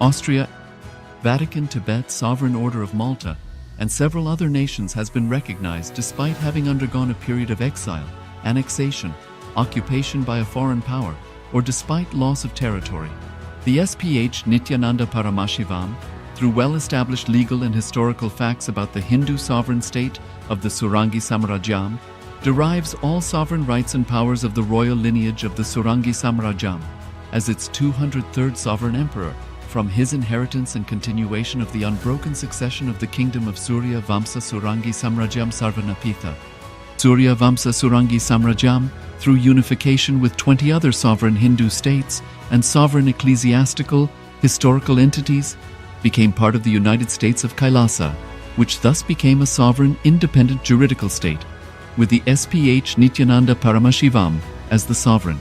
Austria, Vatican, Tibet, Sovereign Order of Malta, and several other nations has been recognized despite having undergone a period of exile, annexation, occupation by a foreign power, or despite loss of territory. The SPH Nithyananda Paramashivoham, through well-established legal and historical facts about the Hindu sovereign state of the Surangi Samrajyam, derives all sovereign rights and powers of the royal lineage of the Surangi Samrajyam as its 203rd sovereign emperor, from his inheritance and continuation of the unbroken succession of the kingdom of Surya Vamsa Surangi Samrajyam Sarvanapitha. Surya Vamsa Surangi Samrajyam, through unification with 20 other sovereign Hindu states and sovereign ecclesiastical, historical entities, became part of the United States of KAILASA, which thus became a sovereign, independent juridical state, with the SPH Nithyananda Paramashivoham as the sovereign.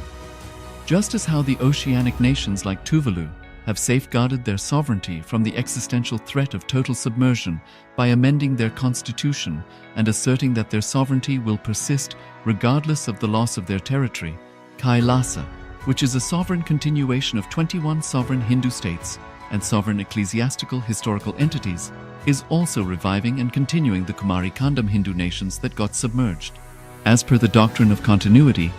Just as how the oceanic nations like Tuvalu have safeguarded their sovereignty from the existential threat of total submersion by amending their constitution and asserting that their sovereignty will persist regardless of the loss of their territory, KAILASA, which is a sovereign continuation of 21 sovereign Hindu states and sovereign ecclesiastical historical entities, is also reviving and continuing the Kumari Kandam Hindu nations that got submerged. As per the doctrine of continuity,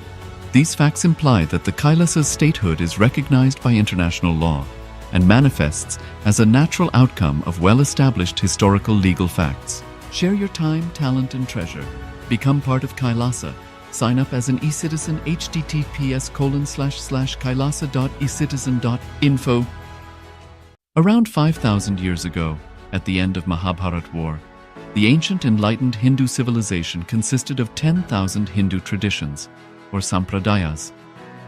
these facts imply that the KAILASA's statehood is recognized by international law and manifests as a natural outcome of well-established historical legal facts. Share your time, talent, and treasure. Become part of KAILASA. Sign up as an eCitizen https://kailasa.ecitizen.info. Around 5,000 years ago, at the end of Mahabharat War, the ancient enlightened Hindu civilization consisted of 10,000 Hindu traditions, or sampradayas,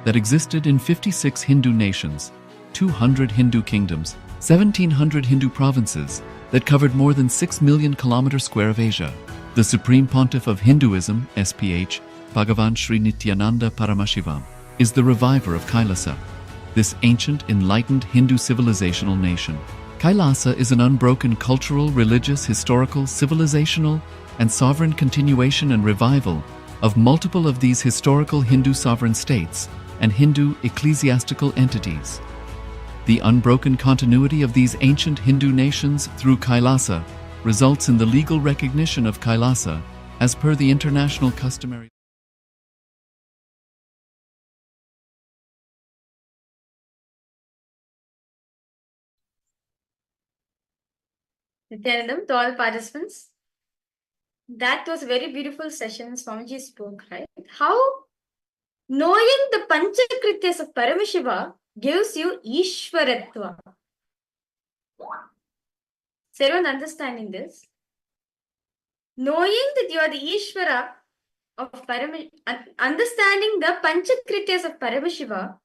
that existed in 56 Hindu nations, 200 Hindu kingdoms, 1,700 Hindu provinces that covered more than 6 million kilometers square of Asia. The Supreme Pontiff of Hinduism, SPH, Bhagavan Sri Nithyananda Paramashivoham, is the reviver of KAILASA, this ancient enlightened Hindu civilizational nation. KAILASA is an unbroken cultural, religious, historical, civilizational, and sovereign continuation and revival of multiple of these historical Hindu sovereign states and Hindu ecclesiastical entities. The unbroken continuity of these ancient Hindu nations through KAILASA results in the legal recognition of KAILASA as per the international customary. Nithyanandam, to all participants, that was a very beautiful session Swamiji spoke, right? How knowing the Panchakrityas of Paramashiva gives you Ishwaratva. Is everyone understanding this? Knowing that you are the Ishvara of Paramashiva, understanding the Panchakrityas of Paramashiva,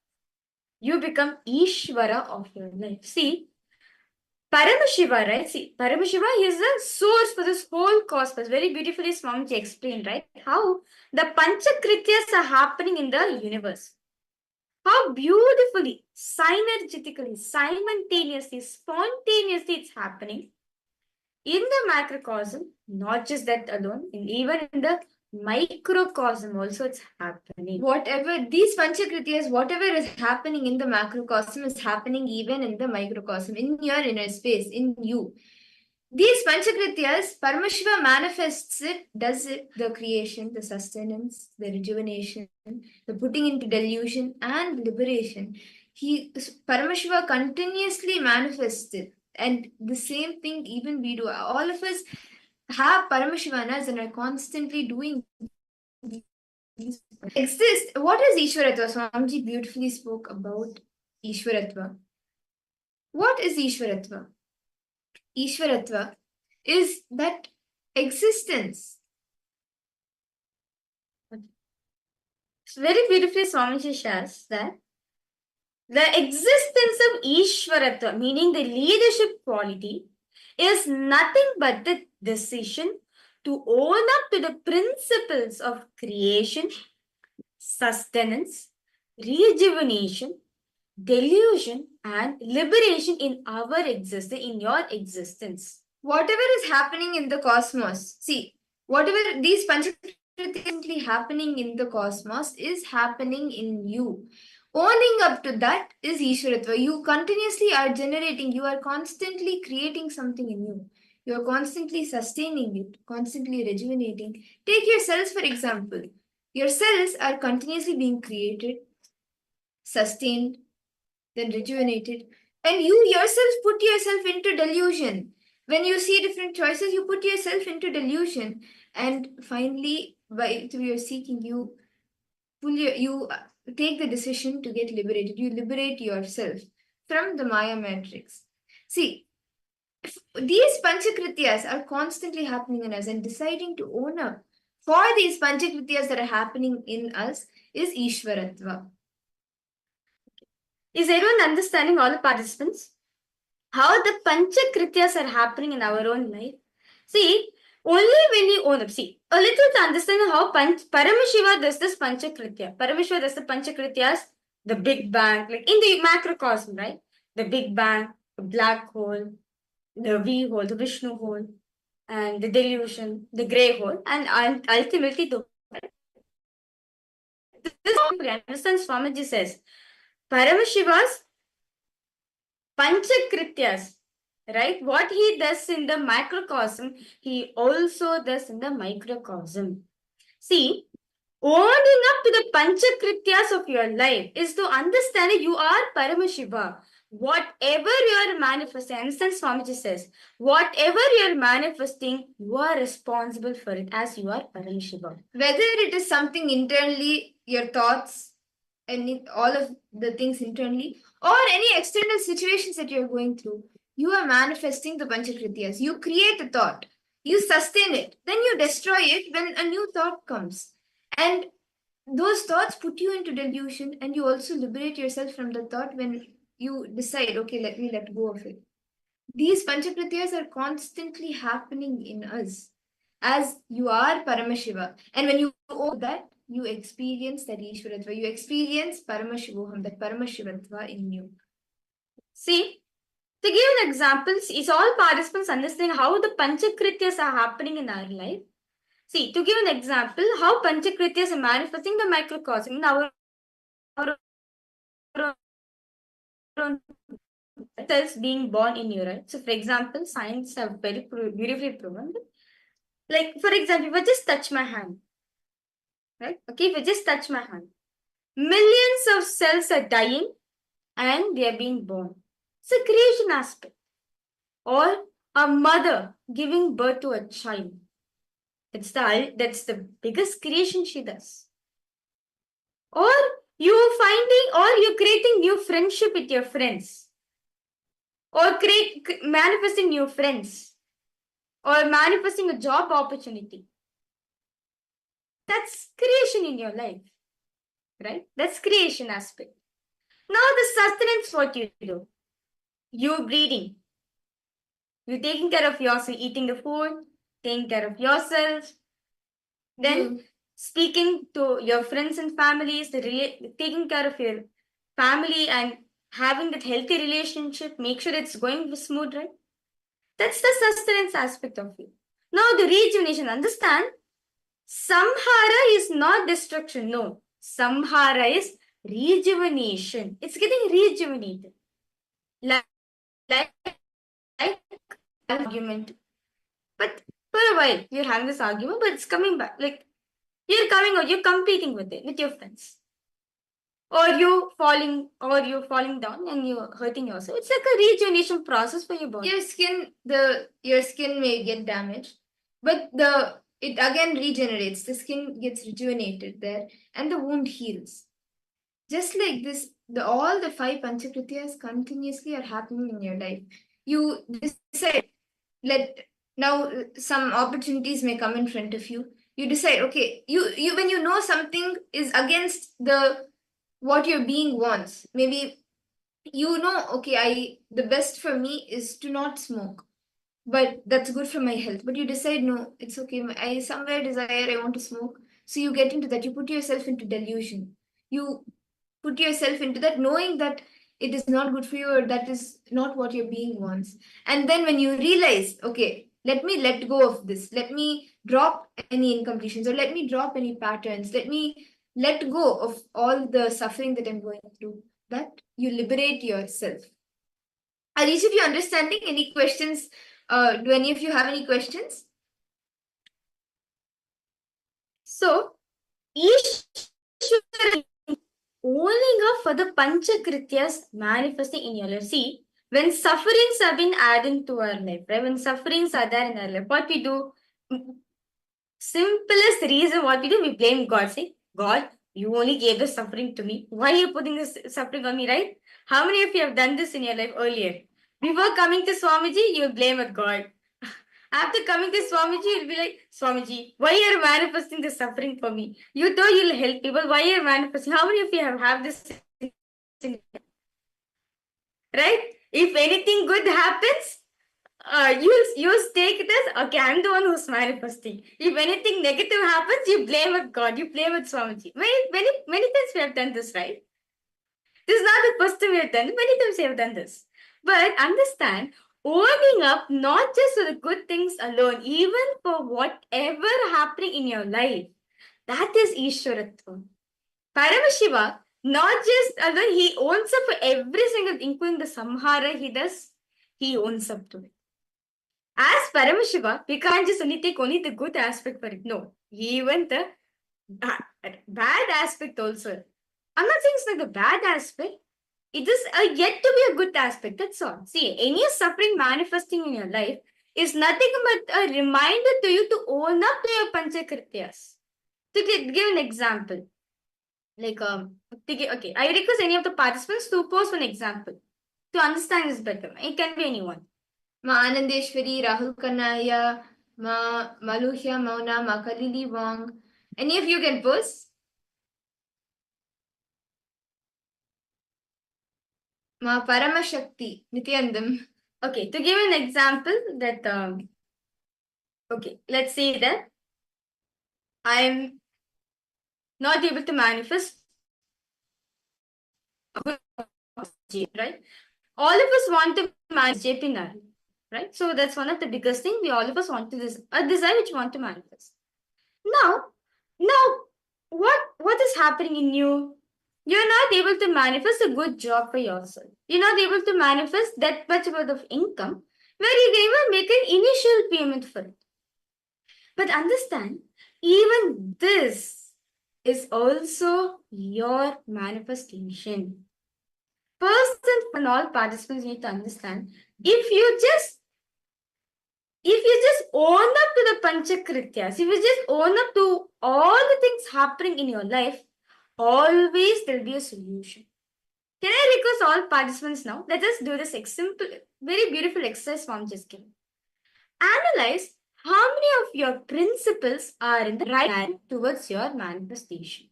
you become Ishvara of your life. See, Paramashiva, right? See, Paramashiva is the source for this whole cosmos. Very beautifully Swamiji explained, right? How the Panchakrityas are happening in the universe. How beautifully, synergetically, simultaneously, spontaneously it's happening in the macrocosm. Not just that alone, even in the microcosm also it's happening. Whatever these Panchakrityas, whatever is happening in the macrocosm is happening even in the microcosm, in your inner space, in you. These Panchakrityas, Paramashiva manifests it, does it, the creation, the sustenance, the rejuvenation, the putting into delusion and liberation. Paramashiva continuously manifests it. And the same thing even we do. All of us have Paramashivanas and are constantly doing these. Exist. What is Ishwaratva? Swamiji beautifully spoke about Ishwaratva. What is Ishwaratva? Ishwaratva is that existence. Very beautifully Swamiji shares that the existence of Ishwaratva, meaning the leadership quality, is nothing but the decision to own up to the principles of creation, sustenance, rejuvenation, delusion, and liberation in our existence, in your existence. Whatever is happening in the cosmos, see, whatever these Panchakrityas happening in the cosmos is happening in you. owning up to that is Ishwaratva. You continuously are generating, you are constantly creating something in you. You are constantly sustaining it, constantly rejuvenating. Take your cells, for example. Your cells are continuously being created, sustained, then rejuvenated. And you yourself put yourself into delusion. When you see different choices, you put yourself into delusion. And finally, through your seeking, you take the decision to get liberated. You liberate yourself from the Maya matrix. See, these panchakrityas are constantly happening in us, and deciding to own up for these panchakrityas that are happening in us is Ishwaratva. Is everyone understanding, all the participants, how the panchakrityas are happening in our own life? See, only when you own up. See, a little to understand how Paramashiva does this panchakritya. Paramashiva does the panchakrityas, the Big Bang, like in the macrocosm, right? The Big Bang, the black hole, the V hole, the Vishnu hole, and the delusion, the grey hole, and ultimately the. This understand Swamiji says, Paramashiva's panchakrityas, right? What he does in the macrocosm, he also does in the microcosm. See, owning up to the panchakrityas of your life is to understand that you are Paramashiva. Whatever you are manifesting, understand Swamiji says, whatever you are manifesting, you are responsible for it as you are Paramashiva. Whether it is something internally, your thoughts, and all of the things internally, or any external situations that you're going through, you are manifesting the panchakrityas. You create a thought, you sustain it, then you destroy it when a new thought comes. And those thoughts put you into delusion, and you also liberate yourself from the thought when you decide, okay, let me let go of it. These panchakrityas are constantly happening in us as you are Paramashiva. And when you own that, you experience that Ishwaratva. You experience Paramashivoham, that Paramashivatva in you. See, to give an example, is all participants understand how the Panchakrityas are happening in our life? See, to give an example, how Panchakrityas are manifesting the microcosm in our cells being born in you, right? So, for example, science have very beautifully proven that. Like, for example, if I just touch my hand, right? Okay, if I just touch my hand, millions of cells are dying and they are being born. It's a creation aspect. Or a mother giving birth to a child. That's the biggest creation she does. Or you creating new friendship with your friends. Or manifesting new friends. Or manifesting a job opportunity. That's creation in your life. Right? That's creation aspect. Now the sustenance, what you do. You breathing. You taking care of yourself, eating the food, taking care of yourself. Then speaking to your friends and families, taking care of your family and having that healthy relationship, make sure it's going smooth, right? That's the sustenance aspect of you. Now the rejuvenation, understand, samhara is not destruction, no. Samhara is rejuvenation. It's getting rejuvenated. Like argument. But for a while, you're having this argument, but it's coming back. Like, you're coming out, you're competing with it, with your friends. Or you're falling down and you're hurting yourself. It's like a rejuvenation process for your body. Your skin may get damaged, but it again regenerates. The skin gets rejuvenated there, and the wound heals. Just like this, all the 5 panchakrityas continuously are happening in your life. You decide, now some opportunities may come in front of you. You decide, okay, you when you know something is against what your being wants, maybe you know, okay, the best for me is to not smoke, but that's good for my health. But you decide, no, it's okay, I somewhere desire, I want to smoke. So you get into that, you put yourself into delusion. You put yourself into that, knowing that it is not good for you, or that is not what your being wants. And then when you realize, okay, let me let go of this, let me drop any incompletions, or let me drop any patterns, let me let go of all the suffering that I'm going through, that you liberate yourself. Are each of you understanding? Any questions? Do any of you have any questions? So, Ishvara owning up for the Panchakrityas manifesting in your life. See, when sufferings have been adding to our life, right? When sufferings are there in our life, what we do? Simplest reason what we do, we blame God. Say, God, you only gave the suffering to me. Why are you putting this suffering on me, right? How many of you have done this in your life earlier? Before coming to Swamiji, you blame at God. After coming to Swamiji, you'll be like, Swamiji, why are you manifesting the suffering for me? You thought you'll help people. Why are you manifesting? How many of you have this? Right? If anything good happens, you take it as, okay, I'm the one who's manifesting. If anything negative happens, you blame it God, you blame it Swamiji. Many times we have done this, right? This is not the first time we have done it. Many times we have done this. But understand, owning up not just for the good things alone, even for whatever happening in your life, that is Ishwaratva. Paramashiva, not just alone, he owns up for every single thing, including the samhara he does, he owns up to it. As Paramashiva, we can't just only take only the good aspect for it. No, even the bad aspect also. I'm not saying it's not the bad aspect. It is yet to be a good aspect. That's all. See, any suffering manifesting in your life is nothing but a reminder to you to own up to your panchakrityas. To give an example, like okay, I request any of the participants to post an example to understand this better. It can be anyone. Ma Anandeshwari, Rahul Kanaya, Ma Maluhya Mauna, Ma Kalili Wong. Any of you can post? Ma Paramashakti, Nithyanandam. Okay, to give an example that, okay, let's say that I'm not able to manifest, right? All of us want to manifest JP Nari, right? So that's one of the biggest things we all of us want to a desire which we want to manifest. Now, what is happening in you? You're not able to manifest a good job for yourself. You're not able to manifest that much amount of income where you can even make an initial payment for it. But understand, even this is also your manifestation. First and all participants need to understand, if you just own up to the Panchakrityas, if you just own up to all the things happening in your life, always there'll be a solution. Can I request all participants now? Let us do this simple, very beautiful exercise form just given. Analyze how many of your principles are in the right hand towards your manifestation.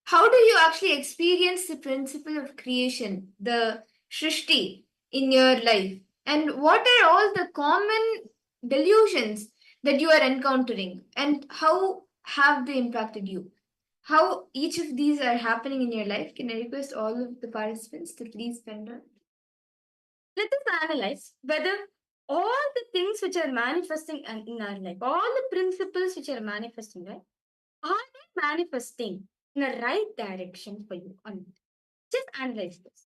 How do you actually experience the principle of creation, the Shrishti, in your life? And what are all the common delusions that you are encountering? And how have they impacted you? How each of these are happening in your life? Can I request all of the participants to please spend on? Let us analyze whether all the things which are manifesting in our life, all the principles which are manifesting, right, are they manifesting in the right direction for you or not? Just analyze this.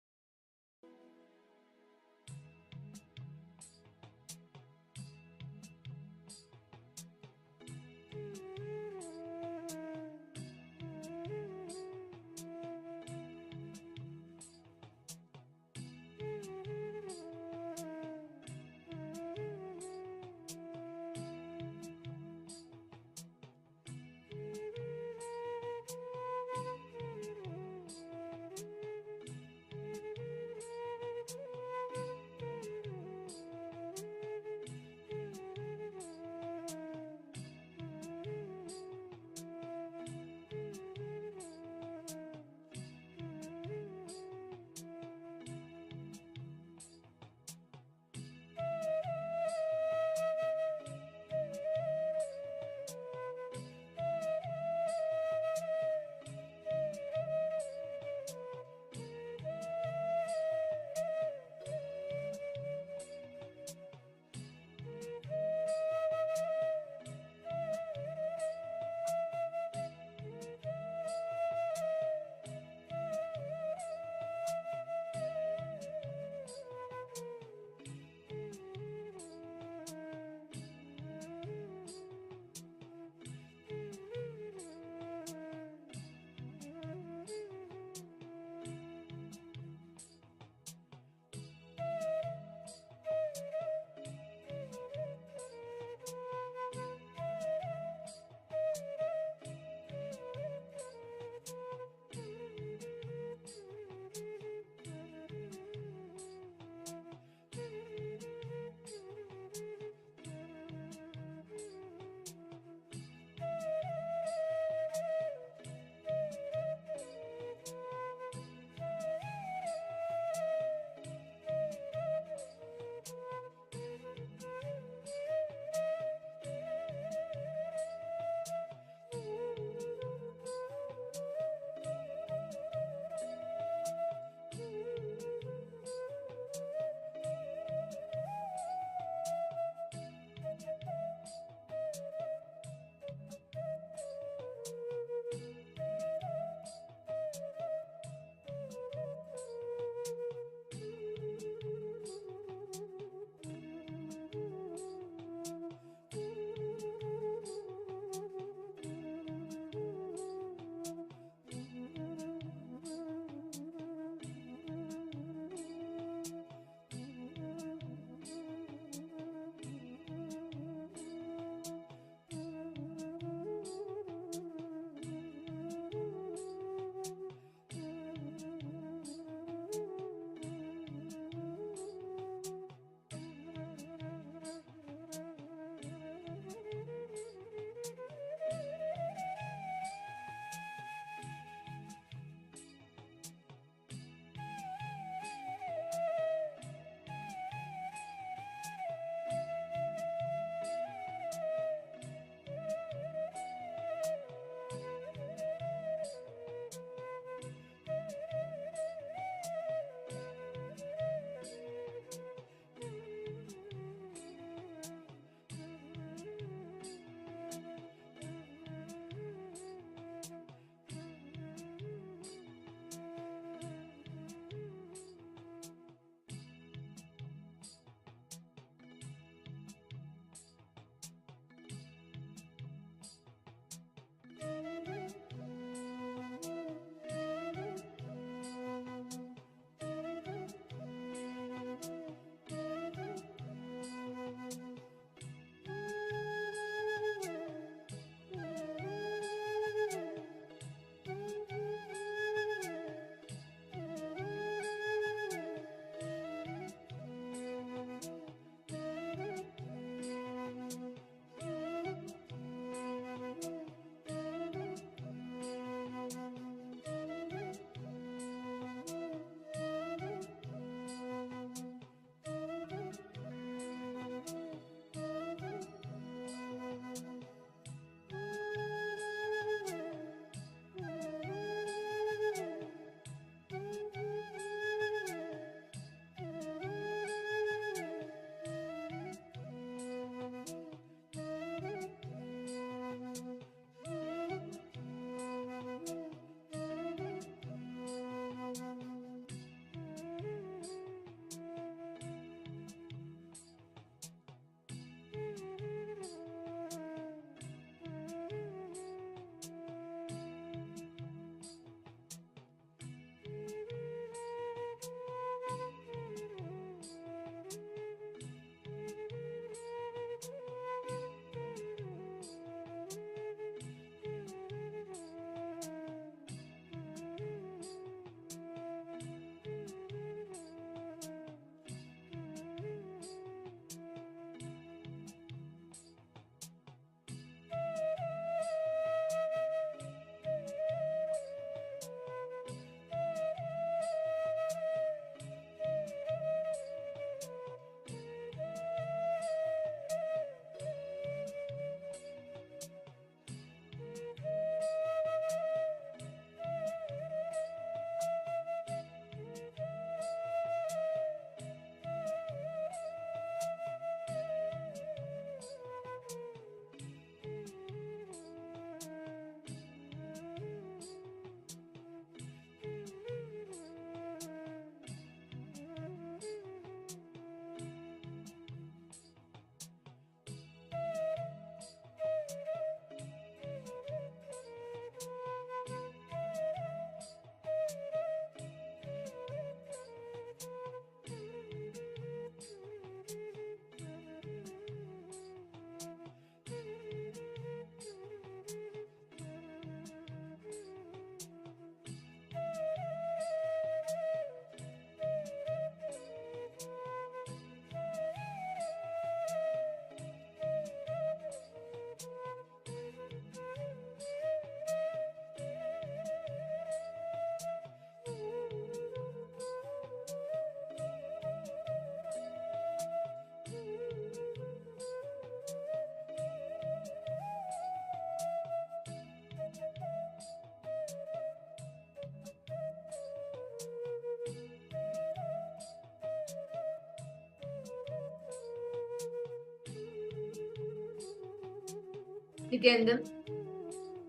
Nithyananda,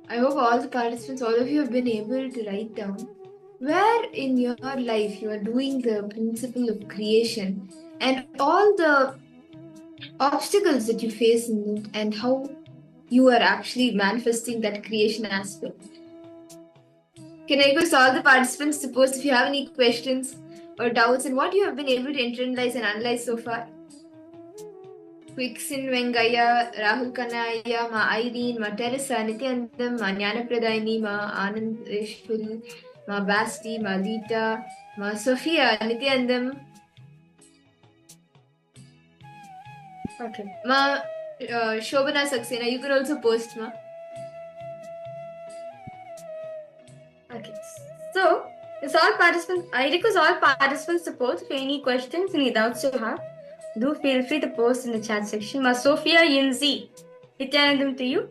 I hope all the participants, all of you have been able to write down where in your life you are doing the principle of creation and all the obstacles that you face in it and how you are actually manifesting that creation aspect. Can I request all the participants to post if you have any questions or doubts and what you have been able to internalize and analyze so far? Quixin Vengaya, Rahul Kanaya, Ma Irene, Ma Teresa, Nithyanandam, Ma Jnanapradayini, Ma Anand Reshful, Ma Basti, Ma Lita, Ma Sophia, Nithyanandam. Okay. Ma Shobana Saxena, you could also post, Ma. Okay. So, it's all participants. I request all participants to post if any questions, any doubts you have. Do feel free to post in the chat section. Ma Sophia Yinzi, Nithyanandam to you.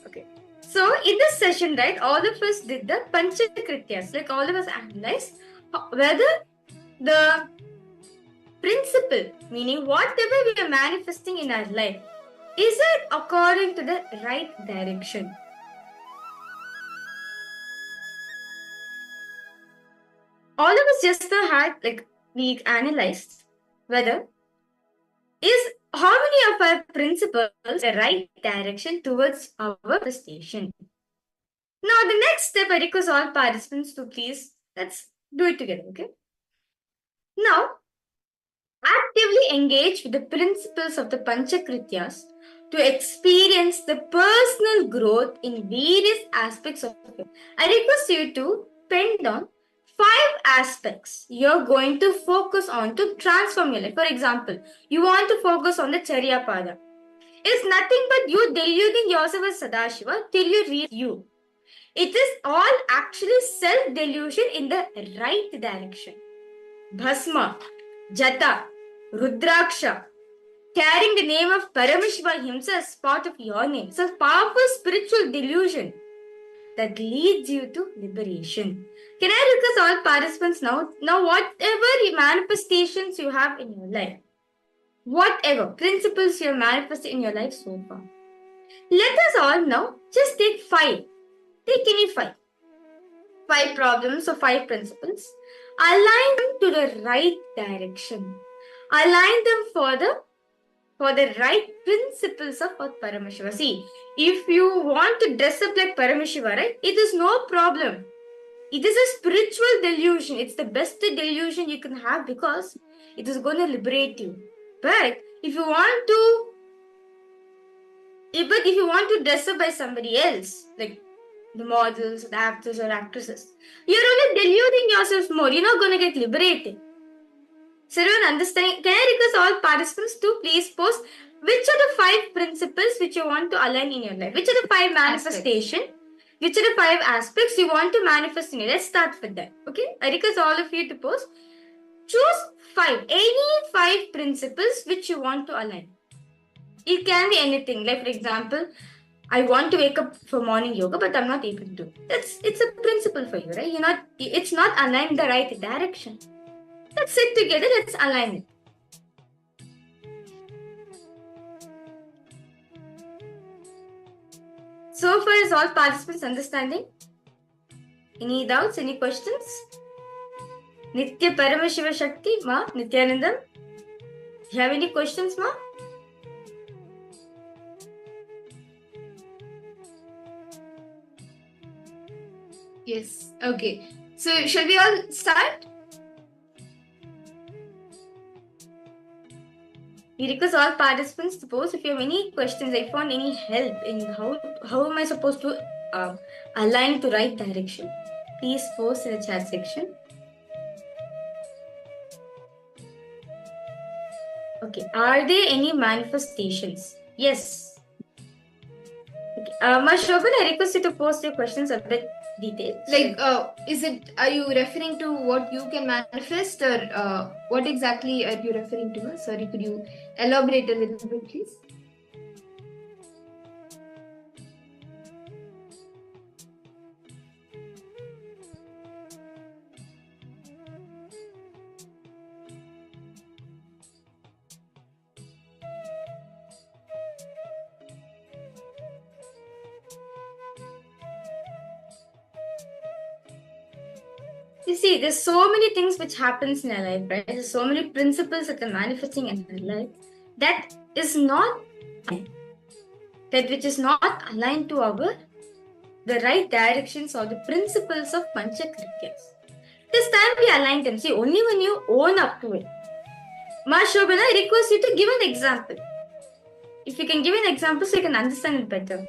Okay. So, in this session, right, all of us did the Panchakrityas. Like all of us analyzed whether the principle, meaning whatever we are manifesting in our life, is it according to the right direction? All of us just had, like, we analyzed whether is how many of our principles the right direction towards our manifestation. Now, the next step, I request all participants to please, let's do it together, okay? Now, actively engage with the principles of the Panchakrityas to experience the personal growth in various aspects of it. I request you to pen down 5 aspects you're going to focus on to transform your life. For example, you want to focus on the Charya Pada. It's nothing but you deluding yourself as Sadashiva till you reach you. It is all actually self-delusion in the right direction. Bhasma, Jata, Rudraksha, carrying the name of Paramashiva himself as part of your name. It's a powerful spiritual delusion that leads you to liberation. Can I request all participants now whatever manifestations you have in your life, whatever principles you have manifested in your life so far, let us all now just take 5. Take any 5 problems or 5 principles, align them to the right direction, align them for the right principles of Paramashiva. See, if you want to dress up like Paramashiva, right, it is no problem. It is a spiritual delusion. It's the best delusion you can have because it is going to liberate you. But if you want to dress up by somebody else, like the models, the actors or actresses, you're only deluding yourself more. You're not going to get liberated. So everyone understand? Can I request all participants to please post which are the 5 principles which you want to align in your life? Which are the 5 manifestation? Which are the 5 aspects you want to manifest in your life? Let's start with that. Okay? I request all of you to post. Choose 5. Any 5 principles which you want to align. It can be anything. Like for example, I want to wake up for morning yoga, but I'm not able to. It's a principle for you, right? It's not aligned in the right direction. Let's sit together, let's align it. So far, is all participants understanding? Any doubts, any questions? Nitya Paramashiva Shakti, Ma, Nithyanandam? Do you have any questions, Ma? Yes, okay. So, shall we all start? We request all participants to post if you have any questions. I found any help in how am I supposed to align to right direction. Please post in the chat section. Okay. Are there any manifestations? Yes. Okay. Shobhan, I request you to post your questions a bit detailed. Like, are you referring to what you can manifest or what exactly are you referring to? Sorry, could you elaborate a little bit, please? You see, there's so many things which happens in our life, right? There's so many principles that are manifesting in our life that is not which is not aligned to our the right directions or the principles of Panchakrityas. This time we align them. See, only when you own up to it. Ma Shobana, I request you to give an example. If you can give an example so you can understand it better.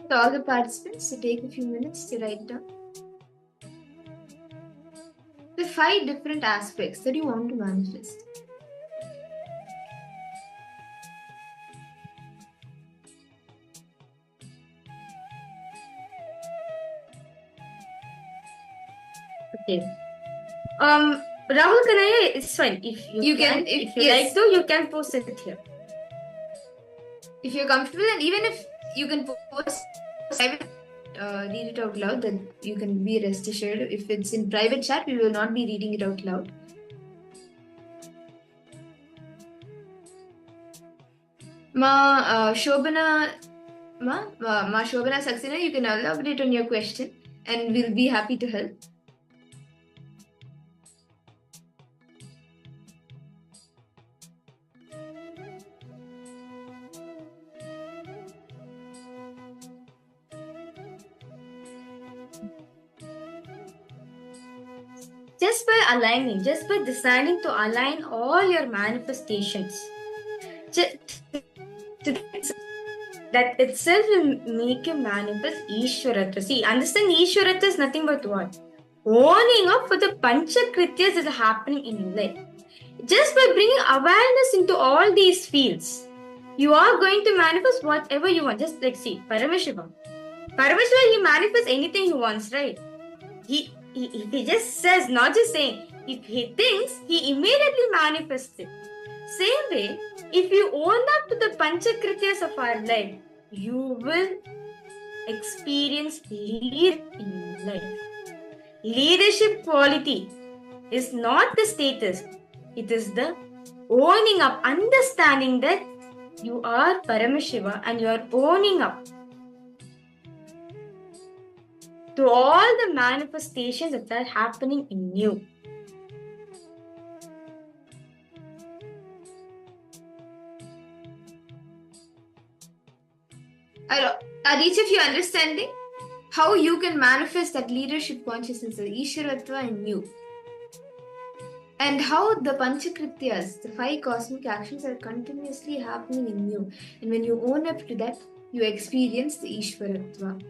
To all the participants to take a few minutes to write down the 5 different aspects that you want to manifest. Okay. Rahul Kanaya, it's fine. If you can, if you like to, you can post it here. If you're comfortable, and even if you can post private, read it out loud, then you can be rest assured. If it's in private chat, we will not be reading it out loud. Ma Shobana Saxena, you can elaborate on your question and we'll be happy to help. Just by aligning, just by deciding to align all your manifestations, that itself will make you manifest Ishwaratva. See, understand Ishwaratva is nothing but what? Owning up for the Panchakrityas that are happening in your life. Just by bringing awareness into all these fields, you are going to manifest whatever you want. Just like, see, Paramashiva, he manifests anything he wants, right? He just says, not just saying. If he thinks, he immediately manifests it. Same way, if you own up to the Panchakrityas of our life, you will experience leadership in your life. Leadership quality is not the status, it is the owning up, understanding that you are Paramashiva and you are owning up to all the manifestations that are happening in you. Are each of you understanding how you can manifest that leadership consciousness, the Ishwaratva in you? And how the Panchakrityas, the 5 cosmic actions, are continuously happening in you. And when you own up to that, you experience the Ishwaratva.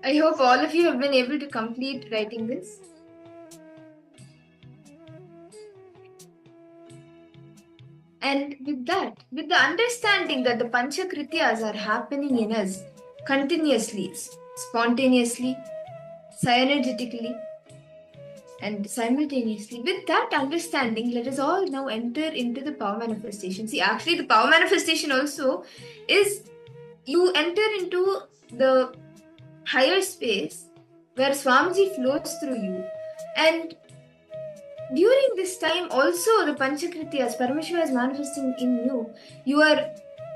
I hope all of you have been able to complete writing this. And with that, with the understanding that the Panchakrityas are happening in us continuously, spontaneously, synergetically, and simultaneously, with that understanding, let us all now enter into the power manifestation. See, actually, the power manifestation also is you enter into the higher space where Swamiji flows through you. And during this time, also the Panchakrityas, Paramashiva is manifesting in you. You are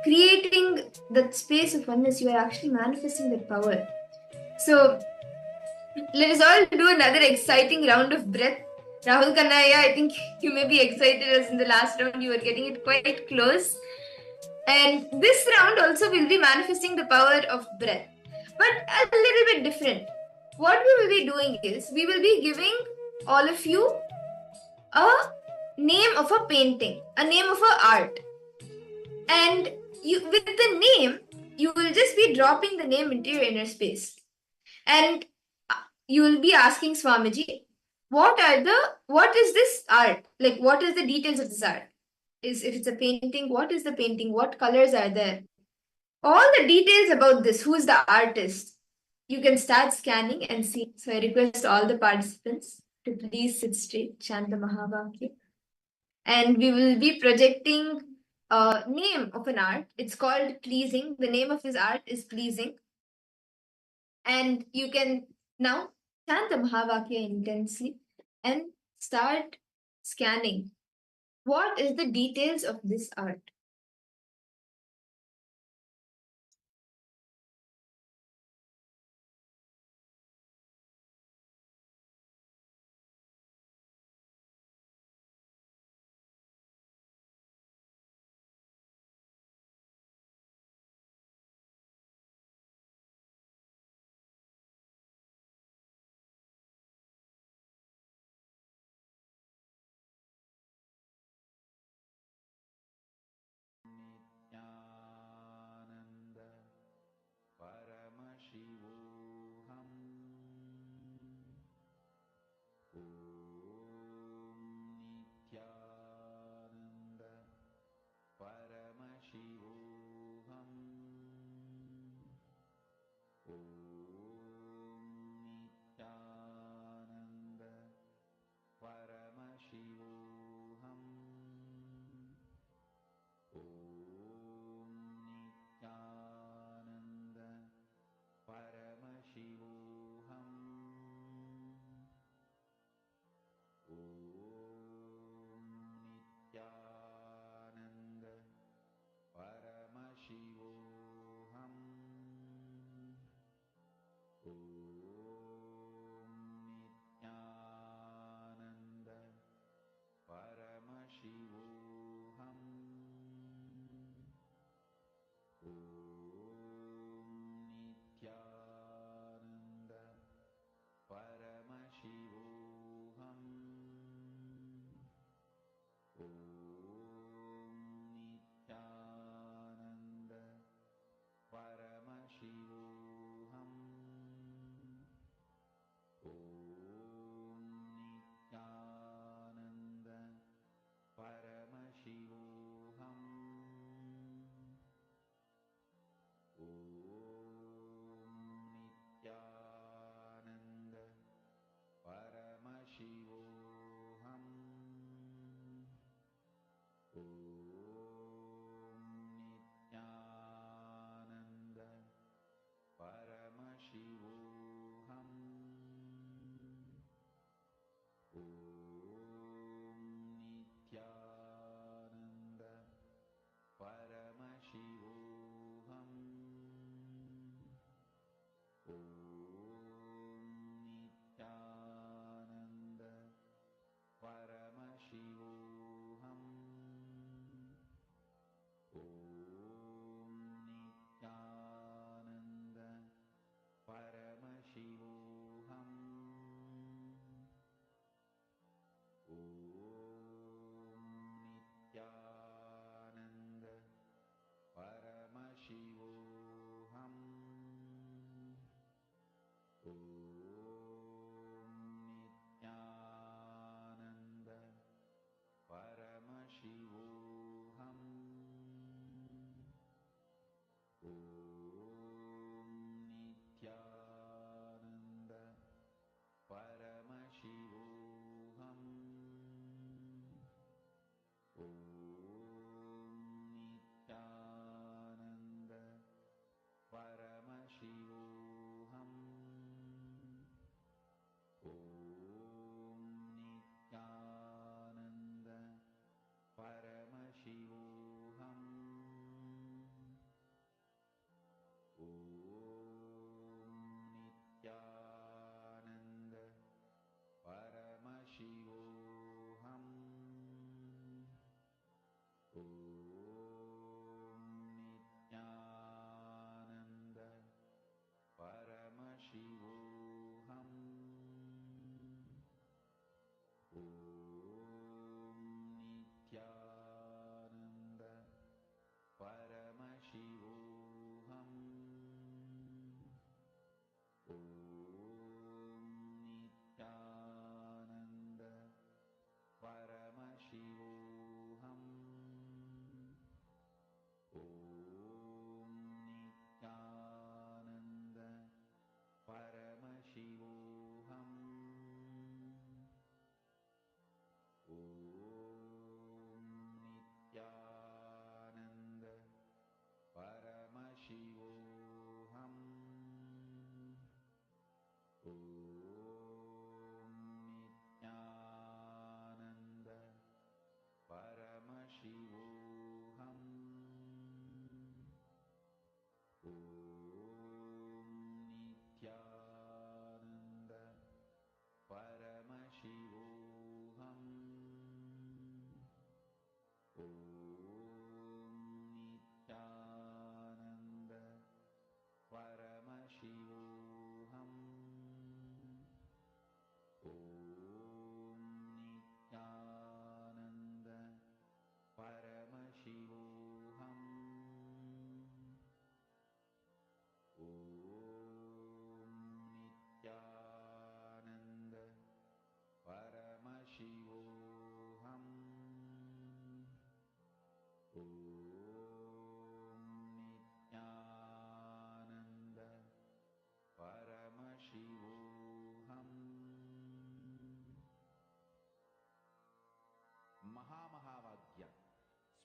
creating that space of oneness. You are actually manifesting that power. So let us all do another exciting round of breath. Rahul Kanaya, I think you may be excited as in the last round you were getting it quite close. And this round also will be manifesting the power of breath, but a little bit different. What we will be doing is we will be giving all of you a name of a painting, a name of a art, and you with the name you will just be dropping the name into your inner space, and you will be asking Swamiji, what is this art? Like, what is the details of this art? Is if it's a painting, what is the painting? What colors are there? All the details about this, who is the artist, you can start scanning and see. So I request all the participants to please sit straight, chant the Mahavakya. And we will be projecting a name of an art. It's called Pleasing. The name of his art is Pleasing. And you can now chant the Mahavakya intensely and start scanning. What is the details of this art?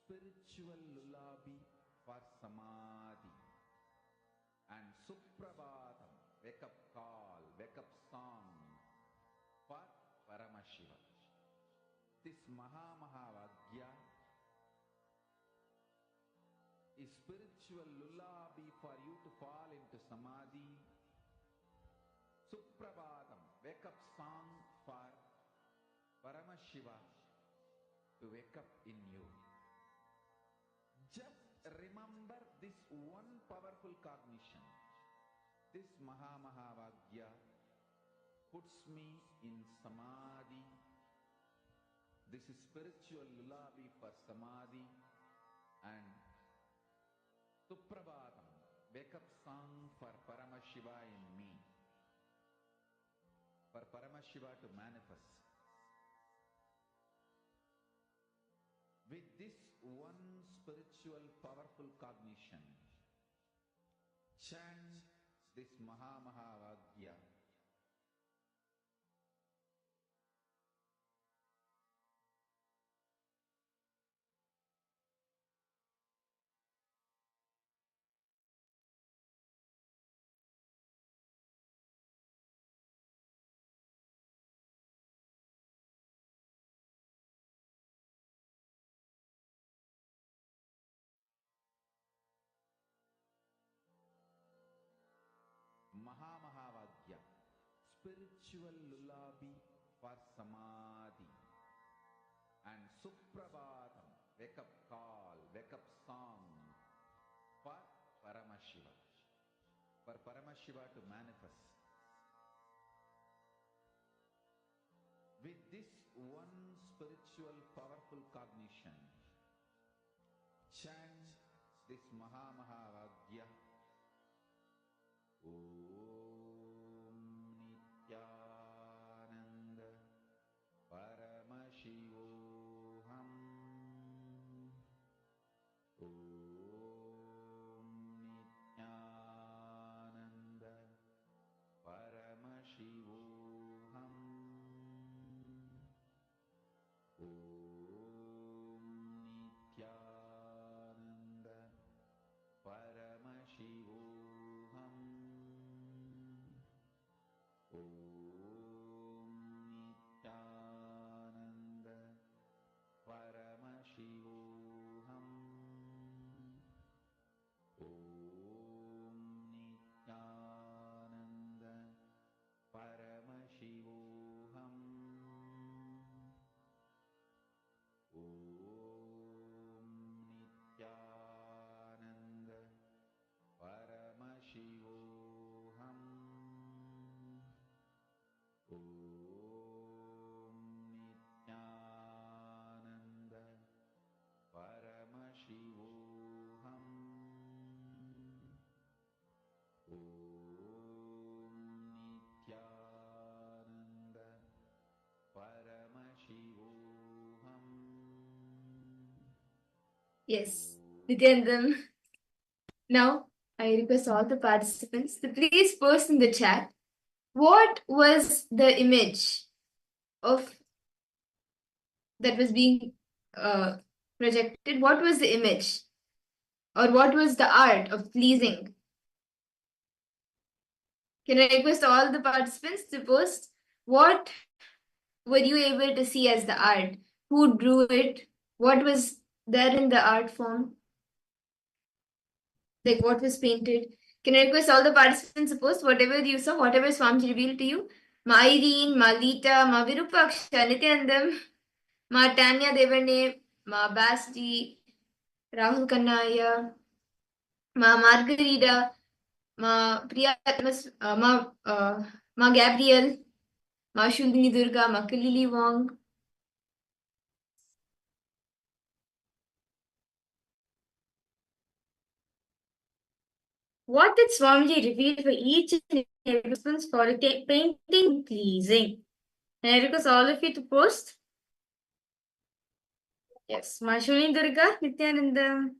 spiritual lullaby for samadhi, and suprabhatam, wake up call, wake up song for Paramashiva. This Mahavagya is spiritual lullaby for you to fall into samadhi. Suprabhatam, wake up song for Paramashiva to wake up in you. Just remember this one powerful cognition. This Mahavagya puts me in samadhi. This is spiritual lullaby for samadhi, and Suprabhatam, wake up song for Paramashiva in me, for Paramashiva to manifest. With this one spiritual powerful cognition, chant this Mahavagya. Mahavagya, spiritual lullaby for samadhi, and Suprabhatam, wake up call, wake up song for Paramashiva, for Paramashiva to manifest. With this one spiritual powerful cognition, chant this Mahavagya. Om Nithyananda Paramashivoham. Om Nithyananda Paramashivoham. Om Nithyananda Paramashivoham. Om Nithyananda Paramashivoham. Om Nithyananda Paramashivoham. Om Nithyananda Paramashivoham. Om Nithyananda Paramashivoham. Om Nithyananda Paramashivoham. Yes, Nithyanandam. Now, I request all the participants to please post in the chat what was the image of that was being projected. What was the image, or what was the art of pleasing? Can I request all the participants to post what were you able to see as the art? Who drew it? What was there in the art form? Like what was painted? Can I request all the participants to post whatever you saw, whatever Swamiji revealed to you? Ma Irene, Ma Lita, Ma Virupaksha, Nithyanandam, Ma Tanya Devane, Ma Basti, Rahul Kannaya, Ma Margarita, Ma Priyatmas, Ma Gabriel, Ma Shuldini Durga, Ma Kalili Wong. What did Swamiji reveal for each and every person's for painting pleasing? And I request all of you to post. Yes, Ma Shuldini Durga, Nithyananda.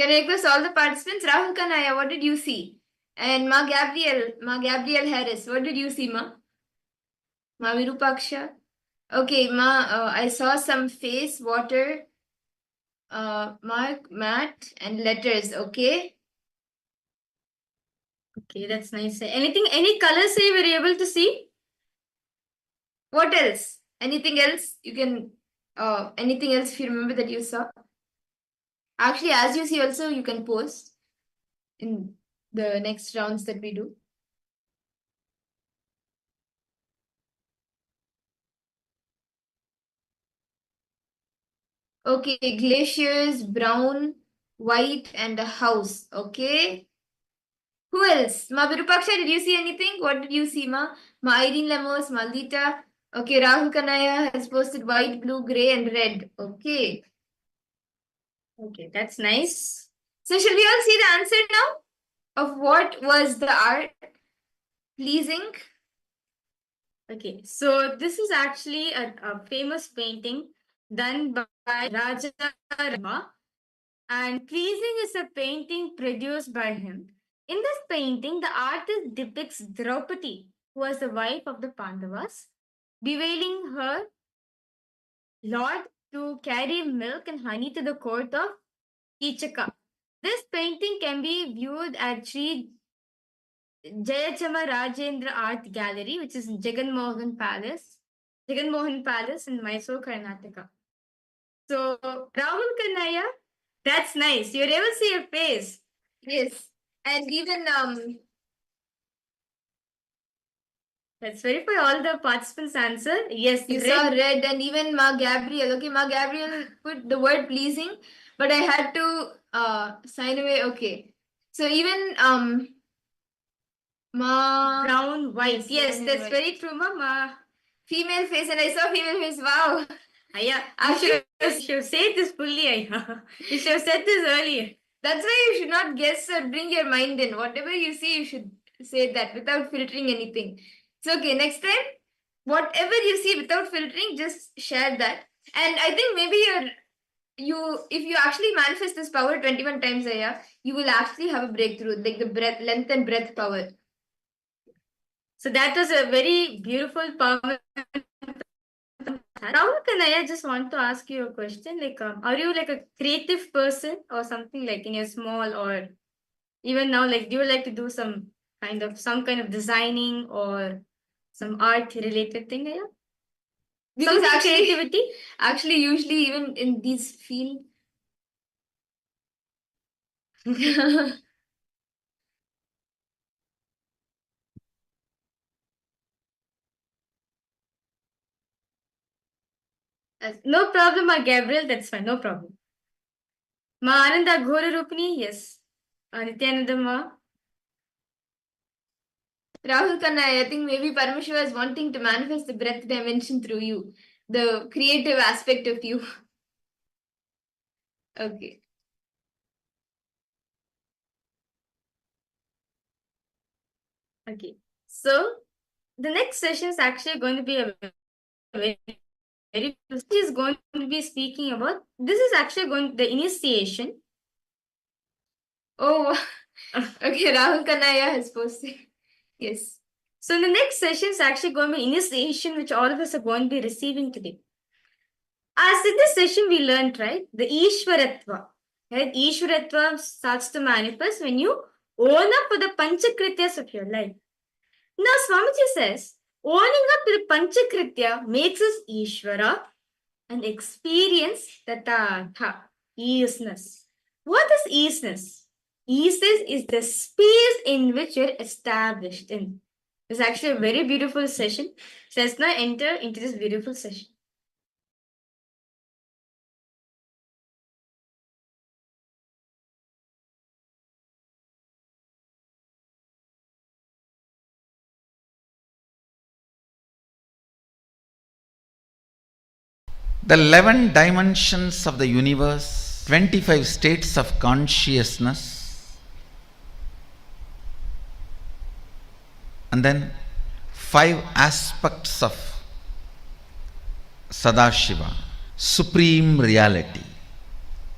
Can I request all the participants? Rahul Kanaya, what did you see? And Ma Gabriel Harris, what did you see, Ma? Ma Virupaksha? Okay, Ma, I saw some face, water, mark, mat, and letters, okay? Okay, that's nice. Anything, any colors you were able to see? What else? Anything else? You can, anything else if you remember that you saw? Actually, as you see also, you can post in the next rounds that we do. Okay, glaciers, brown, white, and a house. Okay. Who else? Ma Virupaksha, did you see anything? What did you see, Ma? Ma Irene Lemos, Maldita. Okay, Rahul Kanaya has posted white, blue, grey, and red. Okay. Okay, that's nice. So, should we all see the answer now of what was the art pleasing? Okay, so this is actually a famous painting done by Raja Rama, and pleasing is a painting produced by him. In this painting, the artist depicts Draupadi, who was the wife of the Pandavas, bewailing her lord to carry milk and honey to the court of Kichaka. This painting can be viewed at Sri Jayachama Rajendra Art Gallery, which is in Jagan Mohan Palace in Mysore, Karnataka. So, Rahul Kanaya, that's nice. You're able to see your face. Yes. And even let's verify all the participants' answer. Yes, you saw red, and even Ma Gabriel. Okay, Ma Gabriel put the word pleasing, but I had to sign away. Okay. So even Ma brown white. Yes, that's white. Very true, Ma. Female face, and I saw female face. Wow. Yeah, I should have said this fully. You should have said this earlier. That's why you should not guess or bring your mind in. Whatever you see, you should say that without filtering anything. It's okay. Next time, whatever you see without filtering, just share that. And I think maybe if you actually manifest this power 21 times a year, you will actually have a breakthrough, like the breath, length and breath power. So that was a very beautiful power. Rahul Kanaya, I just want to ask you a question. Like, are you like a creative person or something like in your small or even now, like, do you like to do some kind of designing or some art related thing? Yeah? Because actually, usually even in these fields. No problem, Ma Gabriel, that's fine, no problem. Ma Ananda Ghora Rupini, yes. Nithyananda Ma. Rahul Kanai, I think maybe Paramashiva is wanting to manifest the breath dimension through you, the creative aspect of you. Okay. Okay. So the next session is actually going to be a very is going to be speaking about. This is actually going the initiation. Oh, okay. Rahul Kanaya has posted. Yes. So the next session is actually going to be initiation, which all of us are going to be receiving today. As in this session, we learned, right, the Ishwaratva. Right? Ishwaratva starts to manifest when you own up for the Panchakrityas of your life. Now, Swamiji says, owning up to the Panchakritya makes us Ishvara and experience Tatatha, easeness. What is easeness? Easeness is the space in which you're established in. It's actually a very beautiful session. So let's now enter into this beautiful session. The 11 dimensions of the universe, 25 states of consciousness, and then 5 aspects of Sadashiva, Supreme Reality,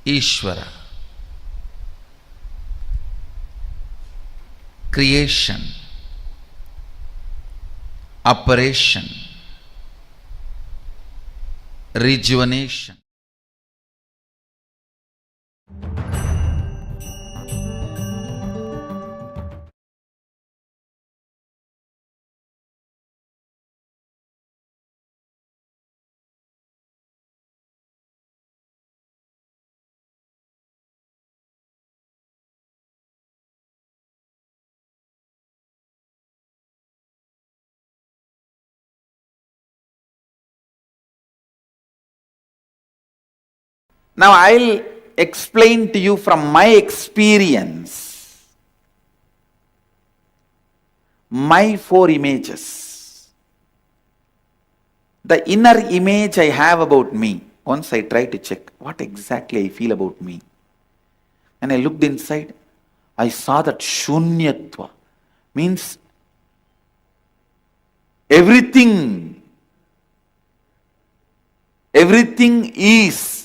Ishvara. creation, operation, rejuvenation. Now I'll explain to you from my experience my 4 images. The inner image I have about me. Once I try to check what exactly I feel about me. And I looked inside, I saw that shunyatva means everything is.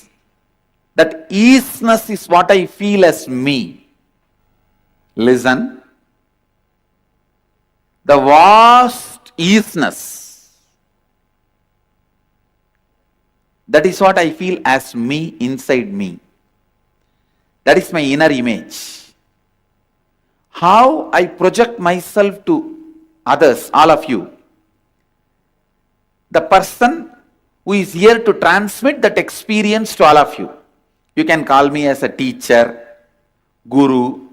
That isness is what I feel as me. Listen. The vast isness. That is what I feel as me inside me. That is my inner image. How I project myself to others, all of you. The person who is here to transmit that experience to all of you. You can call me as a teacher, guru,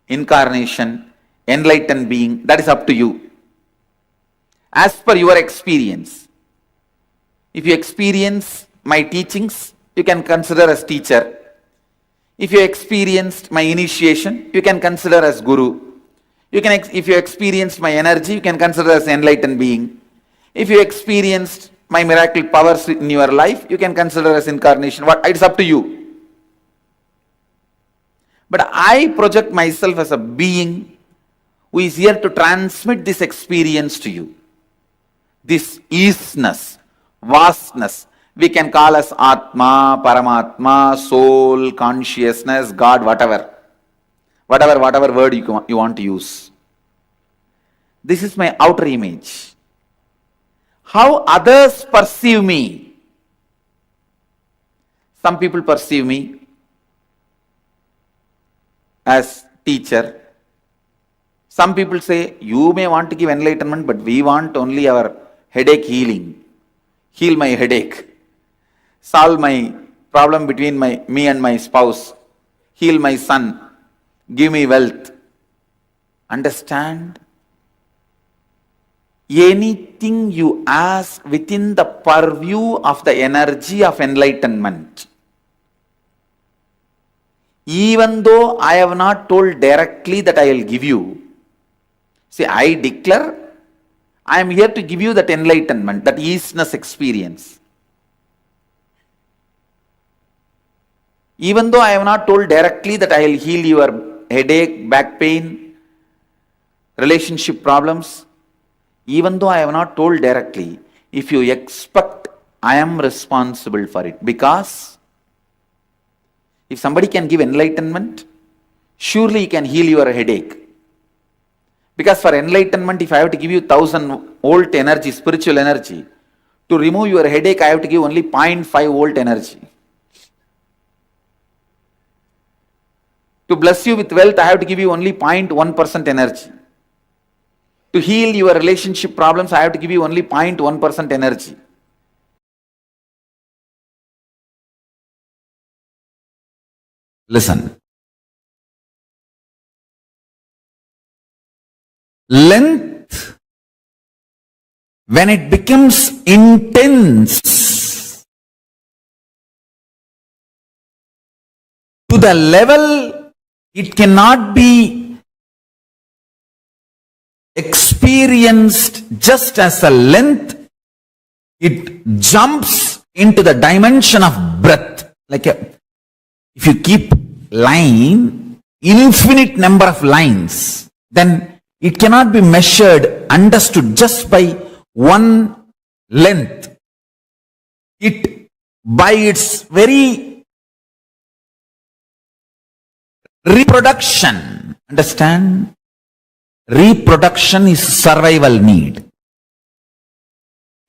incarnation, enlightened being. That is up to you. As per your experience. If you experience my teachings, you can consider as teacher. If you experienced my initiation, you can consider as guru. If you experienced my energy, you can consider as enlightened being. If you experienced my miracle powers in your life, you can consider as incarnation. It's up to you. But I project myself as a being who is here to transmit this experience to you. This isness, vastness, we can call as Atma, Paramatma, soul, consciousness, God, whatever word you want to use. This is my outer image. How others perceive me. Some people perceive me as teacher. Some people say, you may want to give enlightenment, but we want only our headache healing. Heal my headache. Solve my problem between me and my spouse. Heal my son. Give me wealth. Understand? Anything you ask within the purview of the energy of enlightenment. Even though I have not told directly that I will give you. See, I declare, I am here to give you that enlightenment, that isness experience. Even though I have not told directly that I will heal your headache, back pain, relationship problems, even though I have not told directly, if you expect, I am responsible for it. Because if somebody can give enlightenment, surely he can heal your headache. Because for enlightenment, if I have to give you 1000 volt energy, spiritual energy, to remove your headache, I have to give only 0.5 volt energy. To bless you with wealth, I have to give you only 0.1% energy. To heal your relationship problems, I have to give you only 0.1% energy. Listen. Length, when it becomes intense to the level it cannot be experienced just as a length, it jumps into the dimension of breadth. If you keep line, infinite number of lines, then it cannot be measured, understood just by one length. It, by its very reproduction, understand? reproduction is survival need.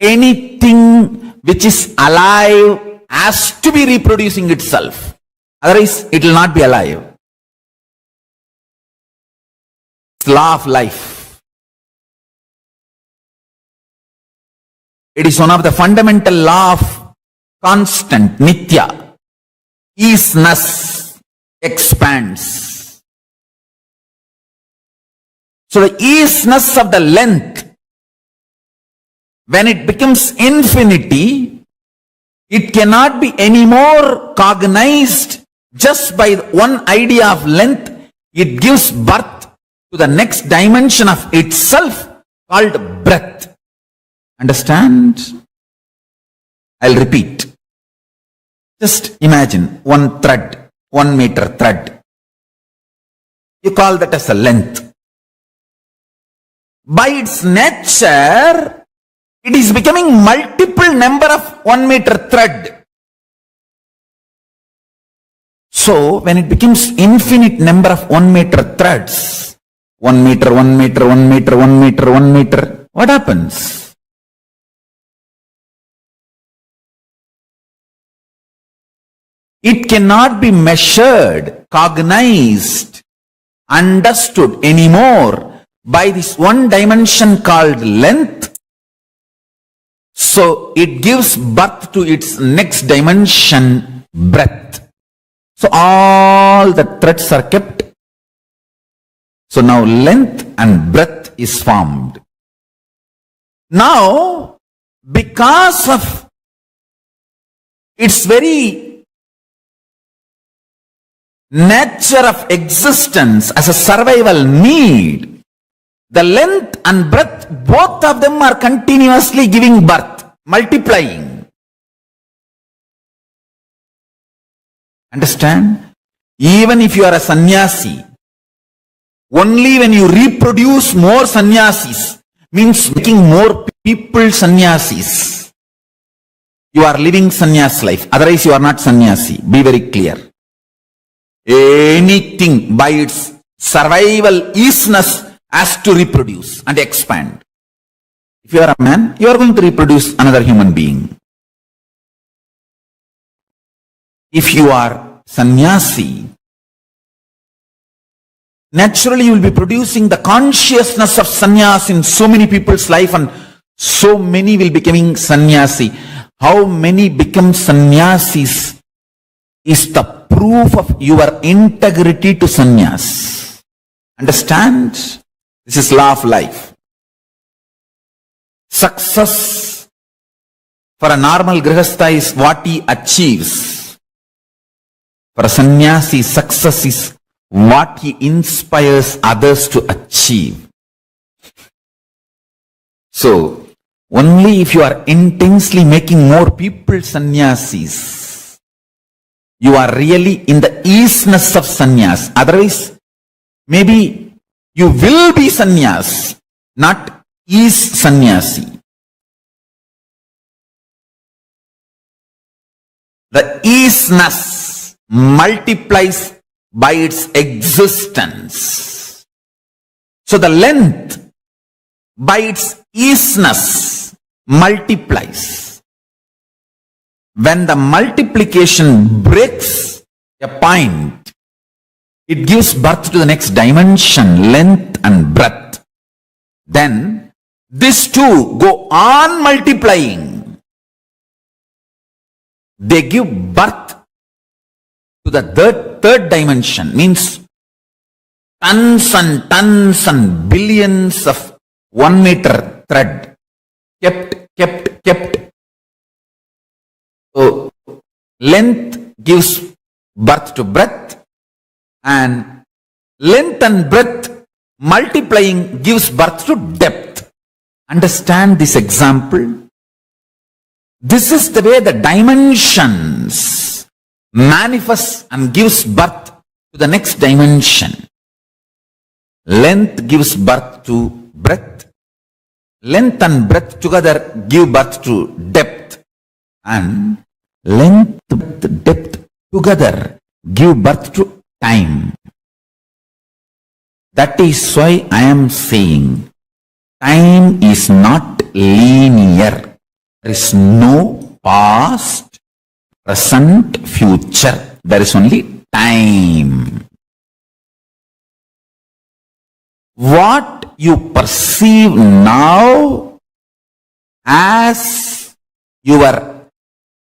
Anything which is alive has to be reproducing itself. Otherwise, it will not be alive. It's law of life. It is one of the fundamental law of constant, nithya. Easiness expands. So the easiness of the length, when it becomes infinity, it cannot be any more cognized just by one idea of length. It gives birth to the next dimension of itself called breadth. Understand? I'll repeat. Just imagine one thread, 1 meter thread. You call that as a length. By its nature, it is becoming multiple number of 1 meter thread. So, when it becomes infinite number of 1 meter threads, 1 meter, 1 meter, 1 meter, 1 meter, 1 meter, what happens? It cannot be measured, cognized, understood anymore by this one dimension called length. So it gives birth to its next dimension, breadth. So all the threads are kept. So now length and breadth is formed. Now, because of its very nature of existence as a survival need, the length and breadth, both of them are continuously giving birth, multiplying. Understand? Even if you are a sannyasi, only when you reproduce more sannyasis, means making more people sannyasis, you are living sannyas life. Otherwise you are not sannyasi. Be very clear. Anything by its survival easiness has to reproduce and expand. If you are a man, you are going to reproduce another human being. If you are sannyasi, naturally you will be producing the consciousness of sannyas in so many people's life, and so many will becoming sannyasi. How many become sannyasis is the proof of your integrity to sannyas. Understand? This is law of life. Success for a normal grihastha is what he achieves. For a sannyasi, success is what he inspires others to achieve. So, only if you are intensely making more people sannyasis, you are really in the easiness of sannyas. Otherwise, maybe you will be sannyas, not is sannyasi. The easiness multiplies by its existence. So the length by its easiness multiplies. When the multiplication breaks a point, it gives birth to the next dimension, length and breadth. Then these two go on multiplying. They give birth to the third dimension, means tons and billions of 1 meter thread kept. So length gives birth to breadth, and length and breadth multiplying gives birth to depth. Understand this example? This is the way the dimensions manifest and gives birth to the next dimension. Length gives birth to breadth. Length and breadth together give birth to depth. And length, depth together give birth to time. That is why I am saying time is not linear. There is no past, present, future. There is only time. What you perceive now as your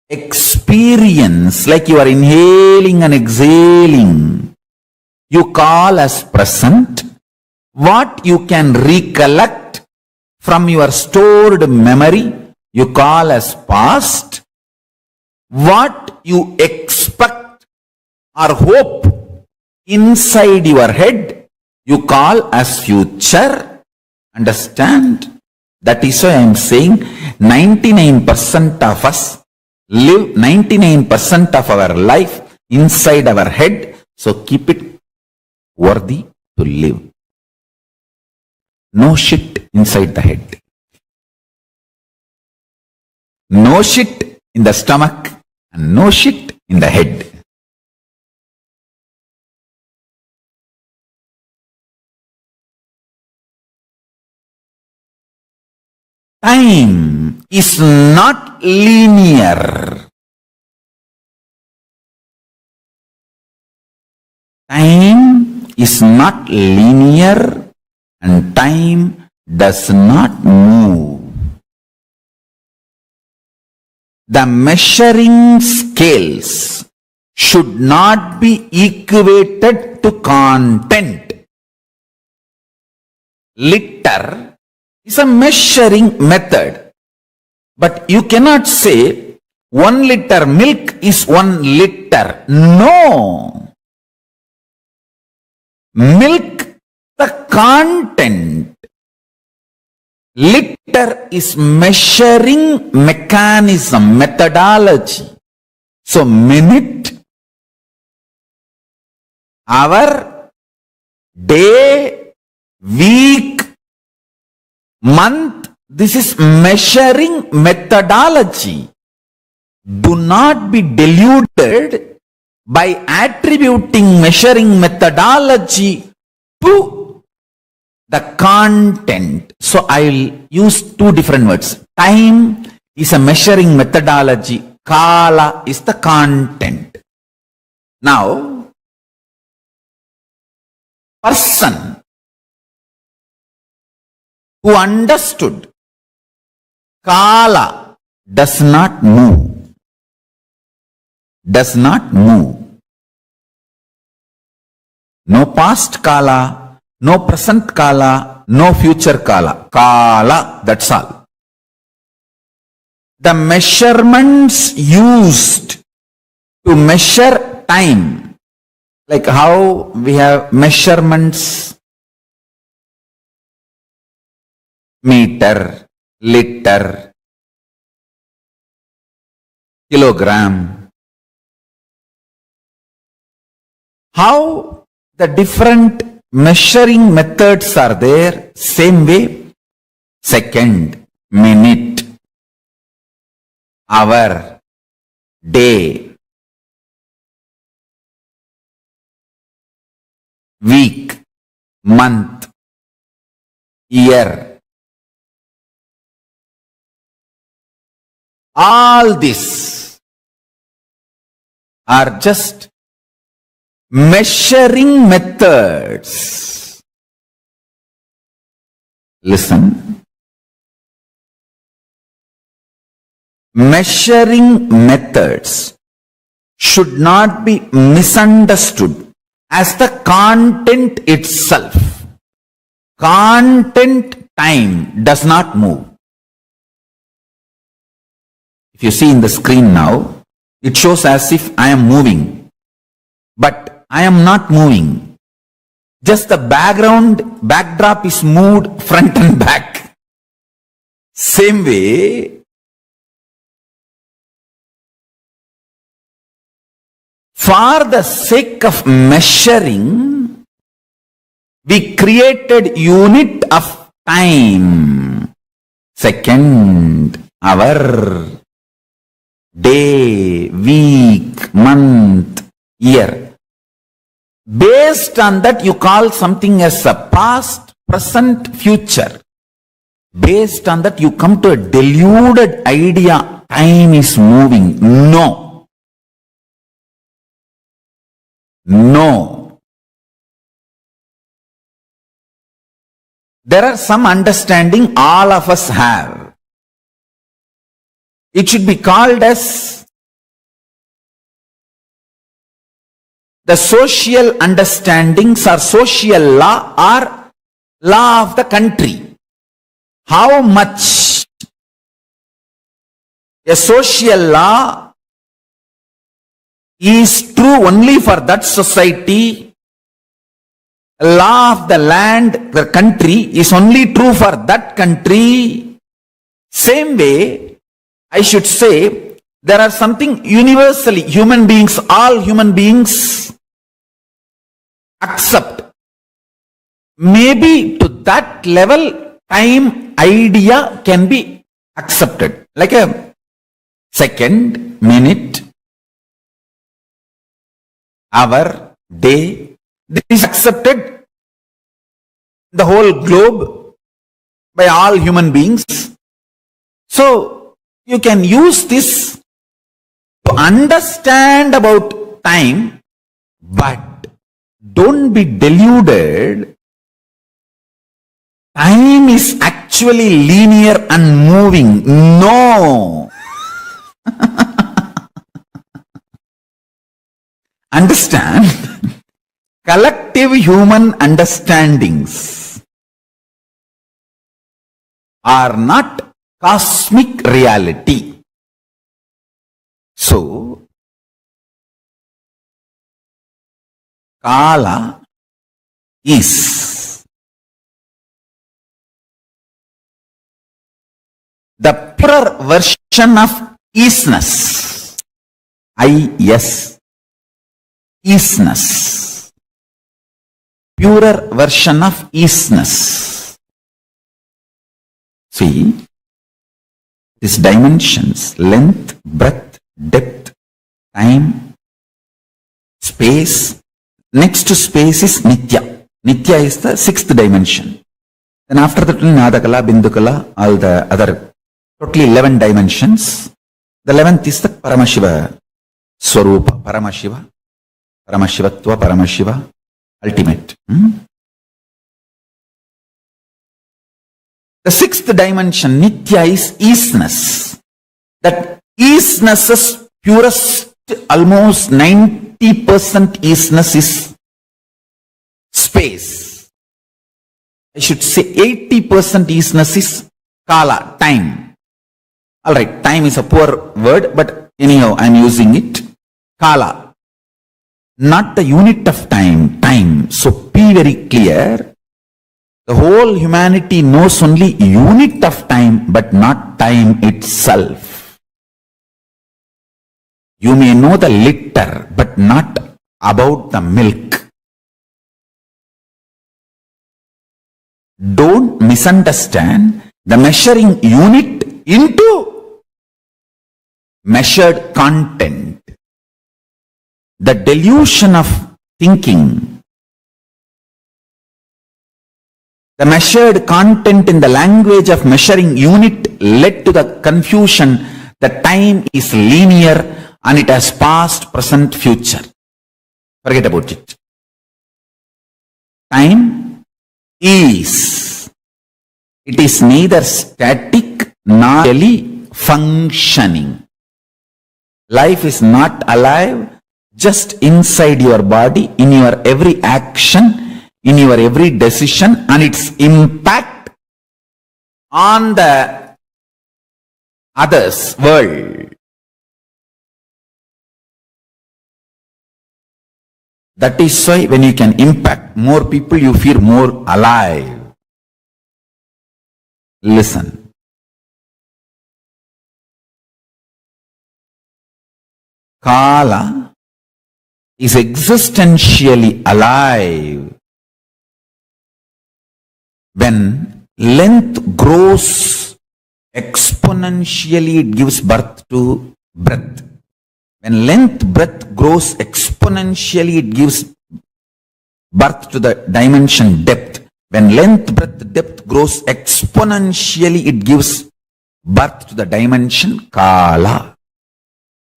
experience, like you are inhaling and exhaling, you call as present. What you can recollect from your stored memory, you call as past. What you expect or hope inside your head, you call as future. Understand? That is why I am saying 99% of us live 99% of our life inside our head. So keep it worthy to live. No shit inside the head. No shit in the stomach and no shit in the head. Time is not linear. Time is not linear and time does not move. The measuring scales should not be equated to content. Liter is a measuring method, but you cannot say 1 liter milk is 1 liter. No. Milk, the content. Liter is measuring mechanism, methodology. So minute, hour, day, week, month, this is measuring methodology. Do not be deluded by attributing measuring methodology to the content. So I will use two different words. Time is a measuring methodology. Kala is the content. Now, person who understood Kala does not move. Does not move. No past Kala, no present Kala, no future Kala. Kala, that's all. The measurements used to measure time, like how we have measurements, meter, liter, kilogram. How the different measuring methods are there, same way, second, minute, hour, day, week, month, year. All this are just measuring methods. Listen. Measuring methods should not be misunderstood as the content itself. Content, time does not move. If you see in the screen now, it shows as if I am moving. But I am not moving. Just the backdrop is moved front and back. Same way, for the sake of measuring, we created unit of time. Second, hour, day, week, month, year. Based on that, you call something as a past, present, future. Based on that, you come to a deluded idea, time is moving. No. No. There are some understanding all of us have. It should be called as the social understandings or social law or law of the country. How much a social law is true only for that society, law of the land, the country is only true for that country. Same way, I should say, there are something universally human beings, all human beings accept. Maybe to that level, time idea can be accepted. Like a second, minute, hour, day. This is accepted the whole globe by all human beings. So you can use this to understand about time, but don't be deluded. Time is actually linear and moving. No. Understand? Collective human understandings are not cosmic reality. So, Kala is the purer version of isness. I-S. Isness. Purer version of isness. See, these dimensions, length, breadth, depth, time, space. Next to space is Nithya. Nithya is the sixth dimension. Then after that, Nadakala, Bindukala, all the other, totally 11 dimensions. The 11th is the Paramashiva Swarupa, Paramashiva, Paramashivatva, Paramashiva, ultimate. The sixth dimension, Nithya, is isness. That isness's purest, almost 90% isness is space. I should say 80% isness is Kala, time. Alright, time is a poor word, but anyhow, I am using it. Kala. Not the unit of time, time. So be very clear. The whole humanity knows only unit of time, but not time itself. You may know the liter, but not about the milk. Don't misunderstand the measuring unit into measured content. The delusion of thinking, the measured content in the language of measuring unit led to the confusion that time is linear and it has past, present, future. Forget about it. Time is. It is neither static nor really functioning. Life is not alive just inside your body, in your every action, in your every decision, and its impact on the others' world. That is why when you can impact more people, you feel more alive. Listen. Kala is existentially alive when length grows exponentially. It gives birth to breadth. When breadth grows exponentially, it gives birth to the dimension depth. When length, breadth, depth grows exponentially, it gives birth to the dimension Kala.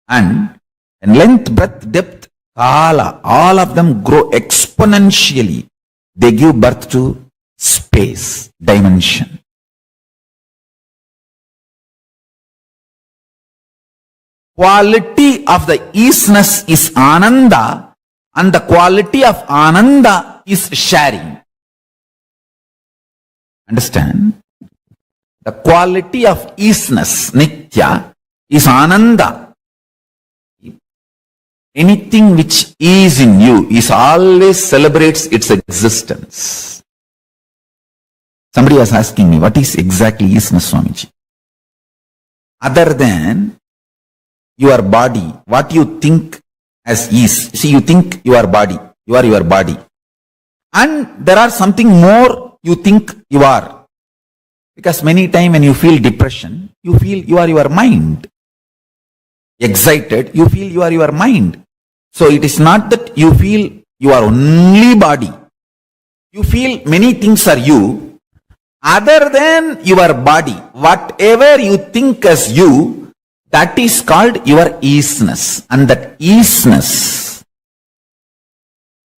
And when length, breadth, depth, Kala, all of them grow exponentially, they give birth to space, dimension. Quality of the isness is Ananda, and the quality of Ananda is sharing. Understand? The quality of isness, Nitya, is Ananda. Anything which is in you is always celebrates its existence. Somebody was asking me, what is exactly isness, Swamiji? Other than your body, what you think as is. See, you think your body, you are your body. And there are something more you think you are. Because many times when you feel depression, you feel you are your mind. Excited, you feel you are your mind. So it is not that you feel you are only body. You feel many things are you other than your body. Whatever you think as you, that is called your isness. And that isness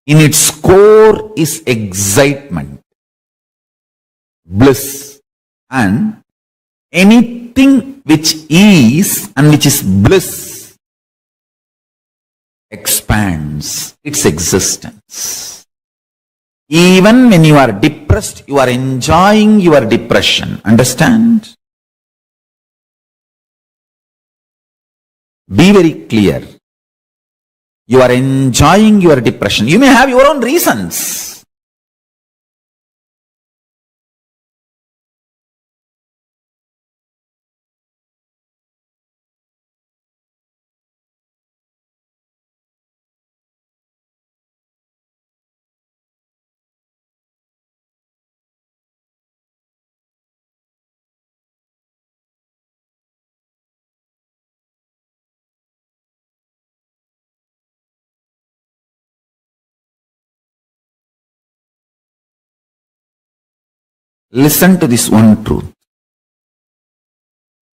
in its core is excitement, bliss, and anything which is and which is bliss expands its existence. Even when you are depressed, you are enjoying your depression. Understand? Be very clear. You are enjoying your depression. You may have your own reasons. Listen to this one truth.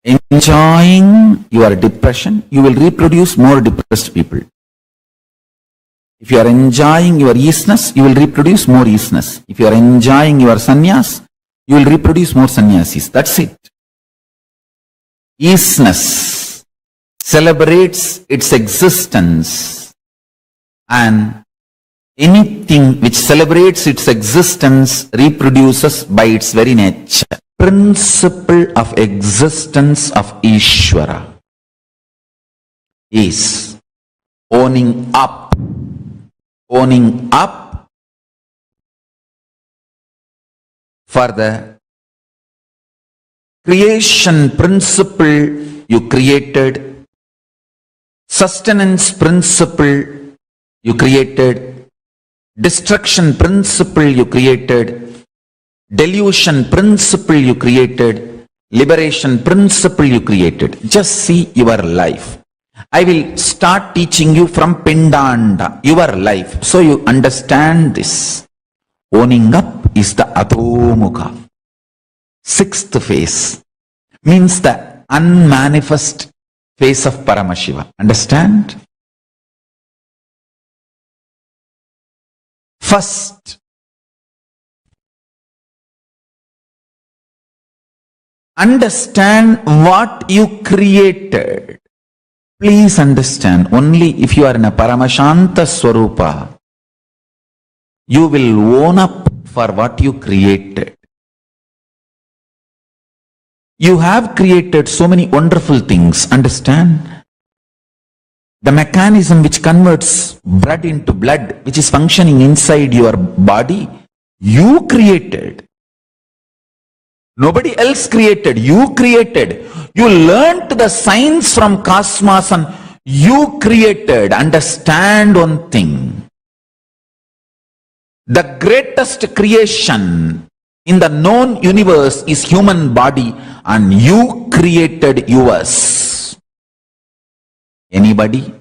Enjoying your depression, you will reproduce more depressed people. If you are enjoying your isness, you will reproduce more isness. If you are enjoying your sannyas, you will reproduce more sannyasis. That's it. Isness celebrates its existence, and anything which celebrates its existence reproduces by its very nature. Principle of existence of Ishvara is owning up for the creation principle you created, sustenance principle you created, destruction principle you created, delusion principle you created, liberation principle you created. Just see your life. I will start teaching you from Pindanda, your life, so you understand this. Owning up is the Adhomukha. Sixth phase means the unmanifest phase of Paramashiva. Understand? First, understand what you created. Please understand, only if you are in a Paramashanta Swarupa, you will own up for what you created. You have created so many wonderful things. Understand? The mechanism which converts blood into blood, which is functioning inside your body, you created. Nobody else created. You created. You learnt the science from cosmos and you created. Understand one thing. The greatest creation in the known universe is human body, and you created yours. Anybody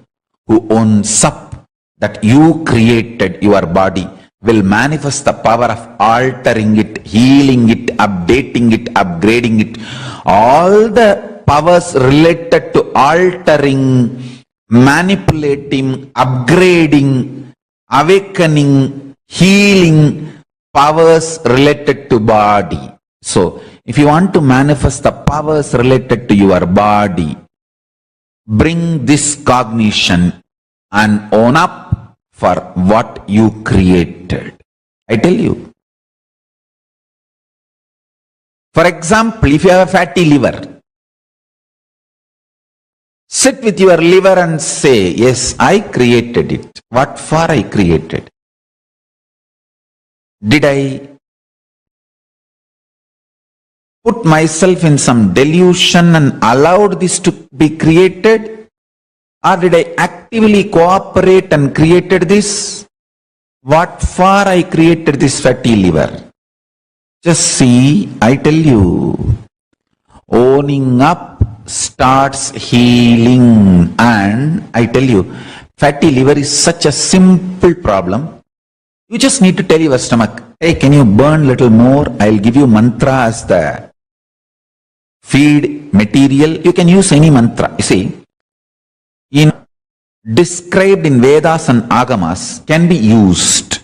who owns up that you created your body will manifest the power of altering it, healing it, updating it, upgrading it. All the powers related to altering, manipulating, upgrading, awakening, healing, powers related to body. So, if you want to manifest the powers related to your body, bring this cognition and own up for what you created. I tell you. For example, if you have a fatty liver, sit with your liver and say, yes, I created it. What for I created? Did I put myself in some delusion and allowed this to be created? Or did I actively cooperate and created this? What for I created this fatty liver? Just see, I tell you, owning up starts healing. And I tell you, fatty liver is such a simple problem. You just need to tell your stomach, hey, can you burn little more? I'll give you mantra as the feed material. You can use any mantra. You see, described in Vedas and Agamas can be used.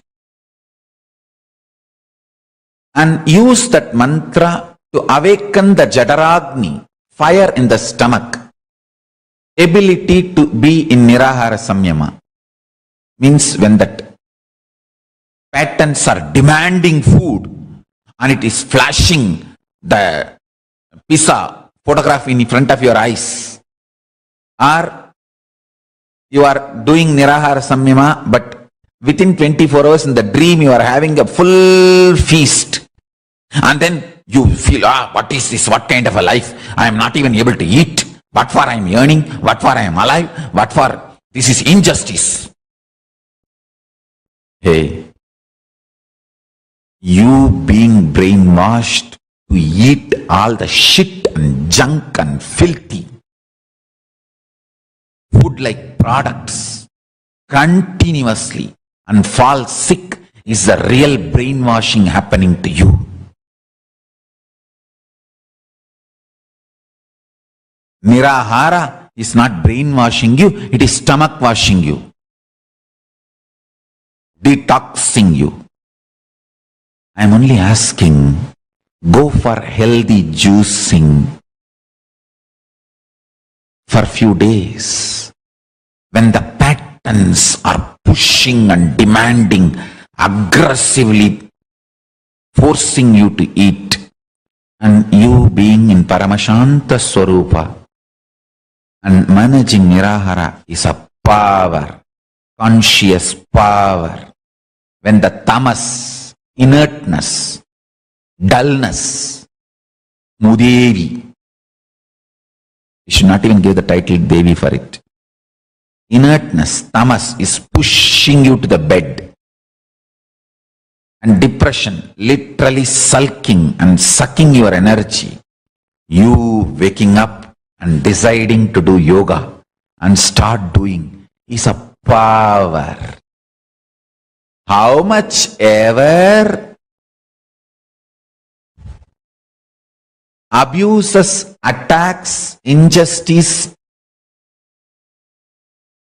And use that mantra to awaken the Jadaragni, fire in the stomach, ability to be in Nirahara Samyama. Means when that patterns are demanding food and it is flashing the pizza photograph in front of your eyes, or you are doing Nirahara Samyama, but within 24 hours in the dream you are having a full feast, and then you feel, what is this? What kind of a life? I am not even able to eat. What for I am yearning? What for I am alive? What for? This is injustice. Hey, you being brainwashed to eat all the shit and junk and filthy food like products continuously and fall sick is the real brainwashing happening to you. Nirahara is not brainwashing you, it is stomach washing you, detoxing you. I am only asking, go for healthy juicing for few days. When the patterns are pushing and demanding, aggressively forcing you to eat, and you being in Paramashanta Swarupa and managing Nirahara is a power, conscious power. When the tamas, inertness, dullness, Mudevi, you should not even give the title Devi for it. Inertness, tamas is pushing you to the bed. And depression, literally sulking and sucking your energy. You waking up and deciding to do yoga and start doing is a power. How much ever abuses, attacks, injustice,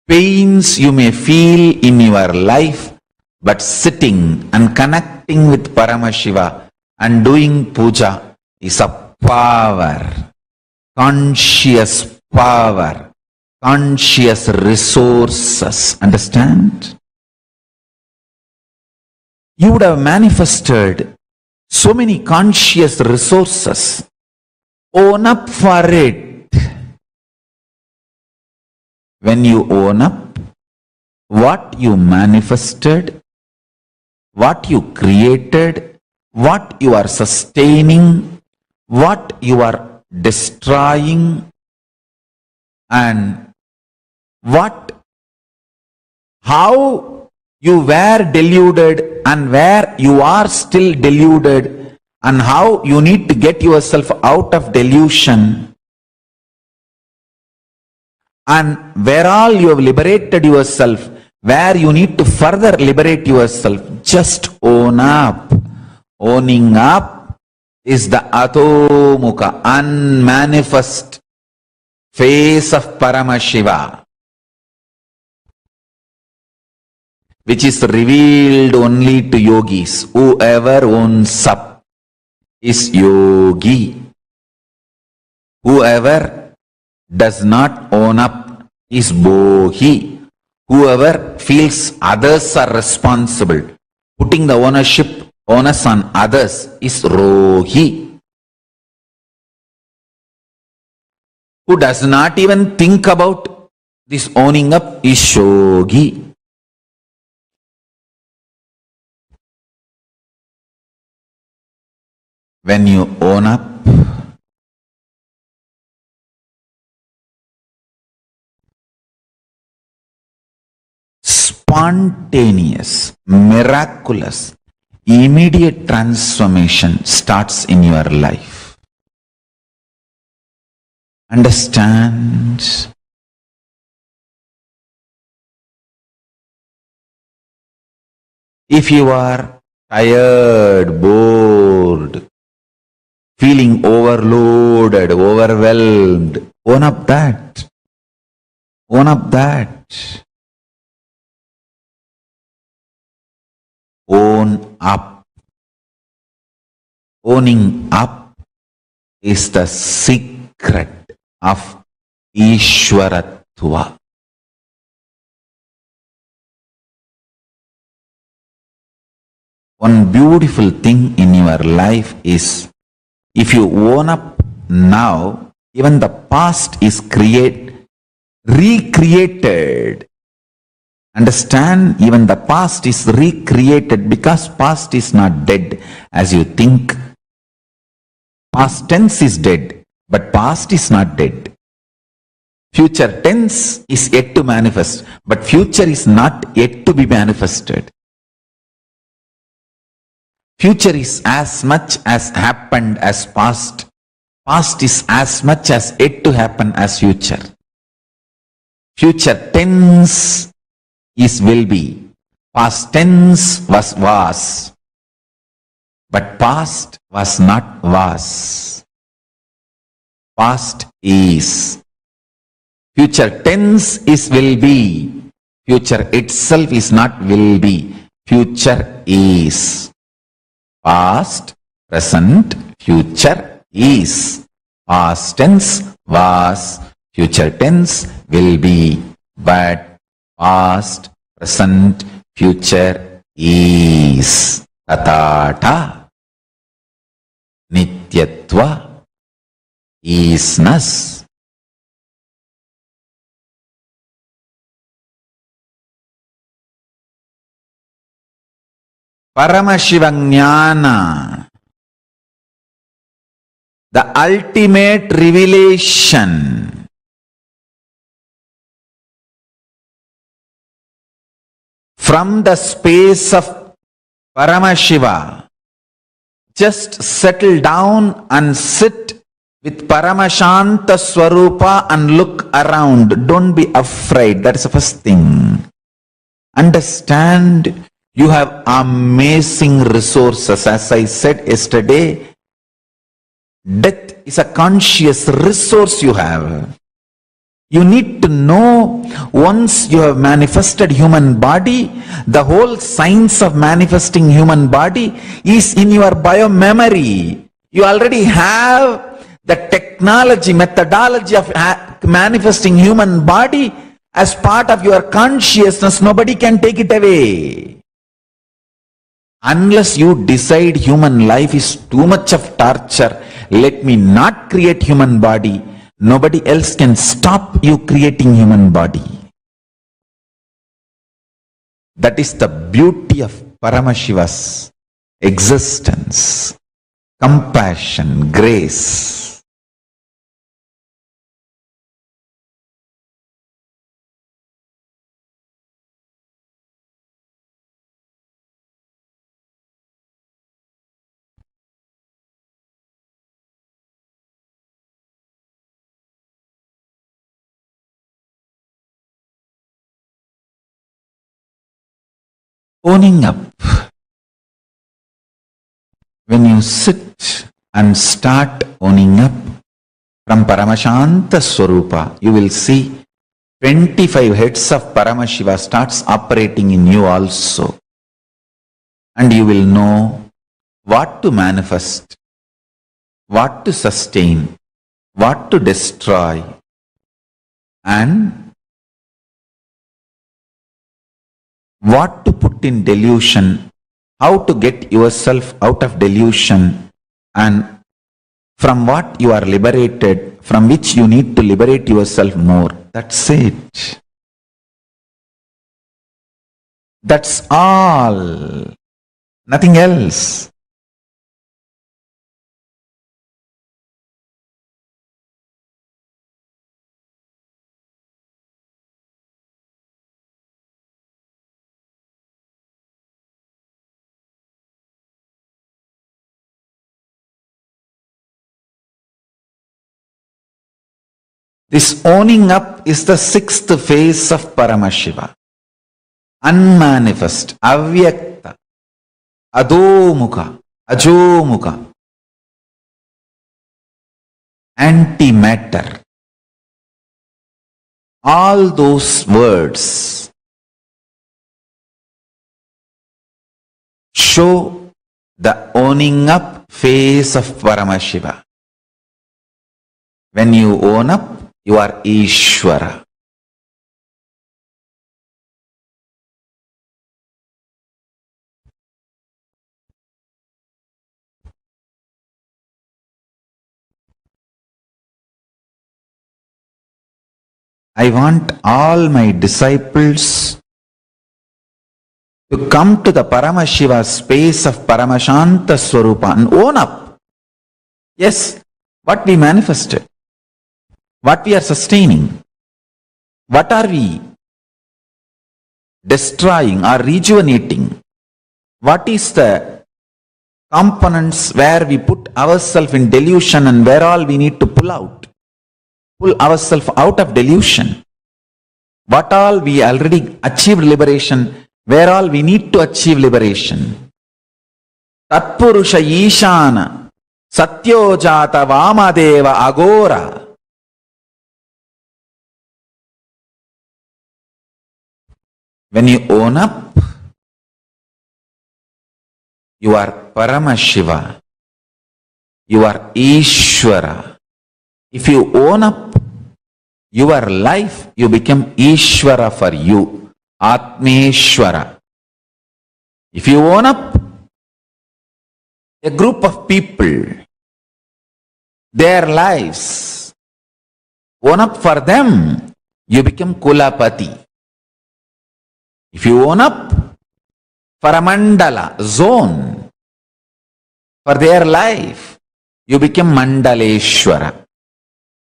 pains you may feel in your life, but sitting and connecting with Paramashiva and doing puja is a power, conscious power, conscious resources. Understand? You would have manifested so many conscious resources. Own up for it. When you own up what you manifested, what you created, what you are sustaining, what you are destroying, and how you were deluded and where you are still deluded, and how you need to get yourself out of delusion, and where all you have liberated yourself, where you need to further liberate yourself. just own up. Owning up is the atomukha, unmanifest face of Paramashiva, which is revealed only to yogis. Whoever owns up is yogi. Whoever does not own up is bohi. Whoever feels others are responsible, putting the onus on others, is rohi. Who does not even think about this owning up is shogi. When you own up, spontaneous, miraculous, immediate transformation starts in your life. Understand? If you are tired, bored, feeling overloaded, overwhelmed, own up that. Own up that. Own up. Owning up is the secret of Ishwaratva. One beautiful thing in your life is, if you own up now, even the past is recreated. Understand? Even the past is recreated, because past is not dead as you think. Past tense is dead, but past is not dead. Future tense is yet to manifest, but future is not yet to be manifested. Future is as much as happened as past. Past is as much as yet to happen as future. Future tense is will be. Past tense was. But past was not was. Past is. Future tense is will be. Future itself is not will be. Future is. Past, present, future is. Past tense was. Future tense will be. But past, present, future is. Tatata. Nityatva. Isness. Paramashiva-jnana, the ultimate revelation, from the space of Paramashiva. Just settle down and sit with Paramashanta Swarupa and look around. Don't be afraid. That is the first thing. Understand, you have amazing resources. As I said yesterday, death is a conscious resource you have. You need to know, once you have manifested human body, the whole science of manifesting human body is in your biomemory. You already have the technology, methodology of manifesting human body as part of your consciousness. Nobody can take it away. Unless you decide human life is too much of torture, let me not create human body, nobody else can stop you creating human body. That is the beauty of Paramashiva's existence, compassion, grace. Owning up When you sit and start owning up from Paramashanta Swarupa, you will see 25 heads of Paramashiva starts operating in you also. And you will know what to manifest, what to sustain, what to destroy, and what to put in delusion, how to get yourself out of delusion, and from what you are liberated, from which you need to liberate yourself more. That's it. That's all. Nothing else. This owning up is the sixth phase of Paramashiva. Unmanifest, avyakta, adhomukha, ajomukha, antimatter. All those words show the owning up phase of Paramashiva. When you own up, you are Ishvara. I want all my disciples to come to the Paramashiva space of Paramashanta Swarupa and own up. Yes, what we manifested, what we are sustaining, what are we destroying or rejuvenating, what is the components where we put ourselves in delusion and where all we need to pull ourselves out of delusion, what all we already achieved liberation, where all we need to achieve liberation. Tatpurusha Ishana Satyojata Vamadeva Agora. When you own up, you are Paramashiva, you are Ishvara. If you own up your life, you become Ishvara for you, Atmeshwara. If you own up a group of people, their lives, own up for them, you become Kulapati. If you own up for a mandala, zone, for their life, you become Mandaleshwara.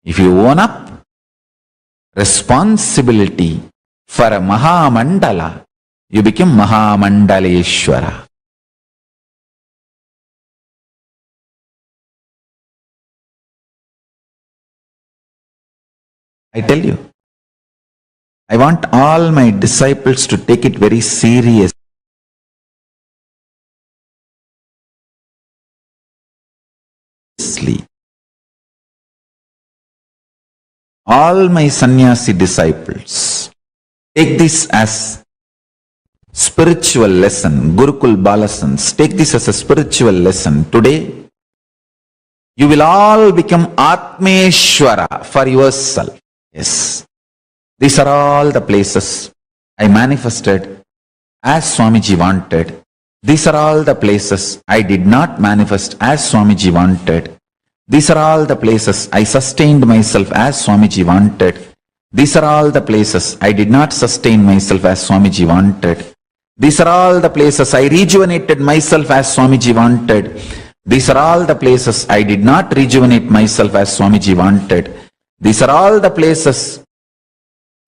If you own up responsibility for a Mahamandala, you become Mahamandaleshwara. I tell you, I want all my disciples to take it very seriously. All my sannyasi disciples, take this as spiritual lesson. Gurukul Balasans, take this as a spiritual lesson. Today, you will all become Atmeshwara for yourself. Yes. These are all the places I manifested as Swamiji wanted. These are all the places I did not manifest as Swamiji wanted. These are all the places I sustained myself as Swamiji wanted. These are all the places I did not sustain myself as Swamiji wanted. These are all the places I rejuvenated myself as Swamiji wanted. These are all the places I did not rejuvenate myself as Swamiji wanted. These are all the places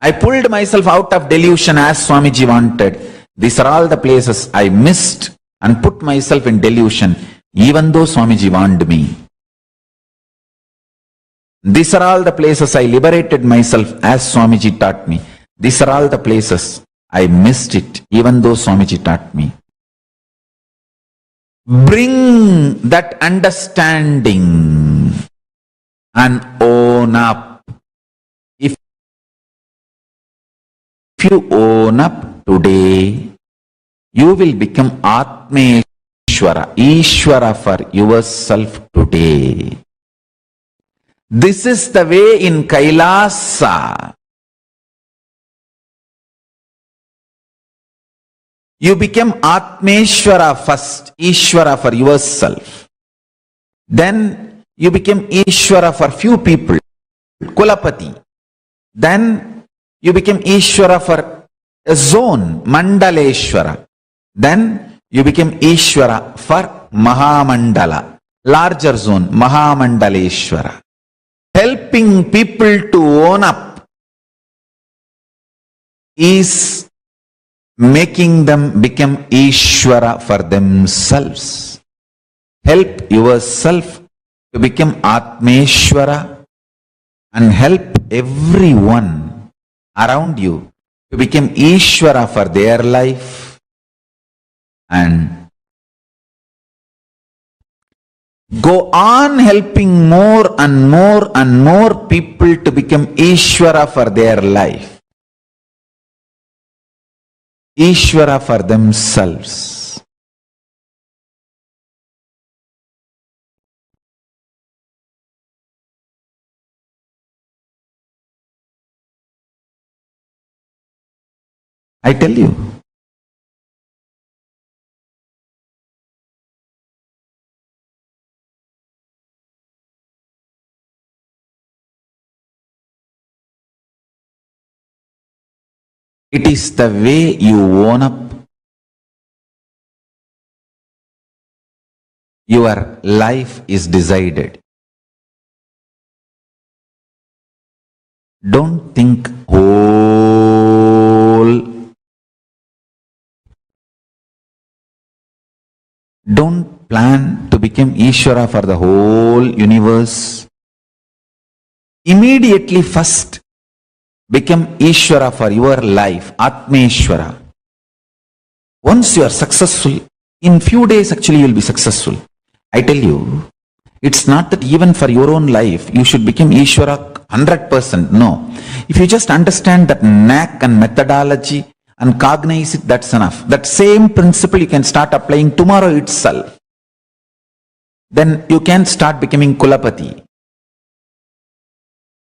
I pulled myself out of delusion as Swamiji wanted. These are all the places I missed and put myself in delusion even though Swamiji warned me. These are all the places I liberated myself as Swamiji taught me. These are all the places I missed it even though Swamiji taught me. bring that understanding and own up. If you own up today, you will become Atmeshwara, Ishvara for yourself today. This is the way in KAILASA. You become Atmeshwara first, Ishvara for yourself. Then you become Ishvara for few people, Kulapati. Then you become Ishvara for a zone, Mandaleshwara. Then you become Ishvara for Mahamandala, larger zone, Mahamandaleshwara. Helping people to own up is making them become Ishvara for themselves. Help yourself to become Atmeshwara and help everyone around you to become Ishvara for their life, and go on helping more and more and more people to become Ishvara for their life. Ishvara for themselves. I tell you, it is the way you own up. Your life is decided. Don't think whole. Don't plan to become Ishvara for the whole universe. Immediately first, become Ishvara for your life, Atmeshwara. Once you are successful, in few days actually you will be successful. I tell you, it's not that even for your own life, you should become Ishvara 100%. No. If you just understand that knack and methodology and cognize it, that's enough. That same principle you can start applying tomorrow itself. Then you can start becoming Kulapati.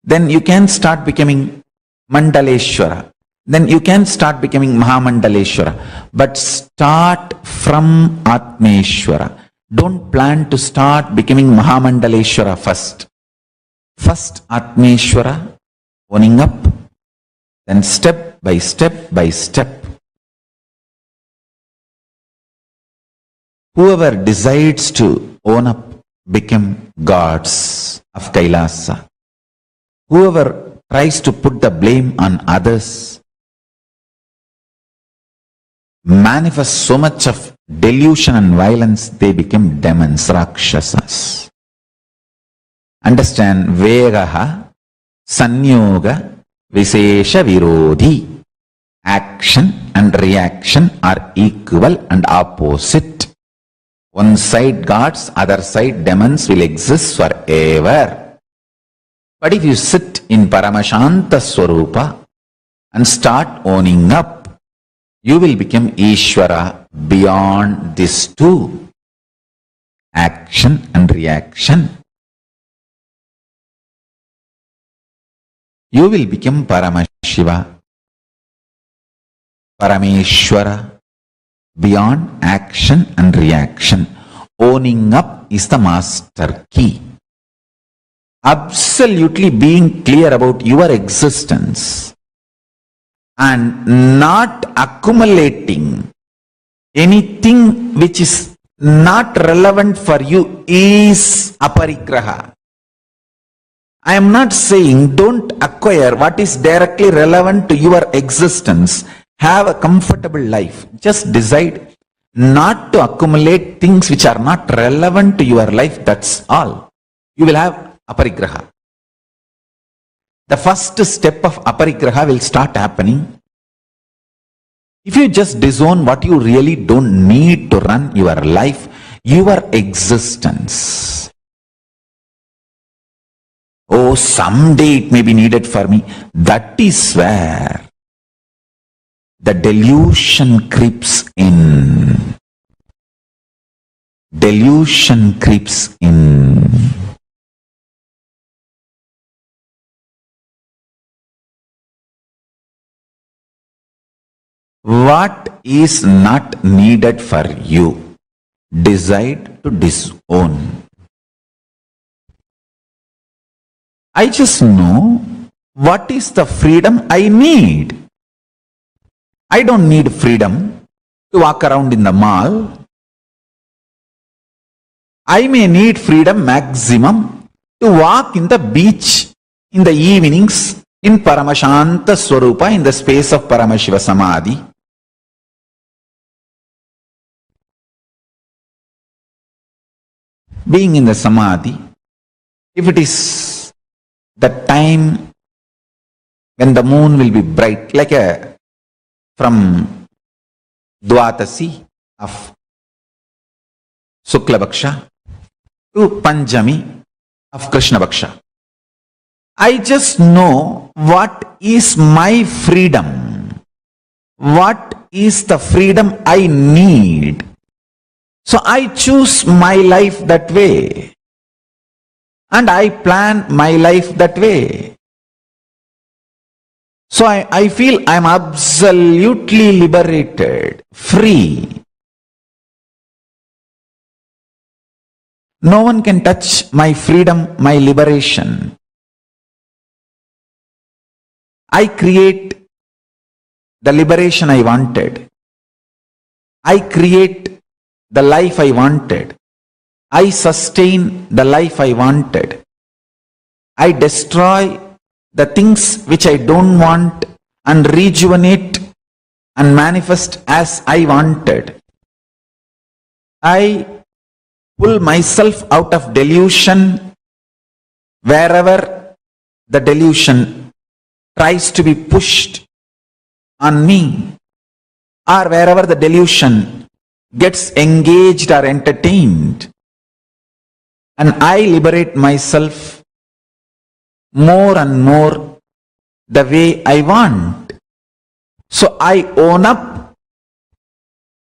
Then you can start becoming Mandaleshwara. Then you can start becoming Mahamandaleshwara. But start from Atmeshwara. Don't plan to start becoming Mahamandaleshwara first. First Atmeshwara, owning up. Then step by step by step. Whoever decides to own up, become gods of KAILASA. Whoever tries to put the blame on others, manifest so much of delusion and violence, they become demons, rakshasas. Understand, vegaha, sanyoga, visesha virodhi. Action and reaction are equal and opposite. One side gods, other side demons will exist forever. But if you sit in Paramashanta Swarupa and start owning up, you will become Ishvara beyond these two, action and reaction. You will become Paramashiva, Parameshwara, beyond action and reaction. Owning up is the master key. Absolutely being clear about your existence and not accumulating anything which is not relevant for you is aparigraha. I am not saying don't acquire what is directly relevant to your existence. Have a comfortable life. Just decide not to accumulate things which are not relevant to your life. That's all. You will have aparigraha. The first step of aparigraha will start happening. If you just disown what you really don't need to run your life, your existence. Oh, someday it may be needed for me. That is where the delusion creeps in. Delusion creeps in. What is not needed for you, decide to disown. I just know what is the freedom I need. I don't need freedom to walk around in the mall. I may need freedom maximum to walk in the beach in the evenings in Paramashanta Swarupa, in the space of Paramashiva Samadhi. Being in the Samadhi, if it is the time when the moon will be bright, like from Dvatasi of Shukla Bhaksha to Panjami of Krishna Bhaksha, I just know what is my freedom, what is the freedom I need. So I choose my life that way, and I plan my life that way. So I feel I am absolutely liberated, free. No one can touch my freedom, my liberation. I create the liberation I wanted. I create the life I wanted. I sustain the life I wanted. I destroy the things which I don't want and rejuvenate and manifest as I wanted. I pull myself out of delusion wherever the delusion tries to be pushed on me, or wherever the delusion gets engaged or entertained, and I liberate myself more and more the way I want. So I own up.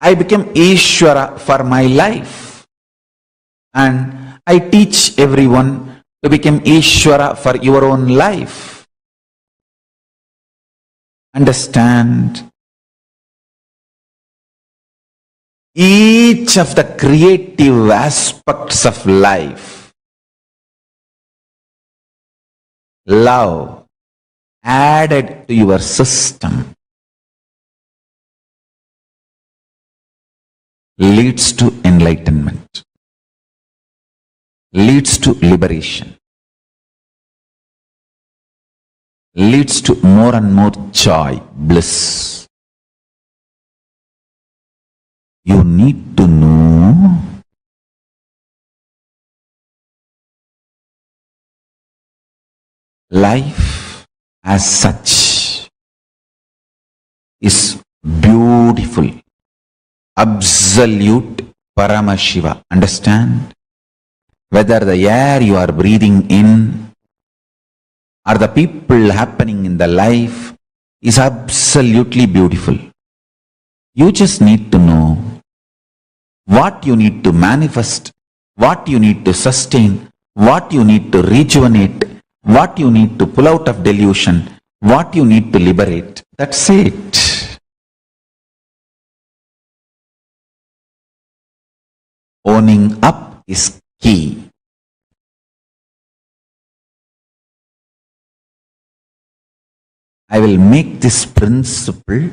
I become Ishvara for my life, and I teach everyone to become Ishvara for your own life. Understand, each of the creative aspects of life, love added to your system, leads to enlightenment, leads to liberation, leads to more and more joy, bliss. You need to know life as such is beautiful, absolute Paramashiva. Understand? Whether the air you are breathing in or the people happening in the life is absolutely beautiful. You just need to know what you need to manifest, what you need to sustain, what you need to rejuvenate, what you need to pull out of delusion, what you need to liberate. That's it. Owning up is key. I will make this principle,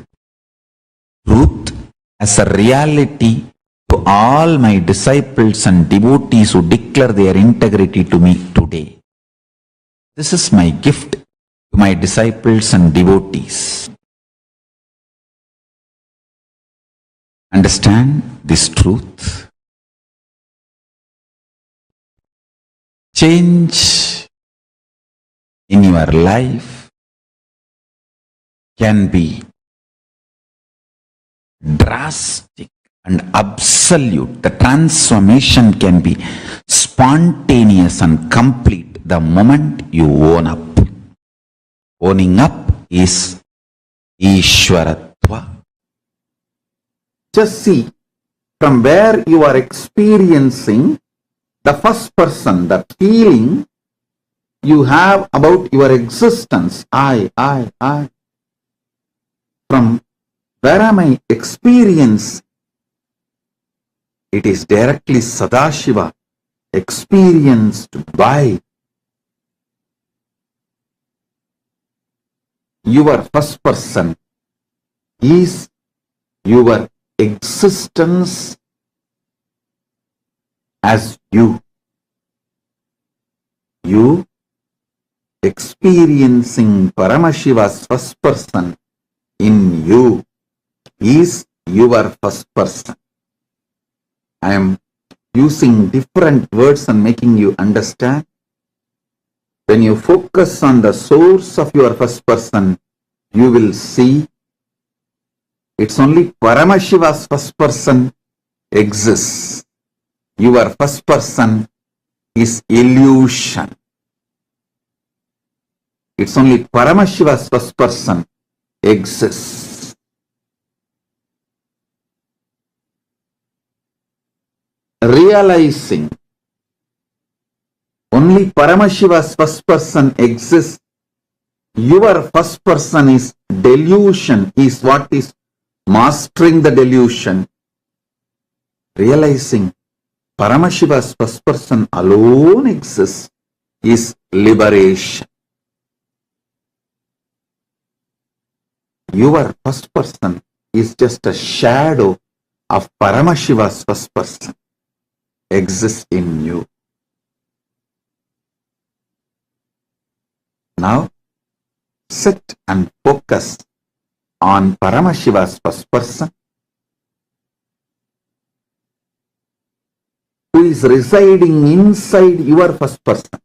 truth, as a reality to all my disciples and devotees who declare their integrity to me today. This is my gift to my disciples and devotees. Understand this truth. Change in your life can be drastic, and absolute. The transformation can be spontaneous and complete the moment you own up. Owning up is Ishwaratva. Just see from where you are experiencing the first person, the feeling you have about your existence. I. From where am I experiencing? It is directly Sadashiva experienced by your first person is your existence as you. You experiencing Paramashiva's first person in you is your first person. I am using different words and making you understand. When you focus on the source of your first person, you will see it's only Paramashiva's first person exists. Your first person is illusion. It's only Paramashiva's first person exists. Realizing only Paramashiva's first person exists, your first person is delusion, is what is mastering the delusion. Realizing Paramashiva's first person alone exists is liberation. Your first person is just a shadow of Paramashiva's first person exists in you. Now, sit and focus on Paramashiva's first person who is residing inside your first person.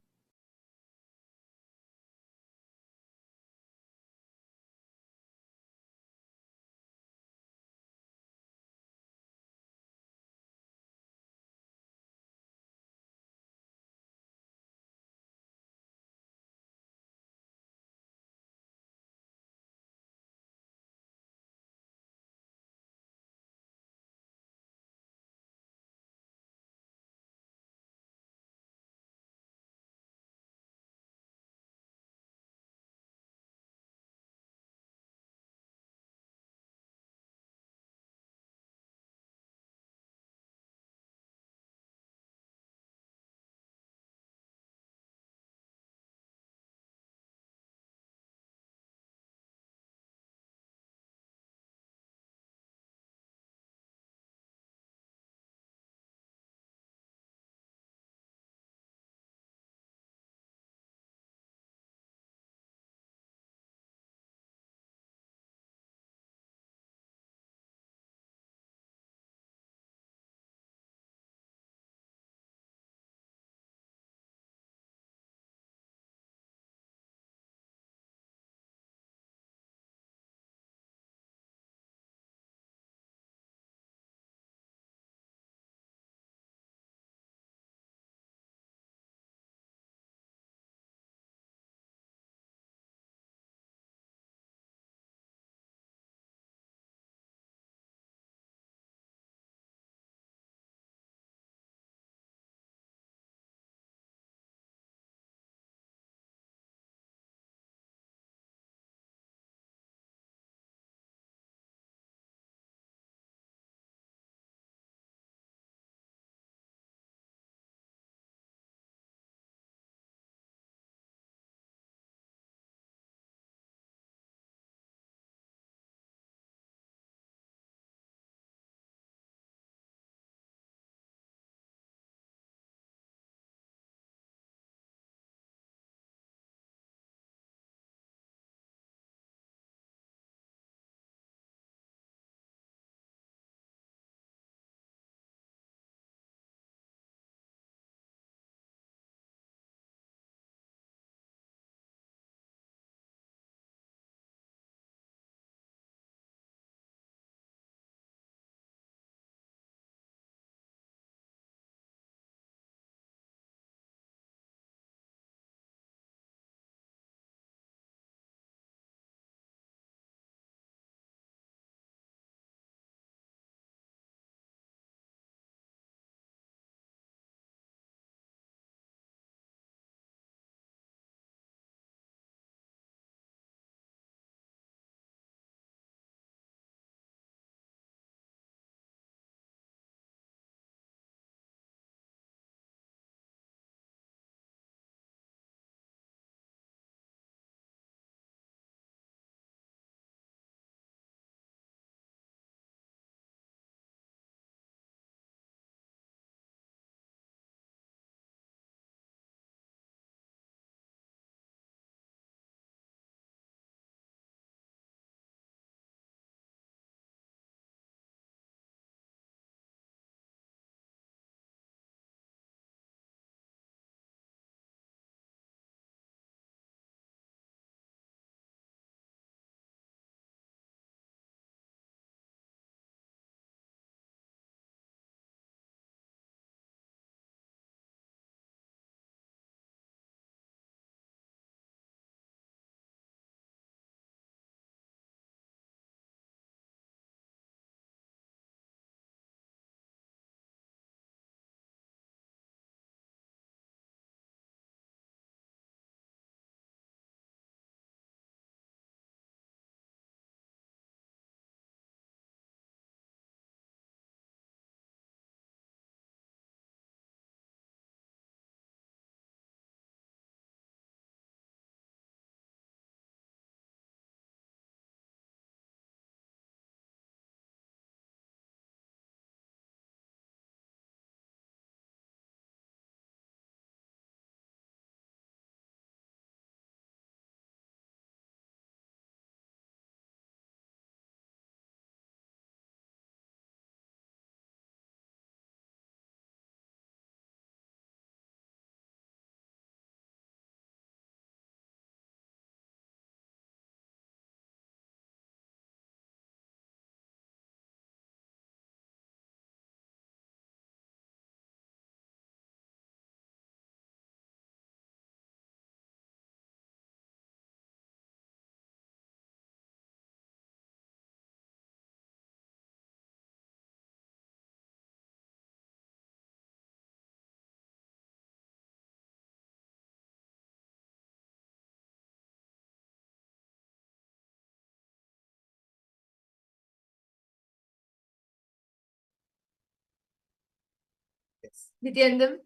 Nithyananda,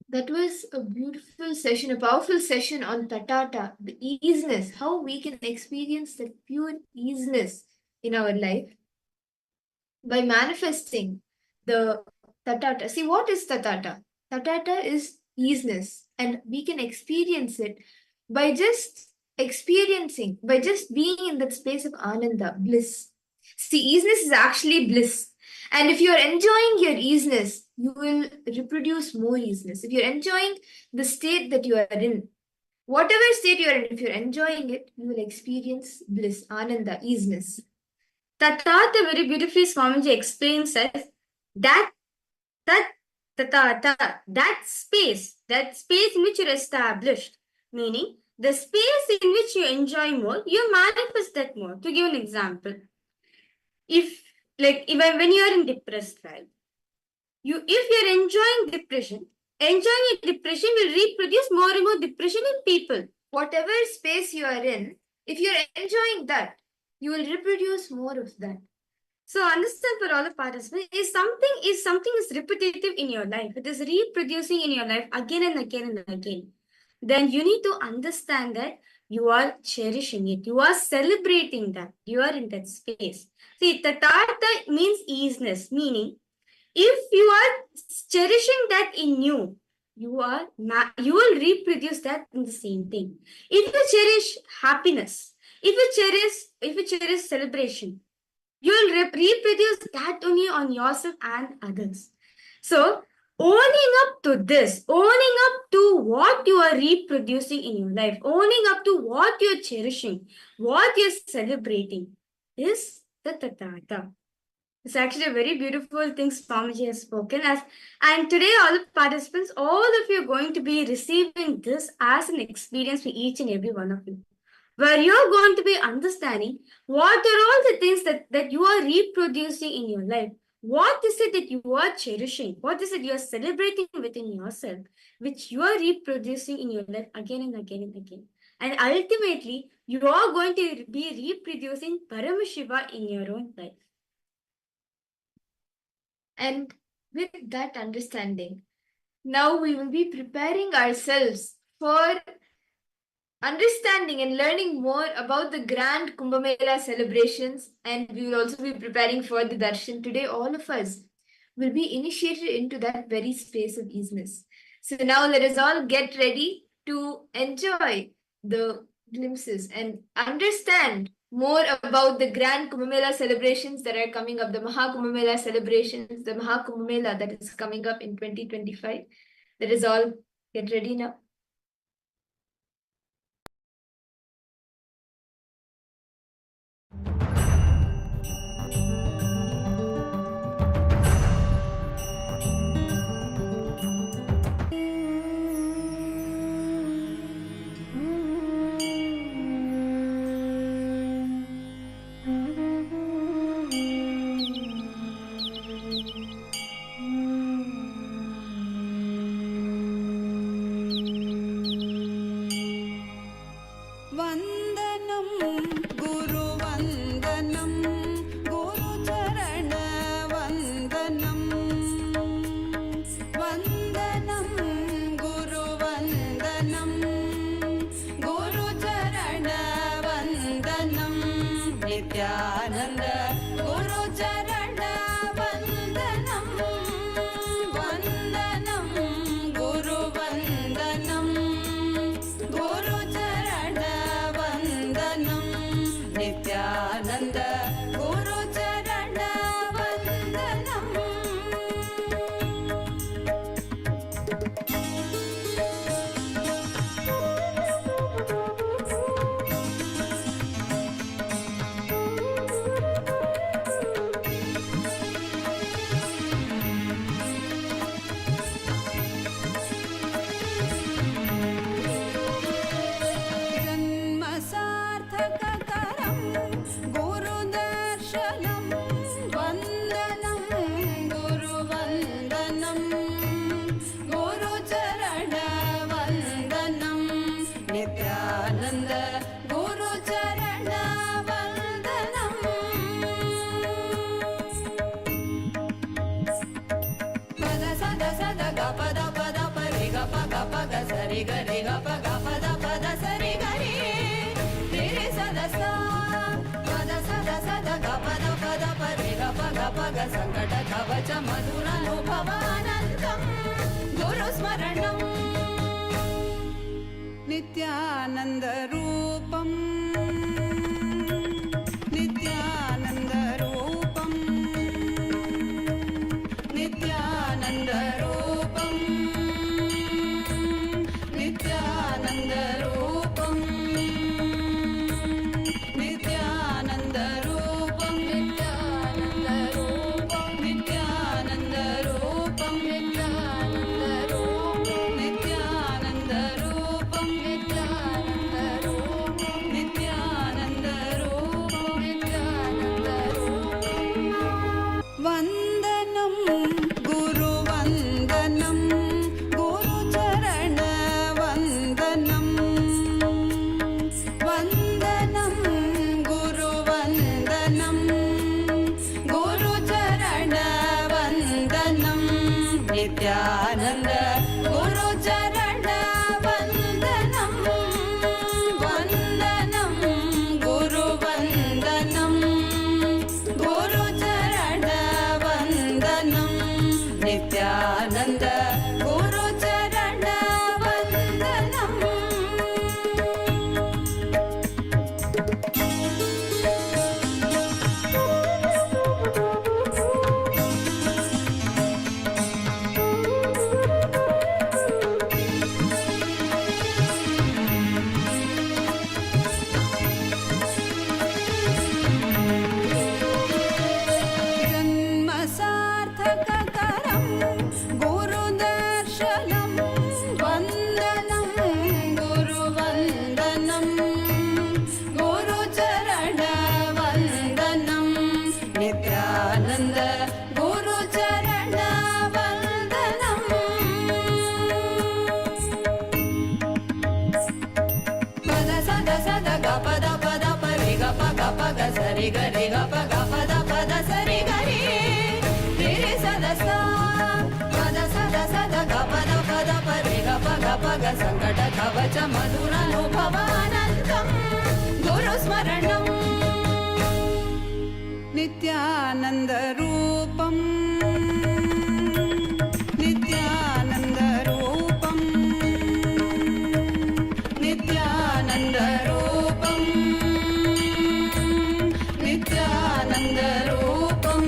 that was a beautiful session, a powerful session on tatata, the easiness, how we can experience that pure easiness in our life by manifesting the tatata. See, what is tatata? Tatata is easiness, and we can experience it by just experiencing, by just being in that space of ananda, bliss. See, easiness is actually bliss. And if you're enjoying your easiness, you will reproduce more easiness. If you're enjoying the state that you are in, whatever state you are in, if you're enjoying it, you will experience bliss, ananda, easiness. Tathata very beautifully Swamiji explains as that that tatata, that space in which you're established, meaning the space in which you enjoy more, you manifest that more. To give an example, if even when you are in depressed, right? If you're enjoying depression, enjoying a depression will reproduce more and more depression in people. Whatever space you are in, if you're enjoying that, you will reproduce more of that. So understand for all the participants, if something is repetitive in your life, it is reproducing in your life again and again and again, then you need to understand that you are cherishing it, you are celebrating that, you are in that space. See, tatata means easiness, meaning if you are cherishing that in you, you will reproduce that in the same thing. If you cherish happiness, if you cherish celebration, you will reproduce that only on yourself and others. So, owning up to this, owning up to what you are reproducing in your life, owning up to what you're cherishing, what you're celebrating is the tatata. It's actually a very beautiful thing Swamiji has spoken as. And today, all the participants, all of you are going to be receiving this as an experience for each and every one of you, where you're going to be understanding what are all the things that you are reproducing in your life. What is it that you are cherishing? What is it you are celebrating within yourself, which you are reproducing in your life again and again and again? And ultimately, you are going to be reproducing Paramashiva in your own life. And with that understanding, now we will be preparing ourselves for understanding and learning more about the grand Kumbh Mela celebrations, and we will also be preparing for the darshan. Today, all of us will be initiated into that very space of easiness. So now let us all get ready to enjoy the glimpses and understand more about the grand Kumbh Mela celebrations that are coming up, the Maha Kumbh Mela celebrations, the Maha Kumbh Mela that is coming up in 2025. Let us all get ready now. ga re ga pa ga pa da sa re ga re re sa da sa da ga pa da pa re ga pa ga sankata kavacha madhura nubhavanandam guru smaranam nityananda rupam nityananda rupam nityananda rupam nityananda rupam nityananda rupam nityananda rupam nityananda rupam nityananda rupam nityananda rupam nityananda rupam nityananda rupam nityananda rupam వందనం గురు వందనం గురు చరణ వందనం వందనం గురు వందనం గురు చరణ వందనం నిత్యానంద గురు చరణ వందనం వందనం గురు వందనం గురు చరణ వందనం నిత్యానంద గురు చరణ వందనం జన్మ సార్థకకరం గురుదర్శనం వందనం గురు వందనం గురు చరణ వందనం నిత్యానంద గురు చరణ వందనం పద సద సద గ పద పద పరి గ ప గ ప గ సరి గ రి గ ప గ పద పద సరి గ రి రి సద సా పద సద గ పద పరి గ ప గ సంకట కవచ మధుర అనుభవానందం గురు స్మరణం నిత్యానంద రూపం నిత్యానంద రూపం నిత్యానంద రూపం నిత్యానంద రూపం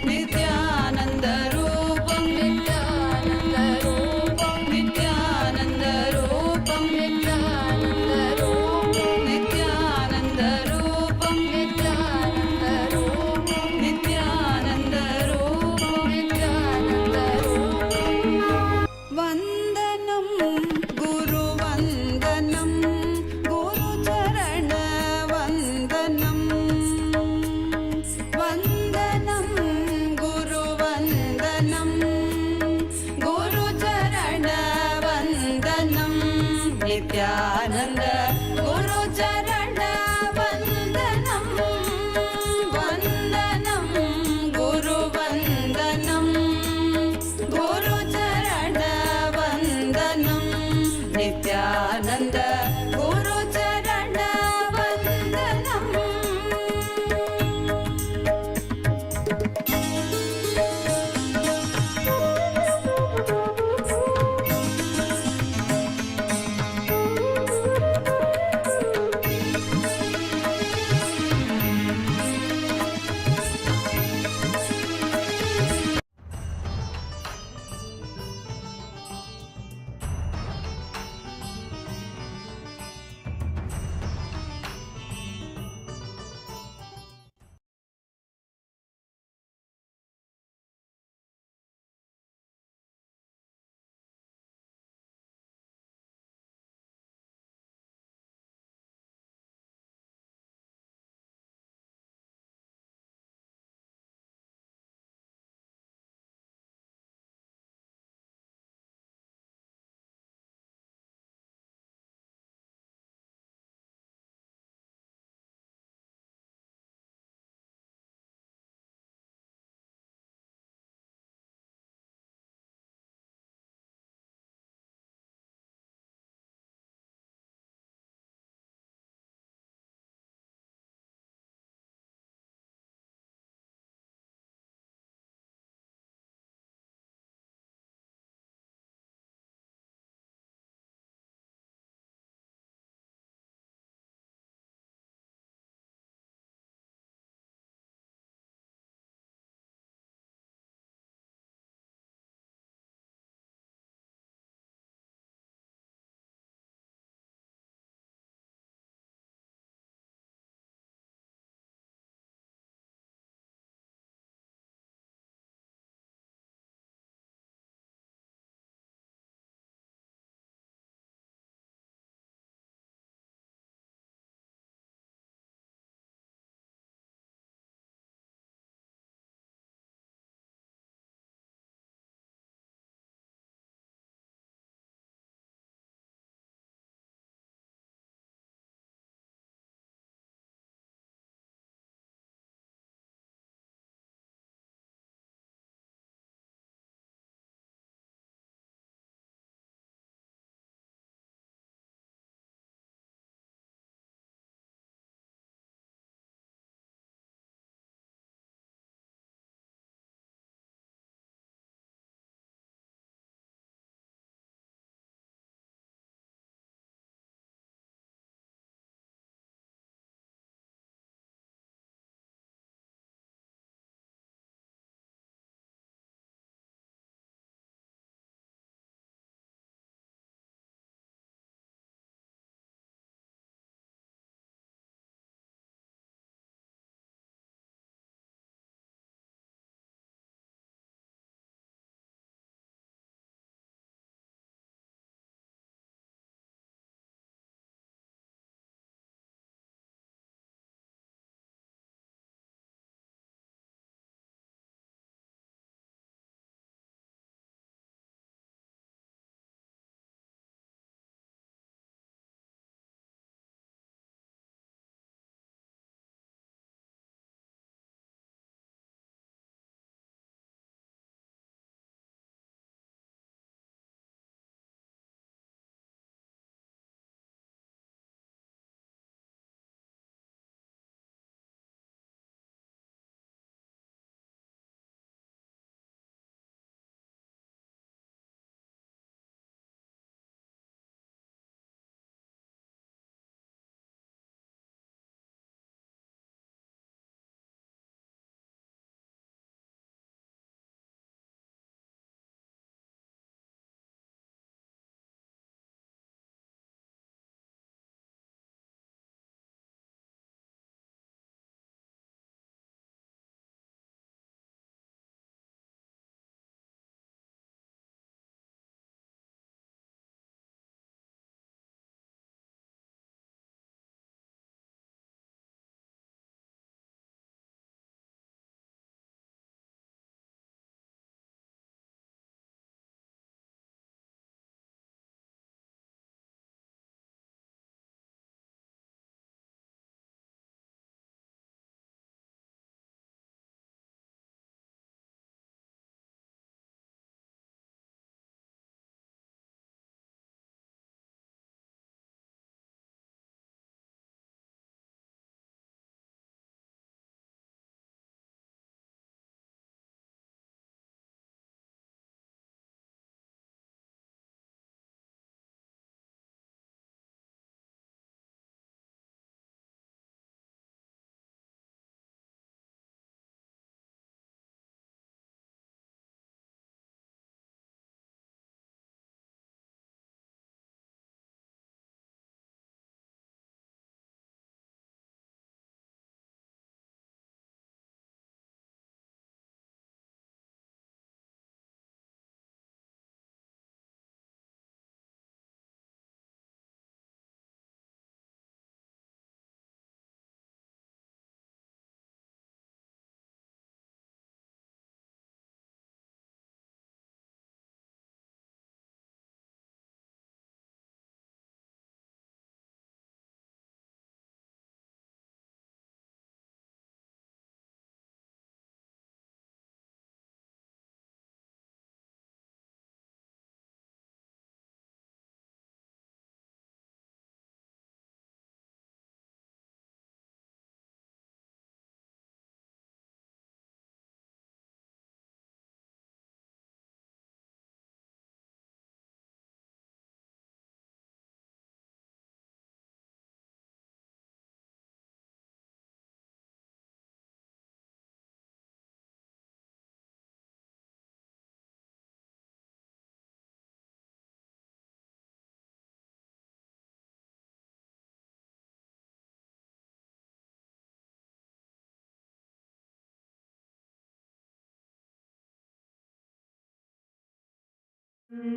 నిత్యానంద రూపం నిత్యానంద రూపం నిత్యానంద రూపం నిత్యానంద రూపం నిత్యానంద రూపం నిత్యానంద రూపం నిత్యానంద రూపం నిత్యానంద రూపం వందనం గురు వందనం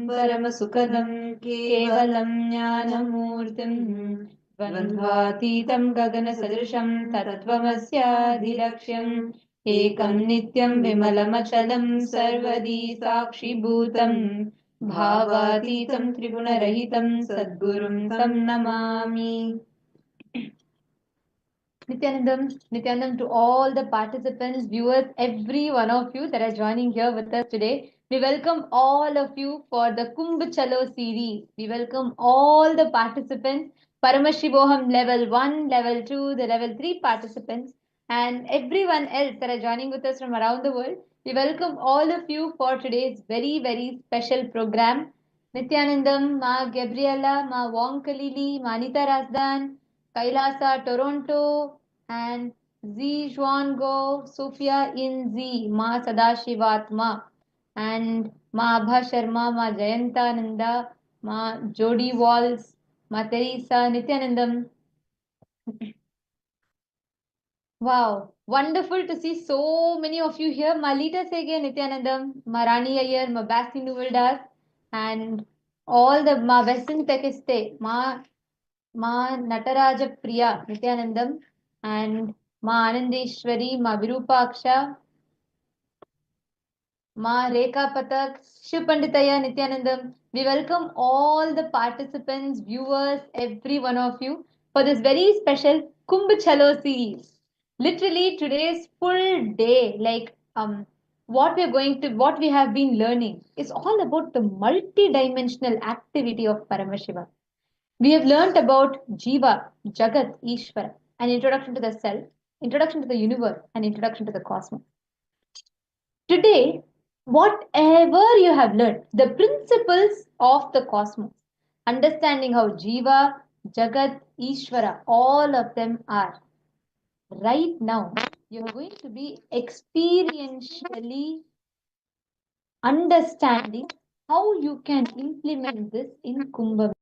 परमसुखदं केवलं ज्ञानमूर्तिं द्वन्द्वातीतं गगनसदृशं तत्त्वमस्याधिलक्ष्यम् एकं नित्यं विमलमचलं सर्वदी साक्षिभूतं भावातीतं त्रिगुणरहितं सद्गुरुं तं Namami. Nithyanandam to all the participants, viewers, every one of you that are joining here with us today. We welcome all of you for the Kumbh Chalo series. We welcome all the participants, Paramashivoham Level 1, Level 2, the Level 3 participants, and everyone else that are joining with us from around the world. We welcome all of you for today's very, very special program. Nithyanandam, Ma Gabriela, Ma Wongkalili, Ma Anita Razdan, KAILASA Toronto, and Z Go, Sophia in Z, Ma Sadashivatma, and Ma Abha Sharma, Ma Jayantananda, Ma Jody Walls, Ma Teresa, Nithyanandam. Wow, wonderful to see so many of you here. Ma Lita Sege, Nithyanandam, Ma Rani Ayer, Ma Basti Nuvaldas, and all the Ma Western Tekeste, Ma Nataraja Priya Nithyanandam, and Ma Anandeshwari, Ma Virupaksha, Ma Rekha Patak, Shiv Panditaya Nithyanandam. We welcome all the participants, viewers, every one of you for this very special Kumbh Chalo series. Literally today's full day, what we have been learning is all about the multi-dimensional activity of Paramashiva. We have learnt about Jiva, Jagat, Ishvara, an introduction to the self, introduction to the universe, and introduction to the cosmos. Today, whatever you have learned, the principles of the cosmos, understanding how Jiva, Jagat, Ishvara, all of them are. Right now, you're going to be experientially understanding how you can implement this in Kumbh.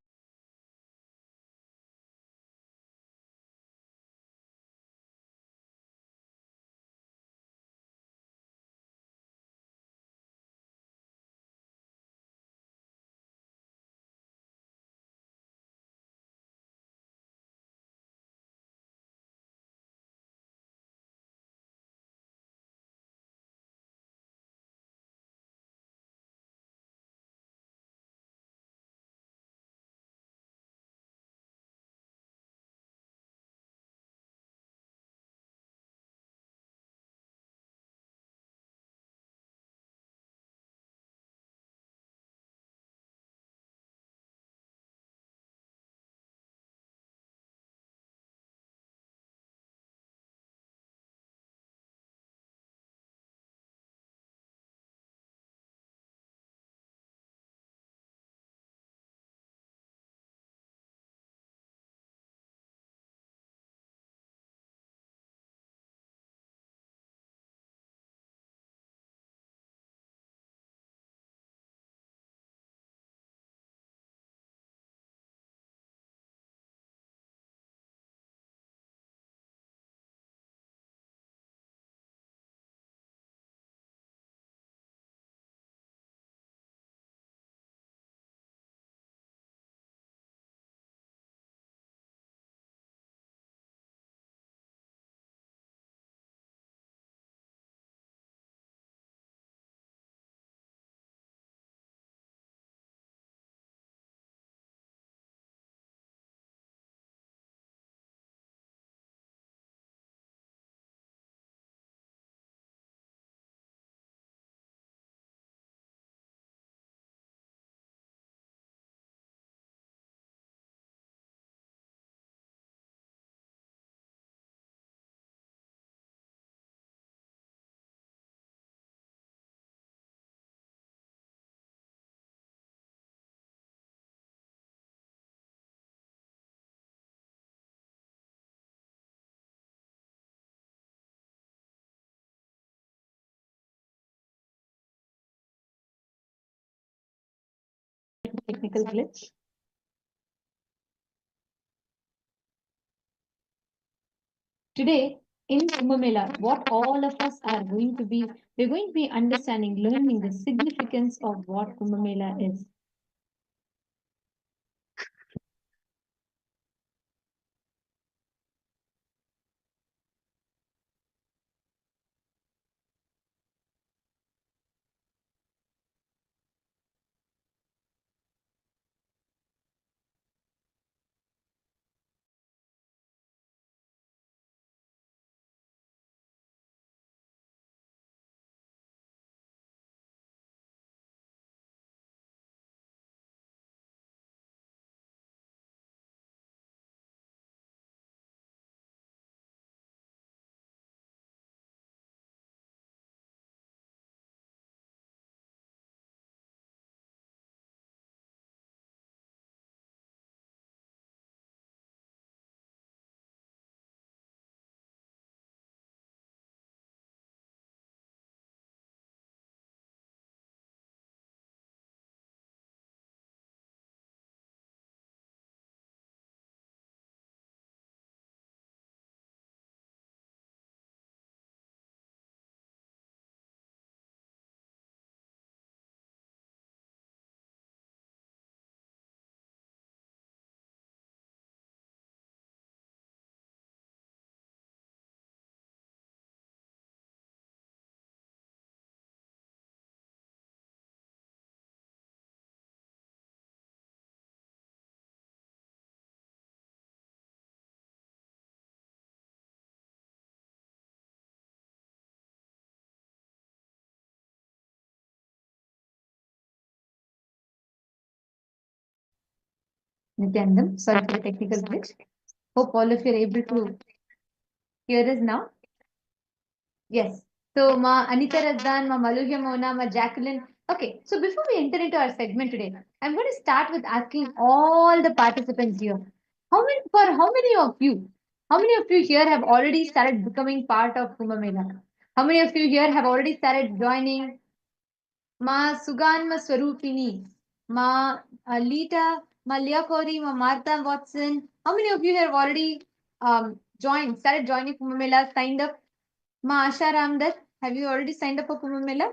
Technical glitch. Today, in Kumbh Mela, what all of us are going to be, we're going to be understanding, learning the significance of what Kumbh Mela is. Nithyanandam, sorry for the technical glitch. Hope all of you are able to hear us now. Yes. So, Ma Anita Razdan, Ma Maluhya Mona, Ma Jacqueline. Okay, so before we enter into our segment today, I'm going to start with asking all the participants here. How many of you here have already started becoming part of Kumbh Mela? How many of you here have already started joining Ma Suganma Swarupini, Ma Alita, Ma Liakori, Ma Martha Watson? How many of you have already started joining Kumbh Mela, signed up? Ma Asha Ramdas, have you already signed up for Kumbh Mela?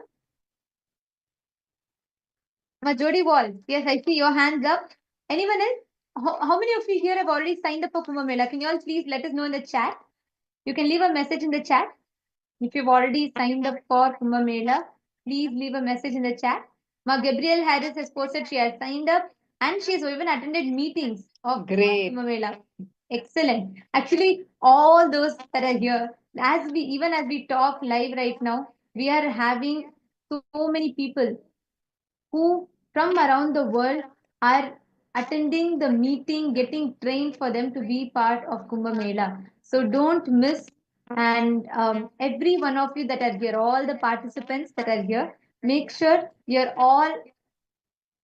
Ma Jody Wall, yes, I see your hands up. Anyone else? How many of you here have already signed up for Kumbh Mela? Can you all please let us know in the chat? You can leave a message in the chat. If you've already signed up for Kumbh Mela, please leave a message in the chat. Ma Gabrielle Harris has posted she has signed up and she has even attended meetings of Kumbh Mela. Excellent. Actually, all those that are here, even as we talk live right now, we are having so many people who from around the world are attending the meeting, getting trained for them to be part of Kumbh Mela. So don't miss. And every one of you that are here, all the participants that are here, make sure you're all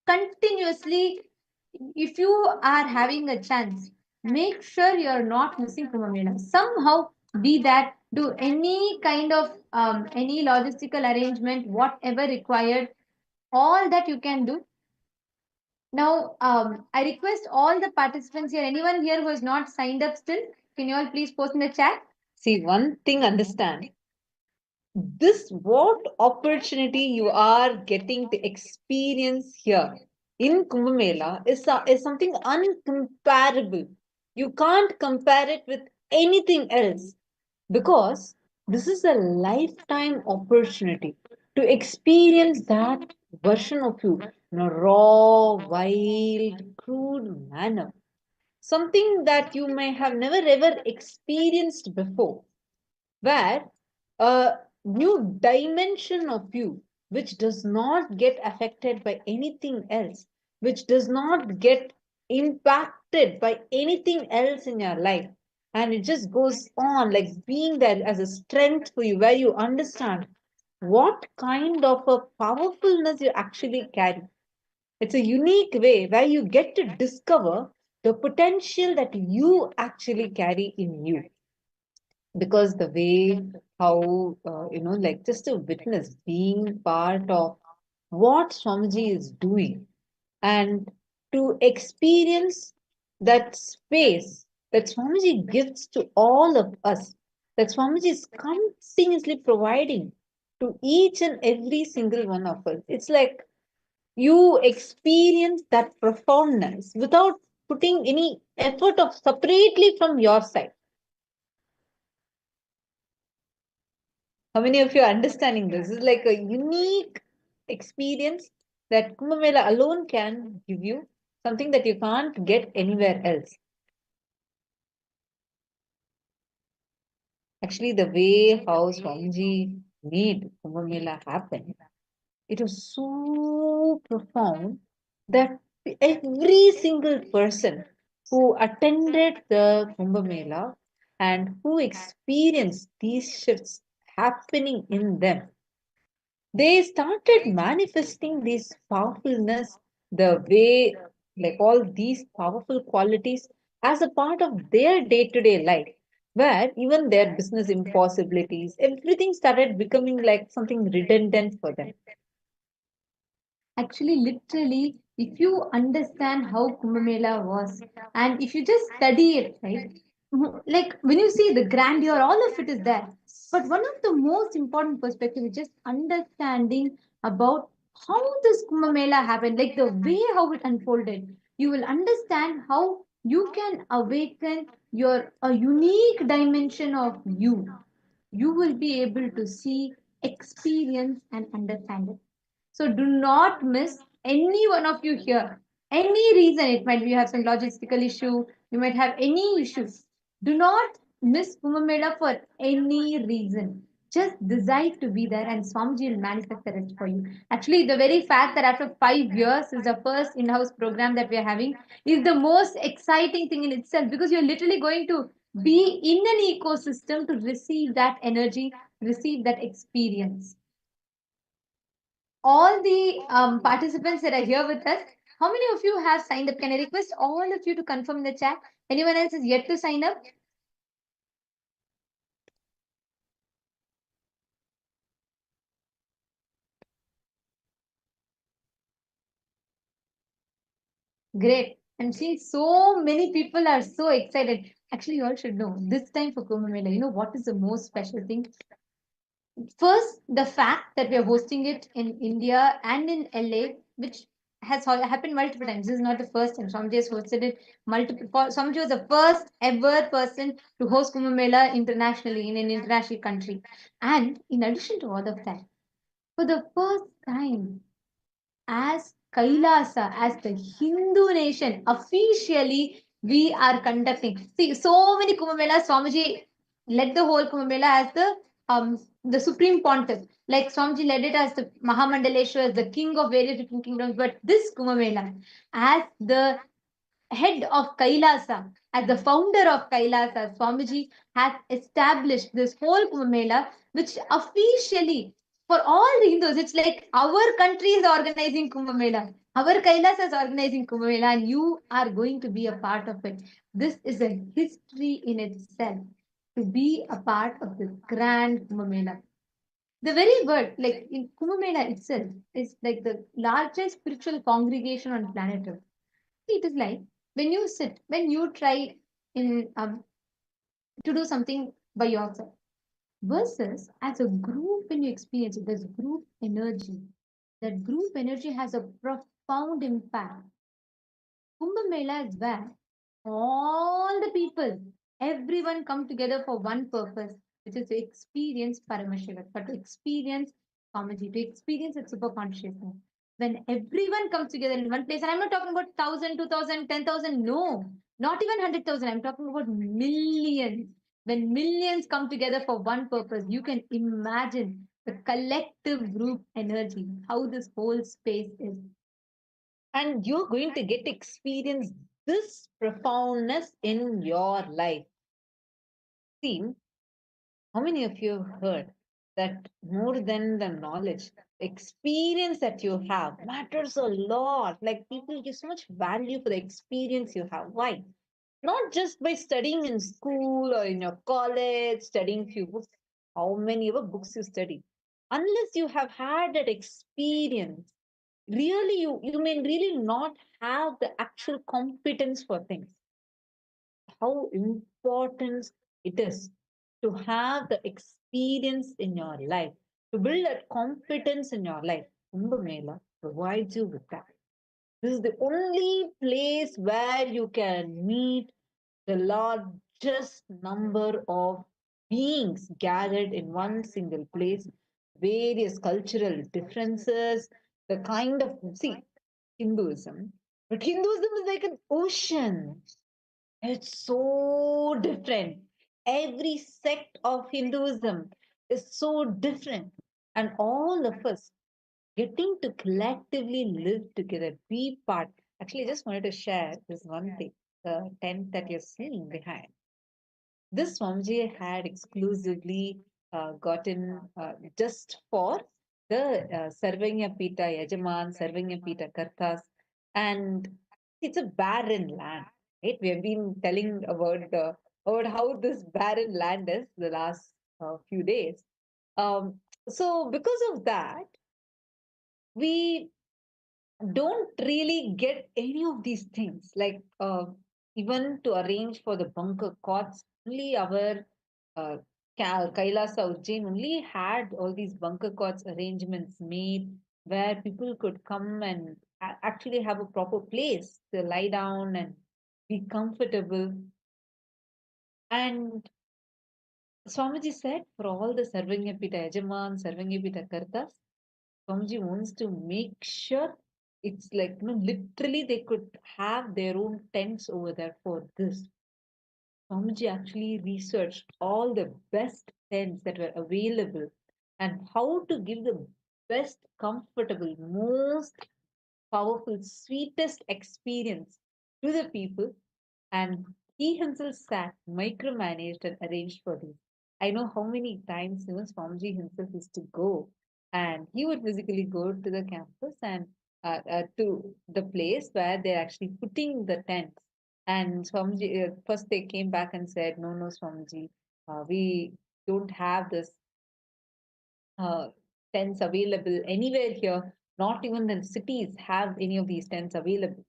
continuously, if you are having a chance, make sure you're not missing Kumbh Mela. Somehow be that, do any kind of any logistical arrangement, whatever required, all that you can do. Now, I request all the participants here, anyone here who has not signed up still, can you all please post in the chat? See, one thing understand, this what opportunity you are getting to experience here in Kumbh Mela is something uncomparable. You can't compare it with anything else because this is a lifetime opportunity to experience that version of you in a raw, wild, crude manner. Something that you may have never ever experienced before, where a new dimension of you, which does not get affected by anything else, which does not get impacted by anything else in your life. And it just goes on like being there as a strength for you, where you understand what kind of a powerfulness you actually carry. It's a unique way where you get to discover the potential that you actually carry in you, because the way how like just to witness being part of what Swamiji is doing and to experience that space that Swamiji gives to all of us, that Swamiji is continuously providing to each and every single one of us. It's like you experience that profoundness without putting any effort of separately from your side. How many of you are understanding this? It's like a unique experience that Kumbh Mela alone can give you, something that you can't get anywhere else. Actually, the way how Swamiji made Kumbh Mela happen, it was so profound that every single person who attended the Kumbh Mela and who experienced these shifts happening in them, they started manifesting this powerfulness, the way, like all these powerful qualities, as a part of their day-to-day life, where even their business impossibilities, everything started becoming like something redundant for them. Actually, literally, if you understand how Kumbh Mela was, and if you just study it, right, like when you see the grandeur, all of it is there. But one of the most important perspective is just understanding about how this Kumbh Mela happened, like the way how it unfolded. You will understand how you can awaken your a unique dimension of you. You will be able to see, experience, and understand it. So do not miss any one of you here. Any reason it might be you have some logistical issue, you might have any issues. Do not miss Kumbh Mela for any reason. Just decide to be there and Swamiji will manifest the rest for you. Actually, the very fact that after 5 years is the first in-house program that we are having is the most exciting thing in itself because you're literally going to be in an ecosystem to receive that energy, receive that experience. All the participants that are here with us, how many of you have signed up? Can I request all of you to confirm in the chat? Anyone else is yet to sign up? Great. I'm seeing so many people are so excited. Actually, you all should know this time for Kumbh Mela, you know what is the most special thing? First, the fact that we are hosting it in India and in LA, which has happened multiple times. This is not the first time. Swamiji has hosted it multiple. Swamiji was the first ever person to host Kumbh Mela internationally in an international country. And in addition to all of that, for the first time, as KAILASA, as the Hindu nation, officially we are conducting. See, so many Kumbh Melas, Swamiji led the whole Kumbh Mela as the supreme pontiff. Like Swamiji led it as the Mahamandaleshwar, as the king of various different kingdoms. But this Kumbh Mela, as the head of KAILASA, as the founder of KAILASA, Swamiji has established this whole Kumbh Mela, which officially for all the Hindus, it's like our country is organizing Kumbh Mela. Our Kailasa is organizing Kumbh Mela, and you are going to be a part of it. This is a history in itself to be a part of this grand Kumbh Mela. The very word, like in Kumbh Mela itself, is like the largest spiritual congregation on planet Earth. It is like when you sit, when you try in to do something by yourself versus as a group when you experience it, there's group energy. That group energy has a profound impact. Kumbh Mela is where all the people, everyone come together for one purpose, which is to experience Paramashiva, but to experience Swamiji, to experience its super consciousness. When everyone comes together in one place, and I'm not talking about 1,000, 2,000, 10,000, no, not even 100,000, I'm talking about millions. When millions come together for one purpose, you can imagine the collective group energy, how this whole space is. And you're going to get to experience this profoundness in your life. See, how many of you have heard that more than the knowledge, the experience that you have matters a lot? Like people give so much value for the experience you have. Why? Not just by studying in school or in your college, studying few books, how many ever books you study. Unless you have had that experience, really you may really not have the actual competence for things. How important it is to have the experience in your life, to build that competence in your life. Kumbh Mela provides you with that. This is the only place where you can meet the largest number of beings gathered in one single place, various cultural differences, the kind of, see, Hinduism. But Hinduism is like an ocean. It's so different. Every sect of Hinduism is so different. And all of us getting to collectively live together, be part. Actually, I just wanted to share this one thing, the tent that you're seeing behind. This Swamiji had exclusively gotten just for the Sarvanya Pita Yajaman, Sarvanya Pita Kartas, and it's a barren land. Right? We have been telling about how this barren land is the last few days. So because of that, we don't really get any of these things. Like even to arrange for the bunker cots, only our uh, Kailasa Ujjain only had all these bunker cots arrangements made where people could come and actually have a proper place to lie down and be comfortable. And Swamiji said for all the Sarvanyapita Yajaman, Sarvanyapita Kartas, Swamiji wants to make sure it's like, literally they could have their own tents over there for this. Swamiji actually researched all the best tents that were available and how to give the best, comfortable, most powerful, sweetest experience to the people. And he himself sat, micromanaged, and arranged for this. I know how many times Swamiji himself used to go, and he would physically go to the campus and to the place where they're actually putting the tents. And Swamiji, first they came back and said, "No, no, Swamiji, we don't have this uh, tents available anywhere here. Not even the cities have any of these tents available."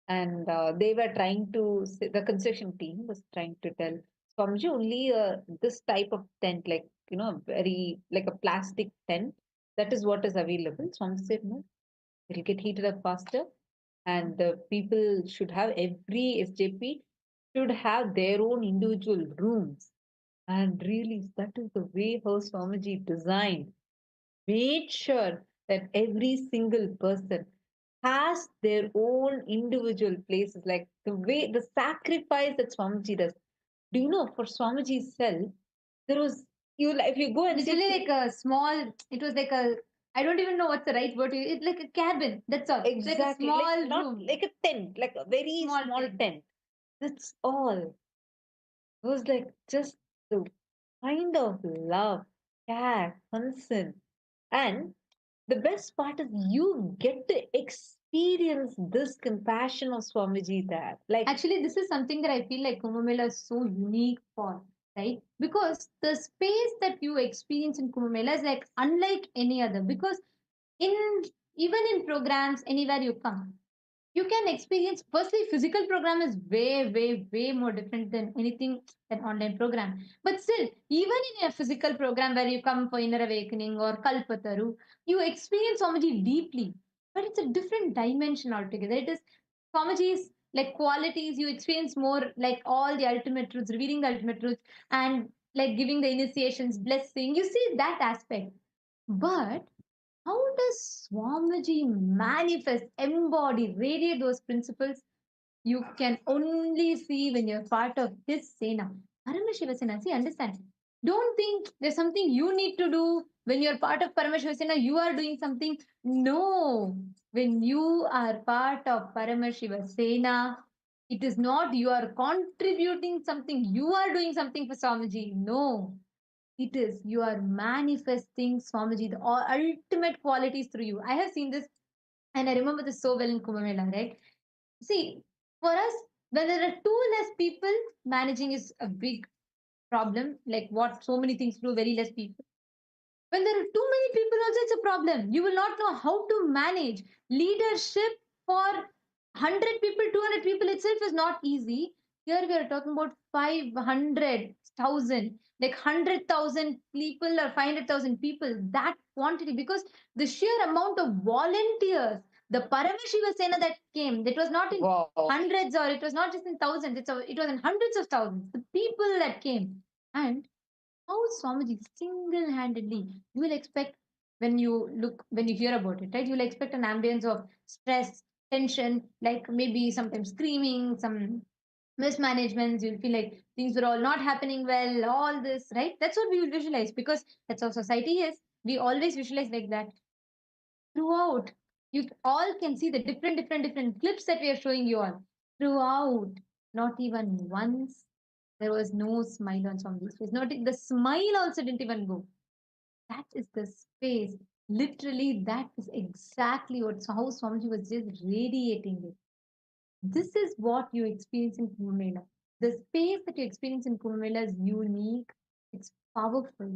And they were trying to, the construction team was trying to tell Swamiji only this type of tent, like, very like a plastic tent, that is what is available. Swamiji said, no, it'll get heated up faster. And the people should have, every SJP should have their own individual rooms. And really, that is the way how Swamiji designed, made sure that every single person has their own individual places, like the way, the sacrifice that Swamiji does. Do you know, for Swamiji's self, there was, if you go and It's see, really like a small, it was like a, I don't even know what's the right word to use. It's like a cabin. That's all. It's like a exactly, small like, not room. like a tent, like a very Small small tent. tent. That's all. It was like just the kind of love, care, concern. And the best part is you get to experience this compassion of Swamiji there. Like, Actually, this is something that I feel like Kumbh Mela is so unique for, right? Because the space that you experience in Kumbh Mela is like unlike any other. Because in even in programs, anywhere you come, you can experience, firstly, physical program is way more different than anything than online program. But still, even in a physical program where you come for inner awakening or kalpataru, you experience Swamiji deeply, but it's a different dimension altogether. It is Swamiji's like qualities, you experience more like all the ultimate truths, revealing the ultimate truths, and like giving the initiations, blessing, you see that aspect. But how does Swamiji manifest, embody, radiate those principles? You can only see when you're part of his Sena. Paramashiva Sena, see, understand. Don't think there's something you need to do. When you're part of Paramashiva Sena, you are doing something. No. When you are part of Paramashiva Sena, it is not you are contributing something, you are doing something for Swamiji. No, it is you are manifesting Swamiji, the ultimate qualities through you. I have seen this and I remember this so well in Kumbh Mela, right? See, for us, when there are two less people, managing is a big problem. Like what so many things do, very less people. When there are too many people, also it's a problem. You will not know how to manage leadership for 100 people, 200 people itself is not easy. Here we are talking about 500,000, like 100,000 people or 500,000 people, that quantity, because the sheer amount of volunteers, the Paramashiva Sena that came, that was not in Wow. hundreds or it was not just in thousands, it was in hundreds of thousands, the people that came. And how Swamiji single-handedly, you will expect when you hear about it, right? You will expect an ambience of stress, tension, like maybe sometimes screaming, some mismanagements. You'll feel like things were all not happening well, all this, right? That's what we will visualize because that's how society is. We always visualize like that throughout. You all can see the different clips that we are showing you all throughout. Not even once there was no smile on Swamiji's face. Not the smile also didn't even go. That is the space. Literally, that is exactly how Swamiji was just radiating it. This is what you experience in Kumbh Mela. The space that you experience in Kumbh Mela is unique. It's powerful,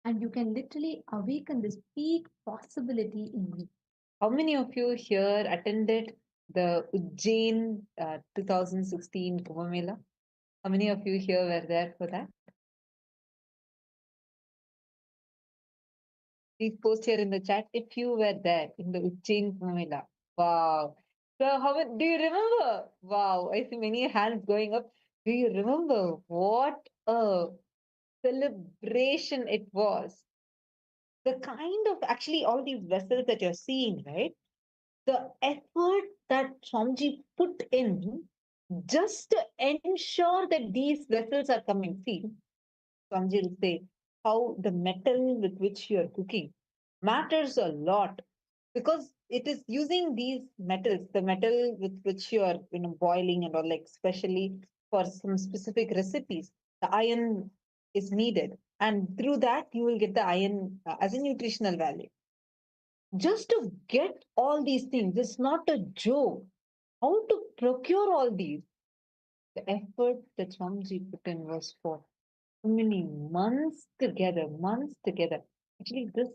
and you can literally awaken this peak possibility in you. How many of you here attended the Ujjain 2016 Kumbh Mela? How many of you here were there for that? Please post here in the chat if you were there in the Ujjain Kumbh Mela. Wow. So how do you remember? Wow, I see many hands going up. Do you remember what a celebration it was? The kind of actually all these vessels that you're seeing, right? The effort that Swamiji put in just to ensure that these vessels are coming. See, Swamiji will say how the metal with which you are cooking matters a lot because it is using these metals, the metal with which you are boiling and all, like especially for some specific recipes, the iron is needed, and through that you will get the iron as a nutritional value. Just to get all these things, it's not a joke. How to procure all these? The effort that Swamiji put in was for so many months together, months together. Actually, this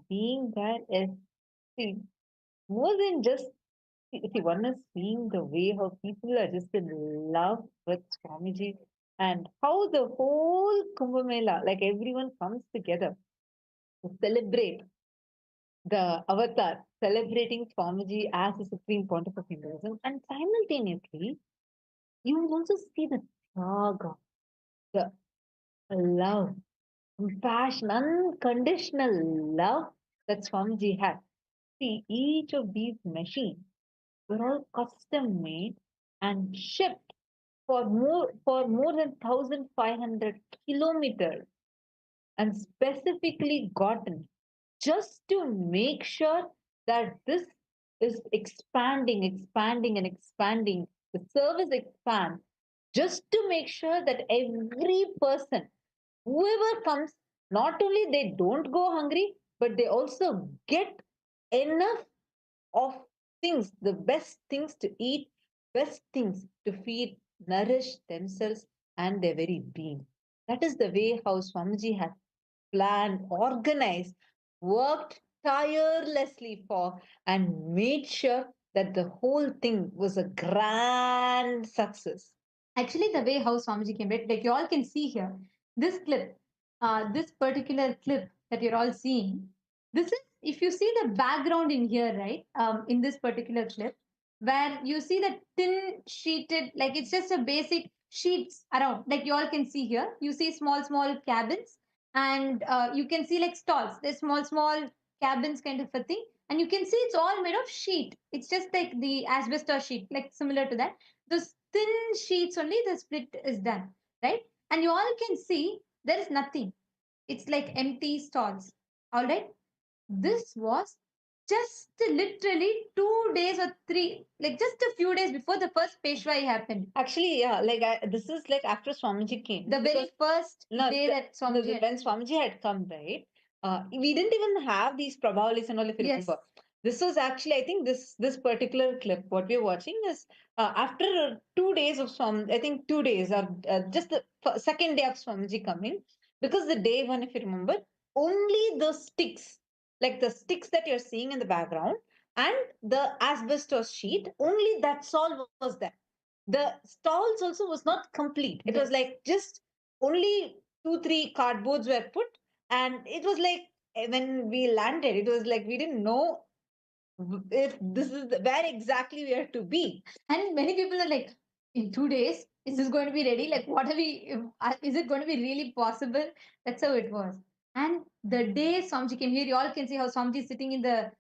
being there is, see, more than just, see, one is seeing the way how people are just in love with Swamiji and how the whole Kumbh Mela, like everyone comes together to celebrate the avatar, celebrating Swamiji as the supreme pontiff of Hinduism, and simultaneously, you will also see the Tyaga, the love, compassion, unconditional love that Swamiji had. See, each of these machines were all custom made and shipped for more than 1,500 kilometers and specifically gotten just to make sure that this is expanding and expanding. The service expands just to make sure that every person, whoever comes, not only they don't go hungry, but they also get enough of things, the best things to eat, best things to feed, nourish themselves and their very being. That is the way how Swamiji has planned, organized, worked tirelessly for, and made sure that the whole thing was a grand success. Actually, the way how Swamiji came, right? Like you all can see here, this clip, this particular clip that you're all seeing, this is, if you see the background in here, right? In this particular clip, where you see the tin sheeted, like it's just a basic sheets around, like you all can see here. You see small cabins, and you can see like stalls. There's small cabins kind of a thing, and you can see it's all made of sheet. It's just like the asbestos sheet, like similar to that. Those thin sheets only the split is done, right? And you all can see there is nothing. It's like empty stalls. All right. This was just literally 2 days or three, like just a few days before the first Peshwai happened. Actually, yeah, like this is like after Swamiji came. The very first day that Swamiji when Swamiji had come, right? We didn't even have these Prabhavalis and all, if you Yes. remember. This was actually, I think this particular clip, what we're watching is after 2 days of Swam, I think 2 days or just the second day of Swamiji coming, because the day one, if you remember, only the sticks, like the sticks that you're seeing in the background and the asbestos sheet, only that's all was there. The stalls also was not complete. It was Yes. like just only 2, 3 cardboards were put, and it was like when we landed, it was like we didn't know if this is where exactly we are to be. And many people are like, in 2 days, is this going to be ready? Like, what are we, is it going to be really possible? That's how it was. And the day Swamiji came here, you all can see how Swamiji is sitting in the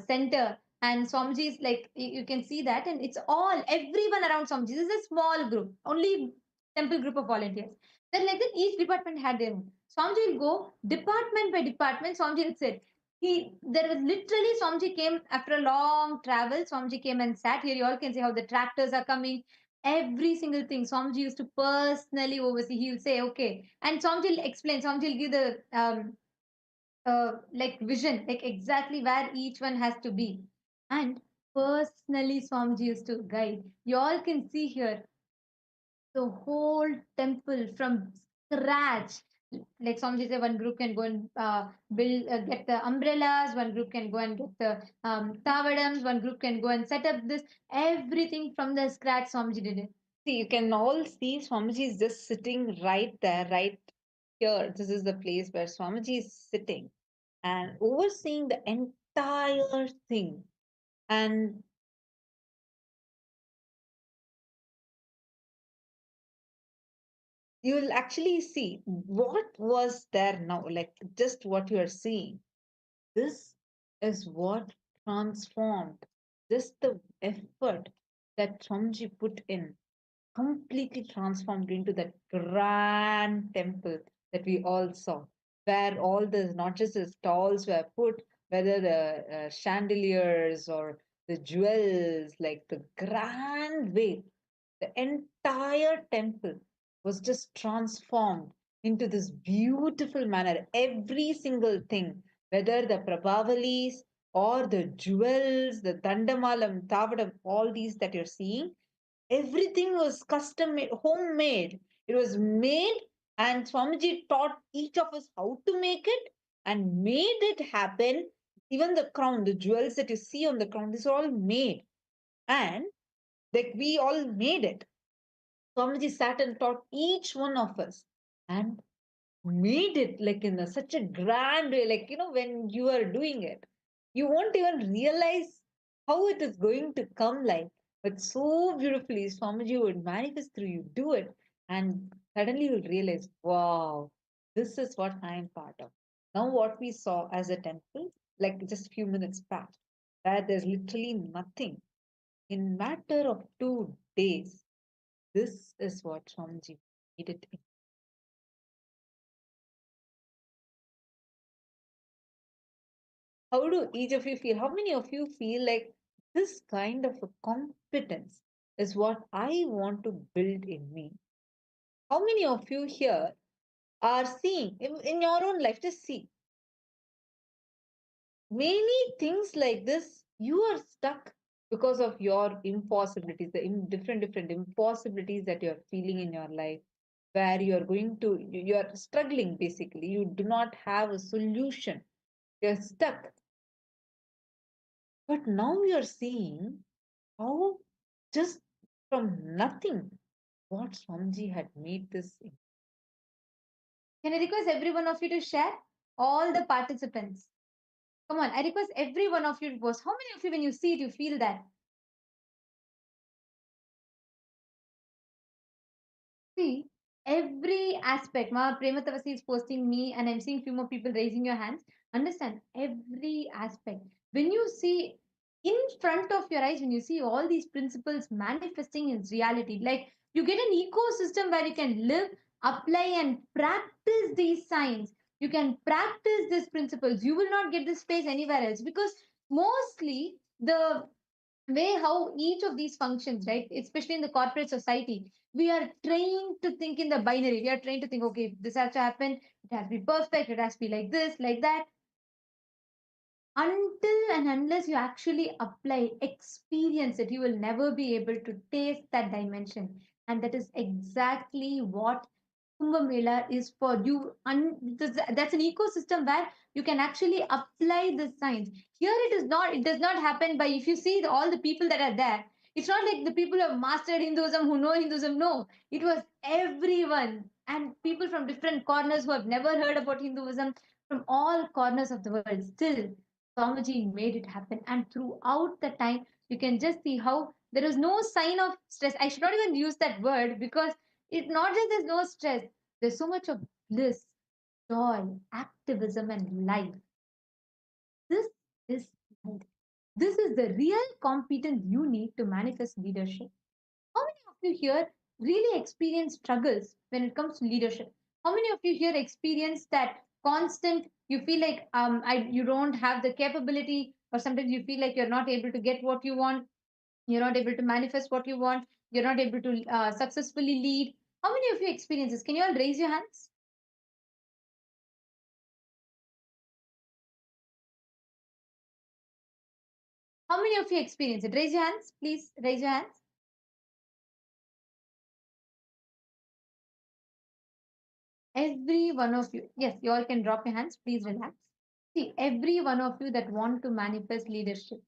center. And Swamiji is like, you can see that. And it's all, everyone around Swamiji. This is a small group, only temple group of volunteers. Then, like that, each department had their own. Swamiji will go department by department. Swamiji will sit. There was literally Swamiji came after a long travel. Swamiji came and sat here. You all can see how the tractors are coming. Every single thing Swamiji used to personally oversee. He will say, okay. And Swamiji will explain. Swamiji will give the like vision, like exactly where each one has to be. And personally, Swamiji used to guide. You all can see here the whole temple from scratch. Like Swamiji said, one group can go and build, get the umbrellas, one group can go and get the tavadams, one group can go and set up this, everything from the scratch, Swamiji did it. See, you can all see Swamiji is just sitting right there, right here. This is the place where Swamiji is sitting and overseeing the entire thing. And you will actually see what was there now, like just what you are seeing. This is what transformed, just the effort that Swamiji put in completely transformed into that grand temple that we all saw, where all the not just the stalls were put, whether the chandeliers or the jewels, like the grand way, the entire temple was just transformed into this beautiful manner. Every single thing, whether the Prabhavalis or the jewels, the Dandamalam, Tavadam, all these that you're seeing, everything was custom made, homemade. It was made, and Swamiji taught each of us how to make it and made it happen. Even the crown, the jewels that you see on the crown, these are all made. And like we all made it. Swamiji sat and taught each one of us and made it like in such a grand way. Like, when you are doing it, you won't even realize how it is going to come like. But so beautifully, Swamiji would manifest through you, do it, and suddenly you'll realize, wow, this is what I am part of. Now, what we saw as a temple, like just few minutes back, where there's literally nothing. In matter of 2 days, this is what Swamiji made it. How do each of you feel? How many of you feel like this kind of a competence is what I want to build in me? How many of you here are seeing in your own life? Just see many things like this. You are stuck because of your impossibilities, the different impossibilities that you're feeling in your life, where you're you're struggling basically. You do not have a solution. You're stuck. But now you're seeing how just from nothing, what Swamiji had made this. Can I request every one of you to share? All the participants. Come on, I request every one of you to post. How many of you, when you see it, you feel that? See, every aspect. Ma Prematavasi is posting me, and I'm seeing few more people raising your hands. Understand every aspect. When you see in front of your eyes, when you see all these principles manifesting in reality, like you get an ecosystem where you can live, apply, and practice these signs. You can practice these principles. You will not get this space anywhere else because mostly the way how each of these functions, right? Especially in the corporate society, we are trained to think in the binary. We are trained to think, okay, this has to happen, it has to be perfect, it has to be like this, like that. Until and unless you actually apply, experience it, you will never be able to taste that dimension. And that is exactly what Kumbh Mela is for you. That's an ecosystem where you can actually apply the science. Here it is not, it does not happen by, if you see all the people that are there, It's not like the people who have mastered Hinduism, who know Hinduism. No, it was everyone, and people from different corners who have never heard about Hinduism, from all corners of the world. Still, Swamiji made it happen. And throughout the time, you can just see how there is no sign of stress. I should not even use that word, because it's not just there's no stress, there's so much of bliss, joy, activism, and life. This is life. This is the real competence you need to manifest leadership. How many of you here really experience struggles when it comes to leadership? How many of you here experience that constant, you feel like you don't have the capability, or sometimes you feel like you're not able to get what you want, you're not able to manifest what you want, you're not able to successfully lead? How many of you experience this? Can you all raise your hands? How many of you experience it? Raise your hands, please. Raise your hands. Every one of you, yes, you all can drop your hands. Please relax. See, every one of you that want to manifest leadership,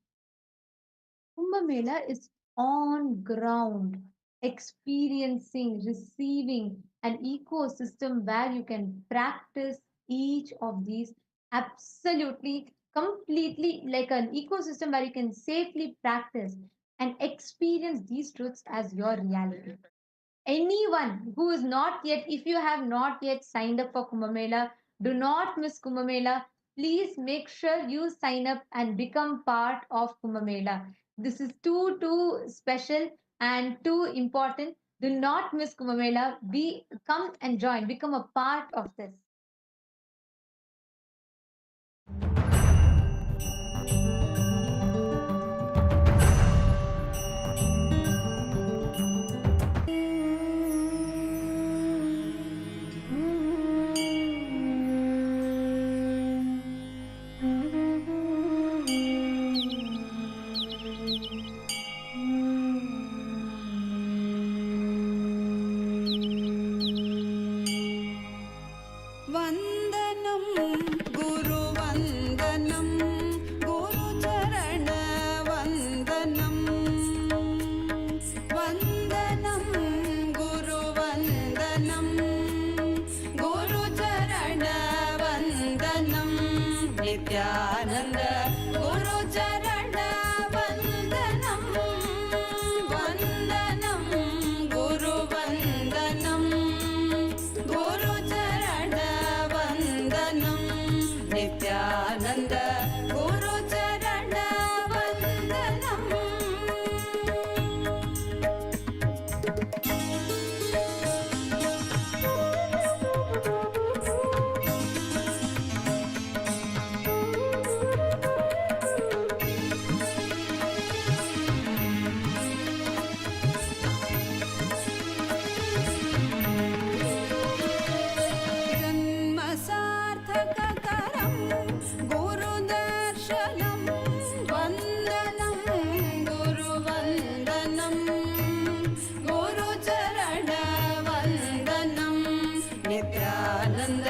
Kumbh Mela is on ground, experiencing, receiving an ecosystem where you can practice each of these absolutely, completely, like an ecosystem where you can safely practice and experience these truths as your reality. Anyone who is not yet, if you have not yet signed up for Kumbh Mela, do not miss Kumbh Mela. Please make sure you sign up and become part of Kumbh Mela. This is too special and too important. Do not miss Kumbh Mela. Come and join, become a part of this. वन्दनं गुरुवन्दनं गुरुचरणवन्दनं वन्दनं गुरुवन्दनं गुरुचरणवन्दनं Nityanand गुरुचरणवन्दनं वन्दनं गुरुवन्दनं गुरुचरणवन्दनं Nityanand गुरुचरणवन्दनम् जन्मसार्थककरं गुरुदर्शनं वन्दनं गुरुवन्दनं गुरुचरणवन्दनं Nityanand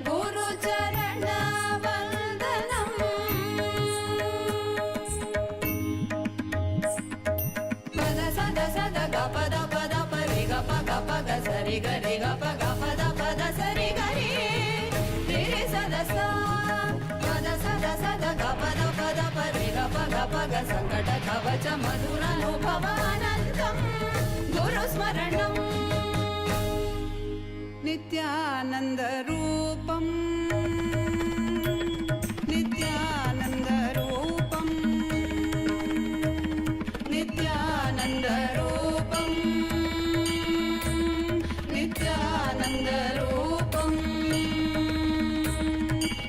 गुरुचरणवन्दनम् पद सद सद ग पद पद परि ग प ग प ग सरि ग रि ग प ग पद पद सरि ग रि रि सद सा पद सद सद ग पद पद परि ग प ग प ग संकट कवच मधुरानुभवानन्दं गुरुस्मरणं नित्यानन्दरूपं नित्यानन्दरूपं नित्यानन्दरूपं नित्यानन्दरूपं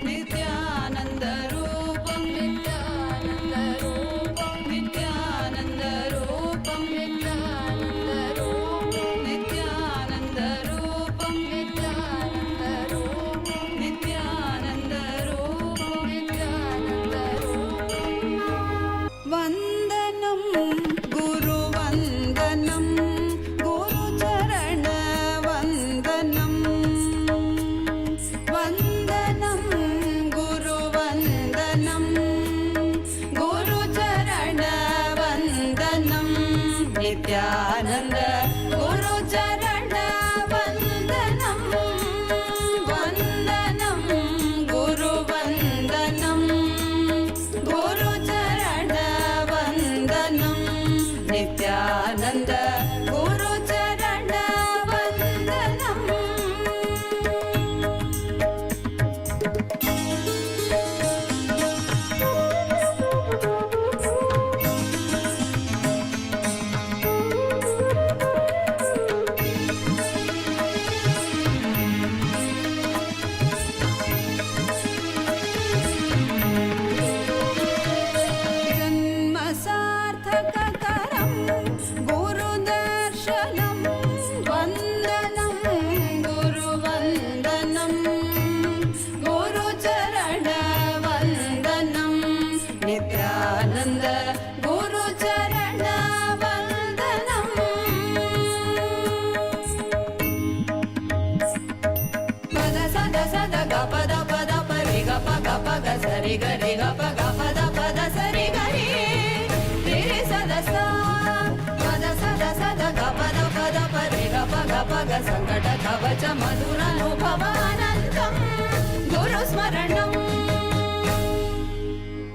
नित्यानन्दरूपं नित्यानन्दरूपं नित्यानन्दरूपं नित्यानन्दरूपं नित्यानन्दरूपं नित्यानन्दरूपं नित्यानन्दरूपं नित्यानन्दरूपं वन्दनं गुरुवन्दनं गुरुचरणवन्दनं sari ga re ga pa da sari ga re re re sa da ga pa re ga pa ga sankata kavacha madura nubhavanandam guru smaranam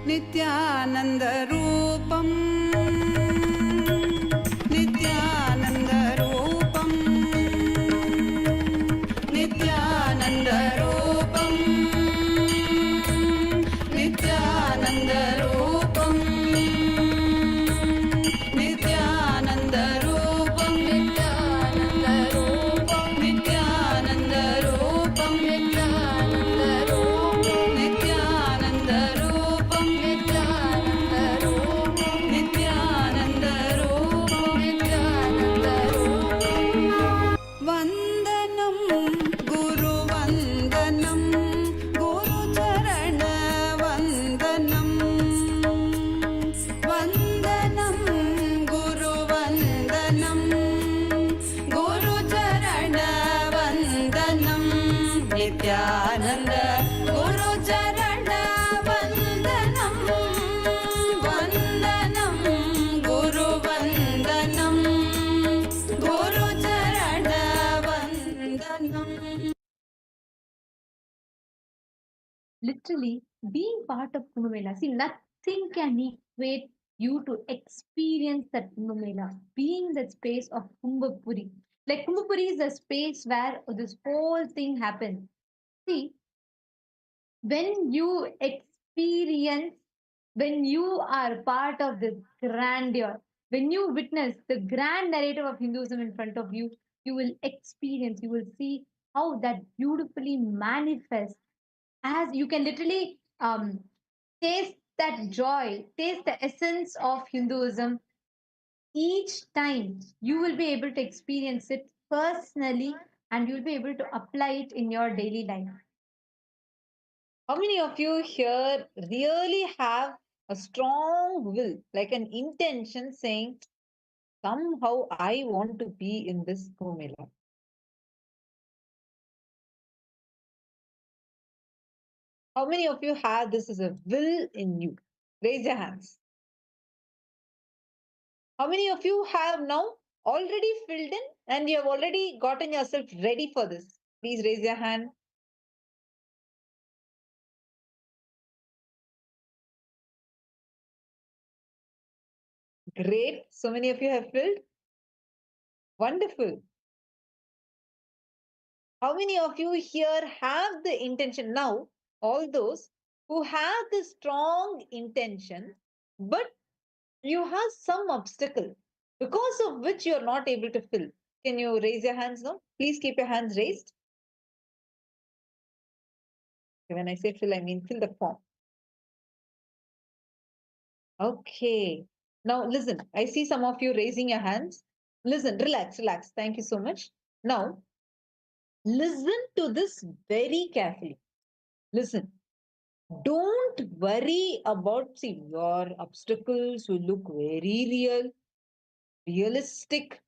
nityananda rupam nityananda rupam nityananda rupam nityananda rupam nityananda rupam nityananda rupam nityananda rupam nityananda rupam nityananda rupam nityananda rupam nityananda rupam nityananda rupam vandanam guru vandanam guru charana vandanam vandanam guru vandanam guru charana vandanam nityananda guru charana vandanam vandanam guru vandanam guru charana vandanam Literally, being part of Kumbh Mela, see, nothing can equate you to experience that Kumbh Mela, being that space of Kumbh Puri. Like Kumbh Puri is the space where this whole thing happens. See, when you experience, when you are part of this grandeur, when you witness the grand narrative of Hinduism in front of you, you will experience, you will see how that beautifully manifests, as you can literally taste that joy, taste the essence of Hinduism. Each time you will be able to experience it personally, and you'll be able to apply it in your daily life. How many of you here really have a strong will, like an intention saying, somehow I want to be in this Kumbh Mela? How many of you have this as a will in you? Raise your hands. How many of you have now already filled in and you have already gotten yourself ready for this? Please raise your hand. Great. So many of you have filled. Wonderful. How many of you here have the intention now? All those who have the strong intention, but you have some obstacle because of which you are not able to fill. Can you raise your hands now? Please keep your hands raised. When I say fill, I mean fill the form. Okay. Now listen, I see some of you raising your hands. Listen, relax, relax. Thank you so much. Now, listen to this very carefully. Listen. Don't worry about, see, your obstacles will look very real, realistic,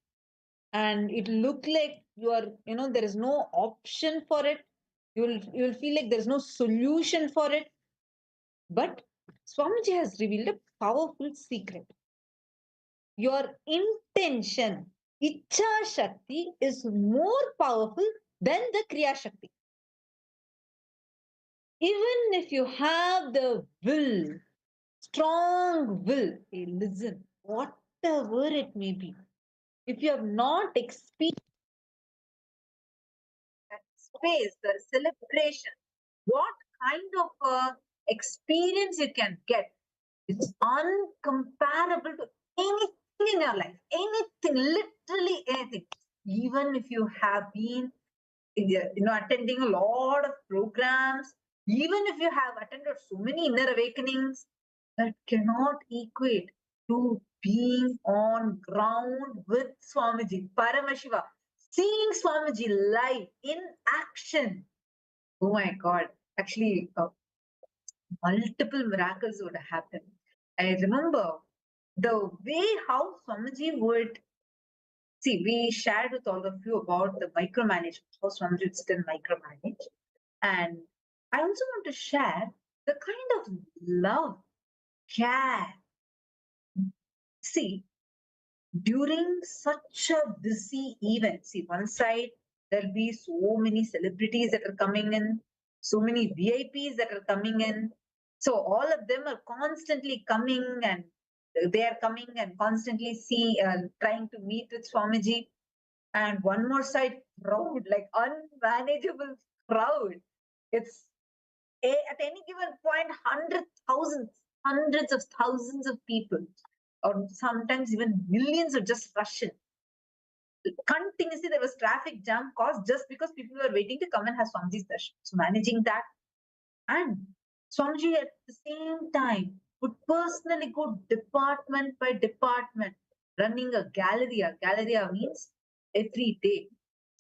and it look like you are, there is no option for it. You'll feel like there's no solution for it. But Swamiji has revealed a powerful secret. Your intention, Icha Shakti, is more powerful than the Kriya Shakti. Even if you have the will, strong will, hey, listen, whatever it may be, if you have not experienced that space, the celebration, what kind of experience you can get, it's uncomparable to anything in your life, anything, literally anything. Even if you have been attending a lot of programs, even if you have attended so many inner awakenings, that cannot equate to being on ground with Swamiji, Paramashiva, seeing Swamiji live in action. Oh my God. Actually, multiple miracles would happen. I remember the way how Swamiji would see, we shared with all of you about the micromanagement, how Swamiji would still micromanage. And I also want to share the kind of love, care. See, during such a busy event, see, one side there'll be so many celebrities that are coming in, so many VIPs that are coming in. So all of them are constantly coming and they are coming and constantly trying to meet with Swamiji. And one more side, crowd, like unmanageable crowd. It's at any given point, hundreds of thousands of people, or sometimes even millions are just rushing. Continuously, there was traffic jam caused just because people were waiting to come and have Swamiji's darshan. So managing that, and Swamiji at the same time would personally go department by department, running a galleria. Galleria means every day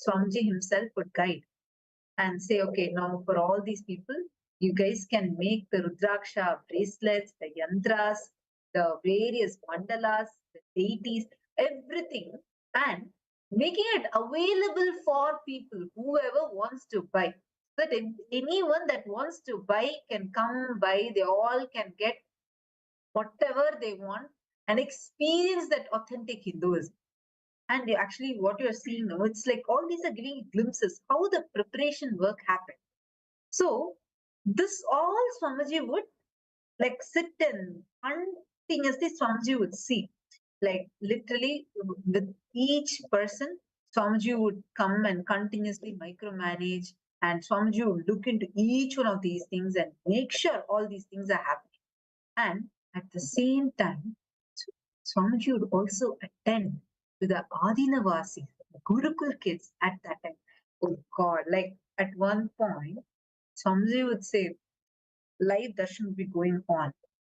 Swamiji himself would guide and say, okay, now for all these people, you guys can make the Rudraksha bracelets, the yantras, the various mandalas, the deities, everything, and making it available for people, whoever wants to buy. So that anyone that wants to buy can come buy, they all can get whatever they want and experience that authentic Hinduism. And actually, what you're seeing now, it's like all these are giving glimpses how the preparation work happened. So, this all Swamiji would like sit and continuously Swamiji would see. Like literally with each person, Swamiji would come and continuously micromanage, and Swamiji would look into each one of these things and make sure all these things are happening. And at the same time, Swamiji would also attend to the Adinavasis, Gurukul kids at that time. Oh God, like at one point, Swamiji would say, live darshan will be going on.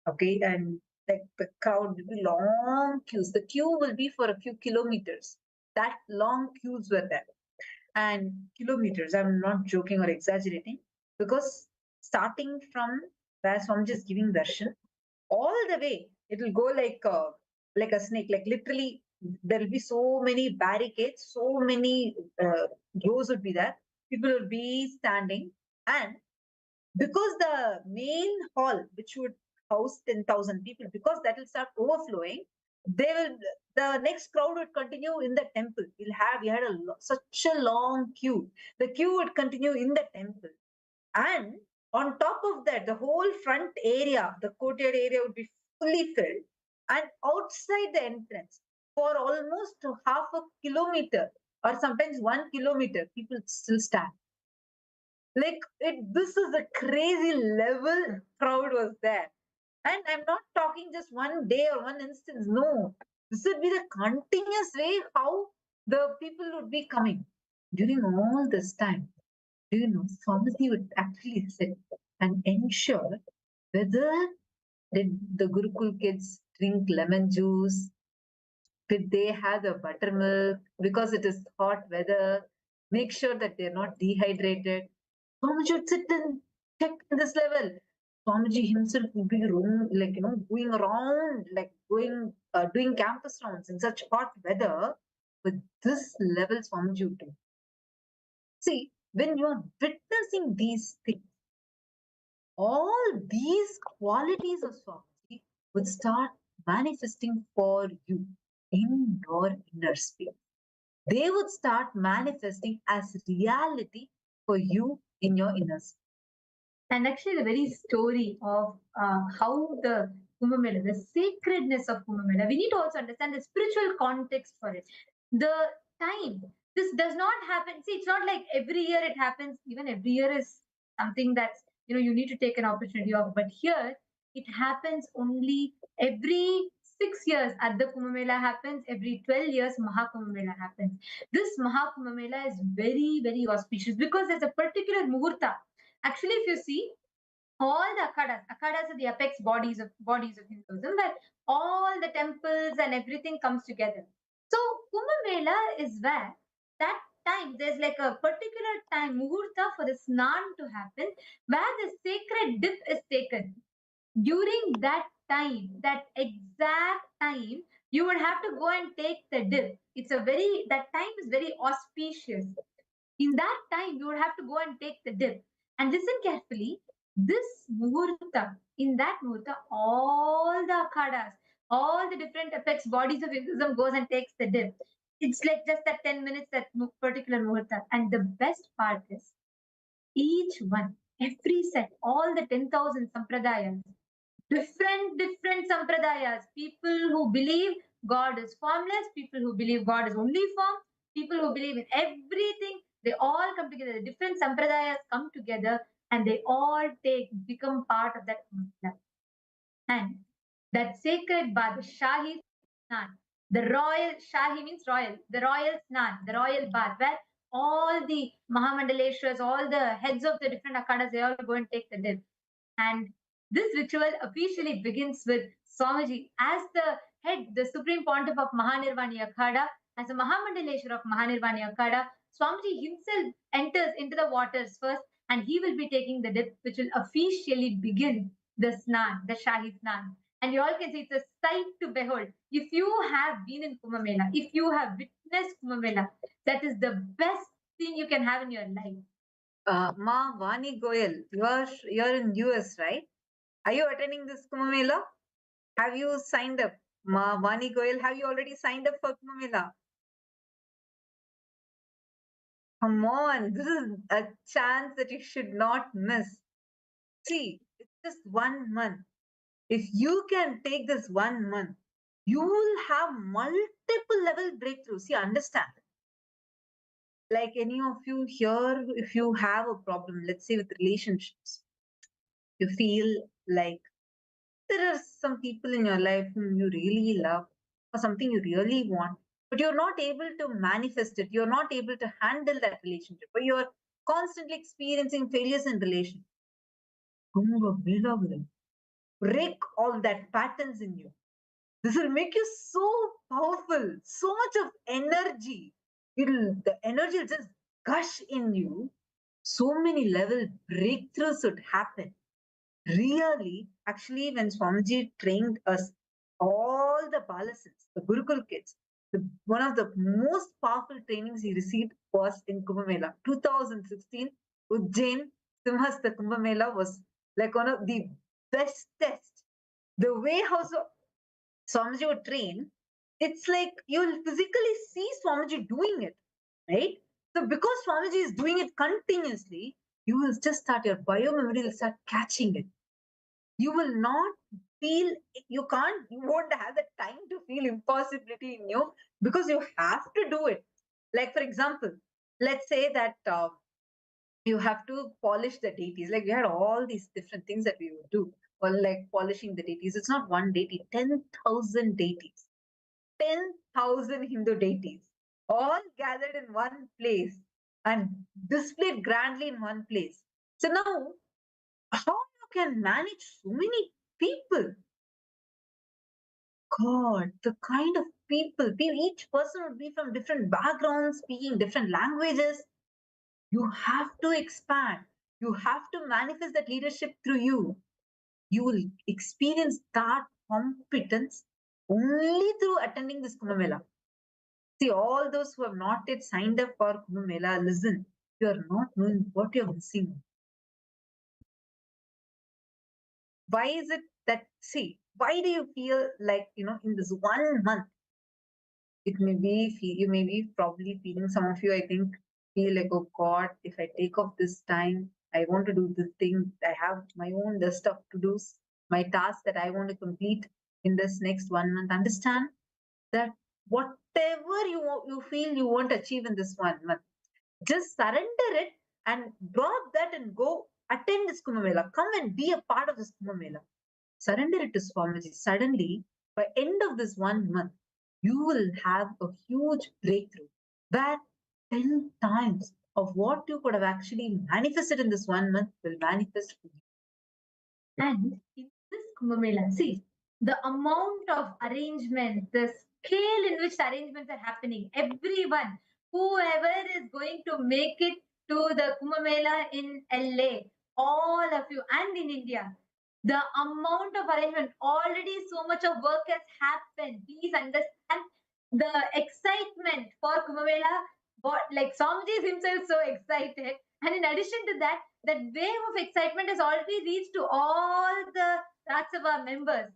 Okay, and like the crowd will be long queues. The queue will be for a few kilometers. That long queues were there. And kilometers, I'm not joking or exaggerating, because starting from where Swamiji is giving darshan, all the way, it will go like a snake, like literally there will be so many barricades, so many rows would be there. People will be standing, and because the main hall, which would house 10,000 people, because that will start overflowing, they will the next crowd would continue in the temple. We had such a long queue. The queue would continue in the temple, and on top of that, the whole front area, the courtyard area, would be fully filled. And outside the entrance, for almost half a kilometer or sometimes 1 kilometer, people still stand. Like this is a crazy level crowd was there. And I'm not talking just one day or one instance. No, this would be the continuous way how the people would be coming during all this time. Do you know, Swamiji would actually sit and ensure whether did the Gurukul kids drink lemon juice, did they have the buttermilk because it is hot weather, make sure that they're not dehydrated. Swamiji would sit and check this level. Swamiji himself would be going around, doing campus rounds in such hot weather. With this level, Swamiji would do. See, when you're witnessing these things, all these qualities of Swamiji would start manifesting for you in your inner space. They would start manifesting as reality for you in your inner space. And actually, the very story of how the Kumbh Mela, the sacredness of Kumbh Mela, we need to also understand the spiritual context for it. The time, this does not happen. See, it's not like every year it happens. Even every year is something that's, you need to take an opportunity of. But here, it happens only every 6 years. At the Kumbh Mela happens, every 12 years, Mahakumbh Mela happens. This Mahakumbh Mela is very, very auspicious because there's a particular muhurta. Actually, if you see, all the akhadas are the apex bodies of Hinduism, where all the temples and everything comes together. So Kumbh Mela is where that time there's like a particular time muhurta for the snan to happen, where the sacred dip is taken. During that time, that exact time, you would have to go and take the dip. That time is very auspicious. In that time, you would have to go and take the dip. And listen carefully, This muhurta, in that muhurta, all the akhadas, all the different apex bodies of Hinduism goes and takes the dip. It's like just that 10 minutes, that particular muhurta. And the best part is, each one, every set, all the 10,000 sampradayas, different sampradayas, people who believe God is formless, people who believe God is only form, people who believe in everything, they all come together. The different sampradayas come together and they all become part of that Muslim. And that sacred bath, the Shahi Snan, the royal, Shahi means royal, the royal Snan, the royal bath, where all the Mahamandaleshwaras, all the heads of the different akhadas, they all go and take the dip. And this ritual officially begins with Swamiji as the head, the supreme pontiff of Mahanirvani Akhada, as a Mahamandaleshwar of Mahanirvani Akhada. Swamiji himself enters into the waters first, and he will be taking the dip, which will officially begin the Snan, the Shahi Snan. And you all can see it's a sight to behold. If you have been in Kumbh Mela, if you have witnessed Kumbh Mela, that is the best thing you can have in your life. Ma Vani Goyal, you're in US, right? Are you attending this Kumbh Mela? Have you signed up? Ma Vani Goyal, have you already signed up for Kumbh Mela? Come on, this is a chance that you should not miss. See, it's just 1 month. If you can take this 1 month, you will have multiple level breakthroughs. See, understand. Like any of you here, if you have a problem, let's say with relationships, you feel like there are some people in your life whom you really love or something you really want, but you're not able to manifest it. You're not able to handle that relationship, or you're constantly experiencing failures in relation. Break all that patterns in you. This will make you so powerful, so much of energy. The energy will just gush in you. So many level breakthroughs would happen. Really, actually, when Swamiji trained us, all the Balasins, the Gurukul kids, one of the most powerful trainings he received was in Kumbh Mela. 2016, Ujjain Simhasta Kumbh Mela was like one of the best tests. The way how Swamiji would train, it's like you'll physically see Swamiji doing it, right? So because Swamiji is doing it continuously, you will just start, your biomemory will start catching it. You will not feel, you won't have the time to feel impossibility in you because you have to do it. Like, for example, let's say that you have to polish the deities. Like, we had all these different things that we would do, or like polishing the deities. It's not one deity, 10,000 deities, 10,000 Hindu deities, all gathered in one place and displayed grandly in one place. So now, how you can manage so many people? God, the kind of people, each person would be from different backgrounds, speaking different languages. You have to expand. You have to manifest that leadership through you. You will experience that competence only through attending this Kumbh Mela. See, all those who have not yet signed up for Kumbh Mela, listen, you are not knowing what you're missing. Why is it that, see, why do you feel like, in this 1 month, it may be, you may be probably feeling, some of you, I think, feel like, oh God, if I take off this time, I want to do this thing. I have my own list of to-dos, my tasks that I want to complete in this next 1 month. Understand that whatever you feel you won't achieve in this 1 month, just surrender it and drop that and go attend this Kumbh Mela. Come and be a part of this Kumbh Mela. Surrender it to Swamiji. Suddenly, by end of this 1 month, you will have a huge breakthrough where 10 times of what you could have actually manifested in this 1 month will manifest for you. And in this Kumbh Mela, see, the amount of arrangement, the scale in which the arrangements are happening, everyone, whoever is going to make it to the Kumbh Mela in LA, all of you, and in India, the amount of arrangement, already so much of work has happened. Please understand the excitement for Kumbh Mela. like Swamiji is himself so excited. And in addition to that, that wave of excitement has already reached to all the Raj Sabha members,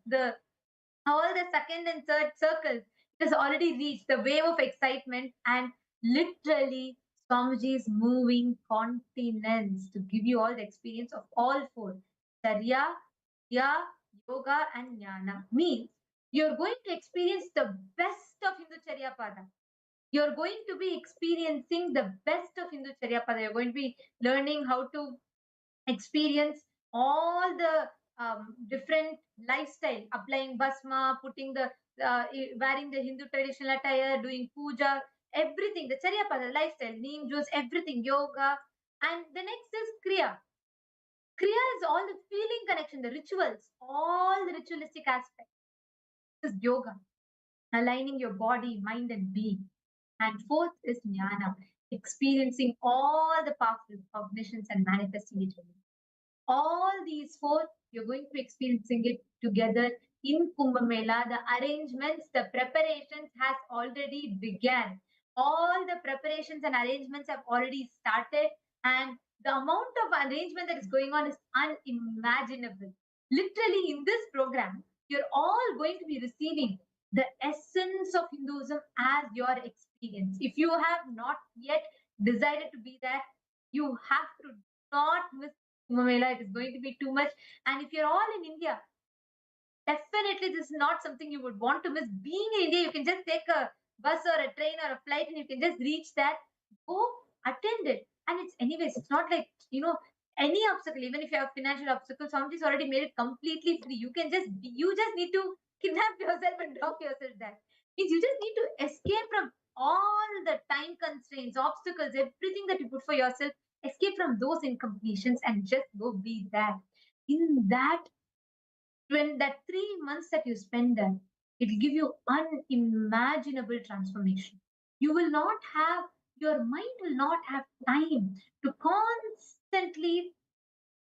all the second and third circles. It has already reached the wave of excitement, and literally Swamiji is moving continents to give you all the experience of all four. Charya, Kriya, Yoga, and Jnana. Means you're going to experience the best of Hindu Charya Pada. You're going to be experiencing the best of Hindu Charya Pada. You're going to be learning how to experience all the different lifestyle, applying basma, putting the wearing the Hindu traditional attire, doing puja, everything, the Charya Pada lifestyle, neem juice, everything, yoga. And the next is Kriya. Kriya is all the feeling connection, the rituals, all the ritualistic aspects. This is yoga, aligning your body, mind, and being. And fourth is jnana, experiencing all the powerful cognitions and manifesting it. All these four, you're going to be experiencing it together in Kumbh Mela. The arrangements, the preparations has already began. All the preparations and arrangements have already started, and the amount of arrangement that is going on is unimaginable. Literally, in this program, you're all going to be receiving the essence of Hinduism as your experience. If you have not yet decided to be that, you have to not miss Kumbh Mela. It is going to be too much. And if you're all in India, definitely this is not something you would want to miss. Being in India, you can just take a bus or a train or a flight and you can just reach that, go attend it. And it's anyways, it's not like, any obstacle, even if you have financial obstacles, somebody's already made it completely free. You just need to kidnap yourself and drop yourself there. Means you just need to escape from all the time constraints, obstacles, everything that you put for yourself, escape from those incompletions and just go be there. In that, when that 3 months that you spend there, it will give you unimaginable transformation. You will not have, your mind will not have time to constantly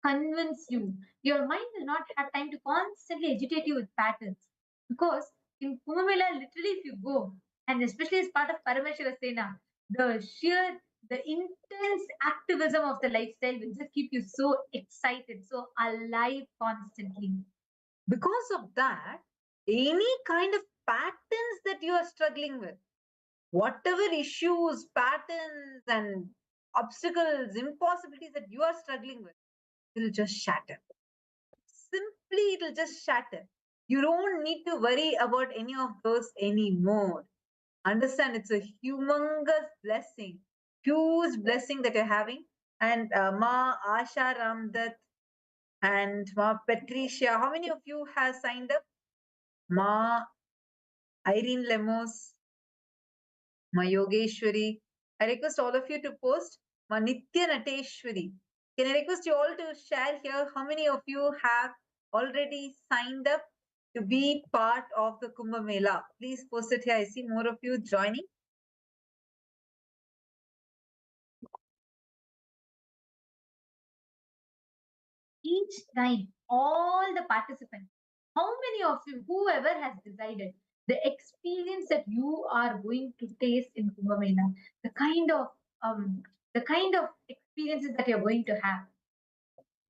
convince you. Your mind will not have time to constantly agitate you with patterns. Because in Kumbh Mela, literally, if you go, and especially as part of Paramashiva Sena, the intense activism of the lifestyle will just keep you so excited, so alive constantly. Because of that, any kind of patterns that you are struggling with, whatever issues, patterns, and obstacles, impossibilities that you are struggling with, will just shatter. Simply, it will just shatter. You don't need to worry about any of those anymore. Understand, it's a humongous blessing, huge blessing that you're having. And Ma Asha Ramdat and Ma Patricia, how many of you have signed up? Ma Irene Lemos, Ma Yogeshwari. I request all of you to post. Ma Nithyanateshwari. Can I request you all to share here how many of you have already signed up to be part of the Kumbh Mela? Please post it here. I see more of you joining. Each time, all the participants, how many of you, whoever has decided, the experience that you are going to taste in Kumbh Mela, the kind of experiences that you're going to have,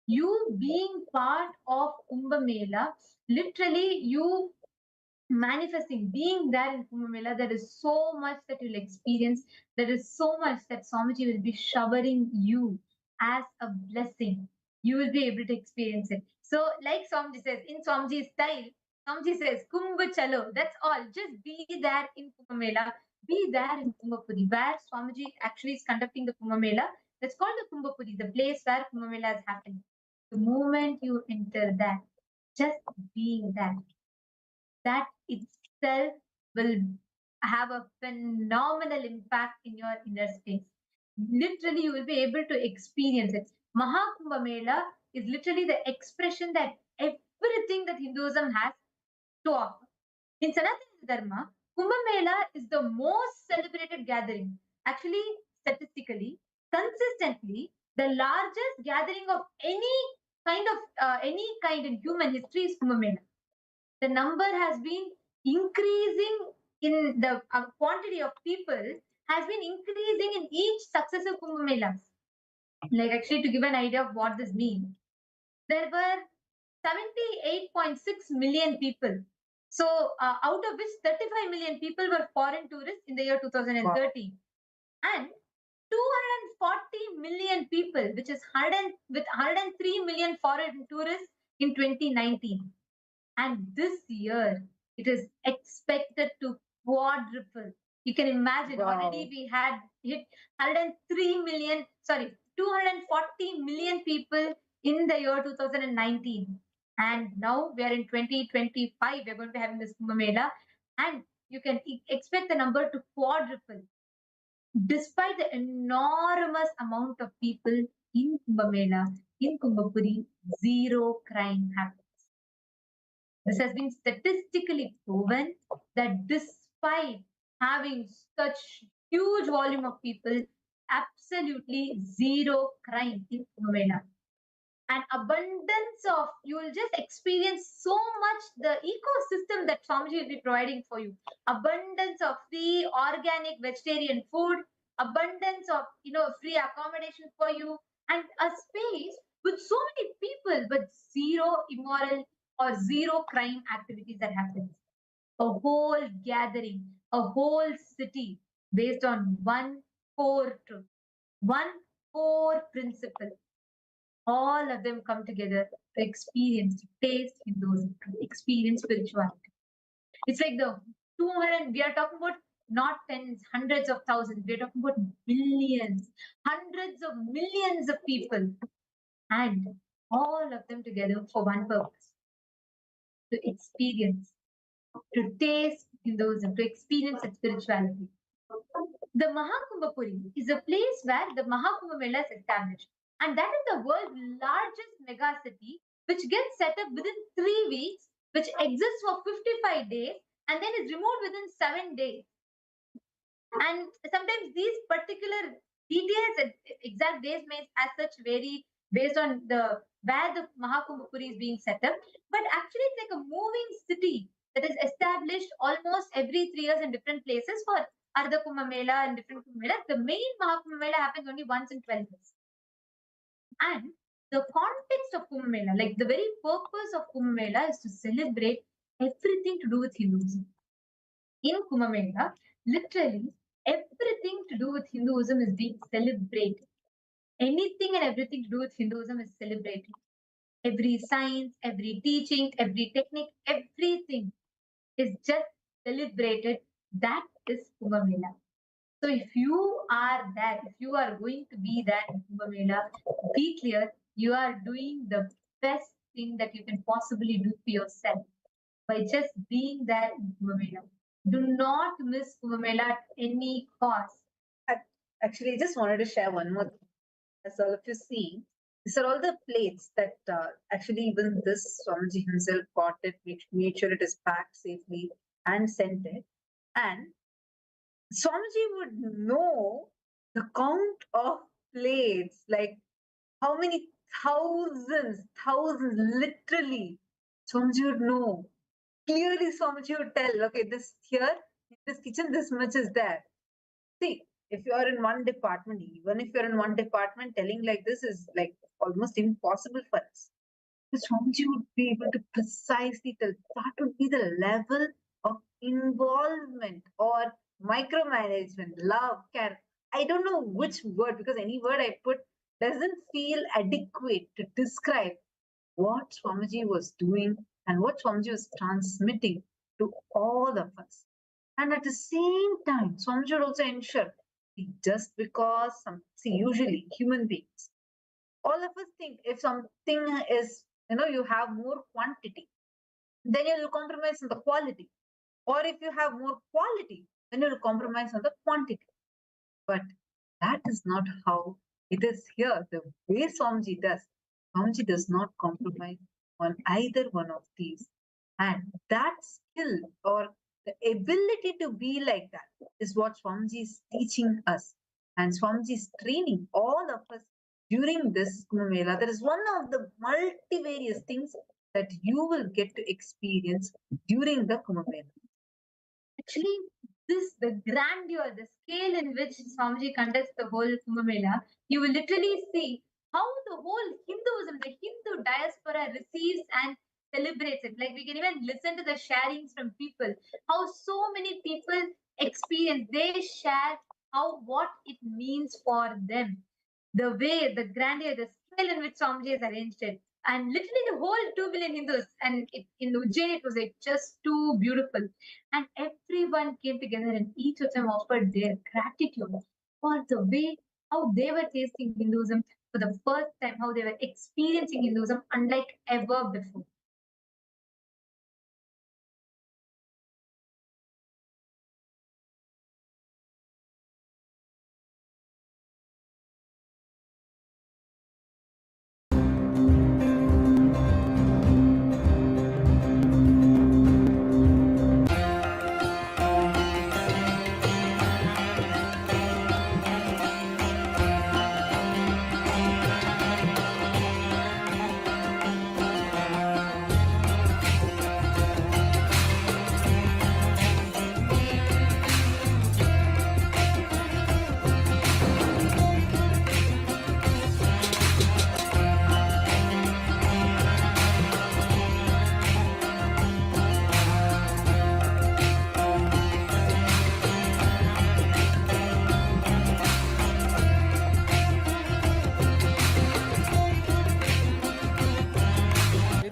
you being part of Kumbh Mela, literally you manifesting, being there in Kumbh Mela, there is so much that you'll experience. There is so much that Swamiji will be showering you as a blessing. You will be able to experience it. So, like Swamiji says, in Swamiji's style, Swamiji says, Kumbh Chalo. That's all. Just be there in Kumbh Mela. Be there in Kumbhapuri, where Swamiji actually is conducting the Kumbh Mela. That's called the Kumbhapuri, the place where Kumbh Mela is happening. The moment you enter that, just being there, that itself will have a phenomenal impact in your inner space. Literally, you will be able to experience it. Mahakumbha Mela is literally the expression that everything that Hinduism has to offer. In Sanatana Dharma, Kumbh Mela is the most celebrated gathering. Actually, statistically, consistently, the largest gathering of any kind in human history is Kumbh Mela. The number has been increasing in the quantity of people has been increasing in each successive Kumbh Melas. Like actually to give an idea of what this means, there were 78.6 million people. So out of which 35 million people were foreign tourists in the year 2013. And 240 million people, which is 103 million foreign tourists in 2019. And this year, it is expected to quadruple. You can imagine, already we had hit 103 million, sorry, 240 million people in the year 2019. And now we are in 2025, we're going to be having this Kumbh Mela, and you can expect the number to quadruple. Despite the enormous amount of people in Kumbh Mela, in Kumbhapuri, zero crime happens. This has been statistically proven that despite having such huge volume of people, absolutely zero crime in Kumbh Mela. An abundance of, you will just experience so much the ecosystem that Swamiji will be providing for you. Abundance of free organic vegetarian food, abundance of free accommodation for you, and a space with so many people but zero immoral or zero crime activities that happens. A whole gathering, a whole city based on one core truth, one core principle. All of them come together to experience, to taste Hinduism, to experience spirituality. It's like the 200, we are talking about not tens, hundreds of thousands, we are talking about millions, hundreds of millions of people, and all of them together for one purpose: to experience, to taste Hinduism, to experience its spirituality. The Mahakumbhapuri is a place where the Mahakumbh Mela is established. And that is the world's largest mega city, which gets set up within 3 weeks, which exists for 55 days, and then is removed within 7 days. And sometimes these particular details, exact days may as such vary based on the where the Mahakumbhapuri is being set up. But actually, it's like a moving city that is established almost every 3 years in different places for Ardha Kumbh Mela and different Kumbh Melas. The main Mahakumbh Mela happens only once in 12 years. And the context of Kumbh Mela, like the very purpose of Kumbh Mela is to celebrate everything to do with Hinduism. In Kumbh Mela, literally everything to do with Hinduism is being celebrated. Anything and everything to do with Hinduism is celebrated. Every science, every teaching, every technique, everything is just celebrated. That is Kumbh Mela. So if you are there, if you are going to be there in Kumbh Mela, be clear, you are doing the best thing that you can possibly do for yourself by just being there in Kumbh Mela. Do not miss Kumbh Mela at any cost. Actually, I just wanted to share one more thing. As all of you see, these are all the plates that actually even this Swamiji himself got it, made sure it is packed safely and sent it. And Swamiji would know the count of plates, like how many thousands, literally. Swamiji would know. Clearly, Swamiji would tell, okay, this here, in this kitchen, this much is there. See, if you are in one department, even if you're in one department, telling like this is like almost impossible for us. The Swamiji would be able to precisely tell. That would be the level of involvement or micromanagement, love, care. I don't know which word, because any word I put doesn't feel adequate to describe what Swamiji was doing and what Swamiji was transmitting to all of us. And at the same time, Swamiji would also ensure, just because usually human beings, all of us think if something is, you have more quantity, then you'll compromise on the quality. Or if you have more quality, then you'll compromise on the quantity. But that is not how it is here. The way Swamiji does not compromise on either one of these. And that skill or the ability to be like that is what Swamiji is teaching us. And Swamiji is training all of us during this Kumbh Mela. That is one of the multivarious things that you will get to experience during the Kumbh Mela. Actually, the grandeur, the scale in which Swamiji conducts the whole Kumbh Mela, you will literally see how the whole Hinduism, the Hindu diaspora receives and celebrates it. Like we can even listen to the sharings from people, how so many people experience, they share what it means for them. The way, the grandeur, the scale in which Swamiji has arranged it. And literally the whole 2 billion Hindus, and in Ujjain it was like just too beautiful. And everyone came together and each of them offered their gratitude for the way how they were tasting Hinduism for the first time, how they were experiencing Hinduism unlike ever before.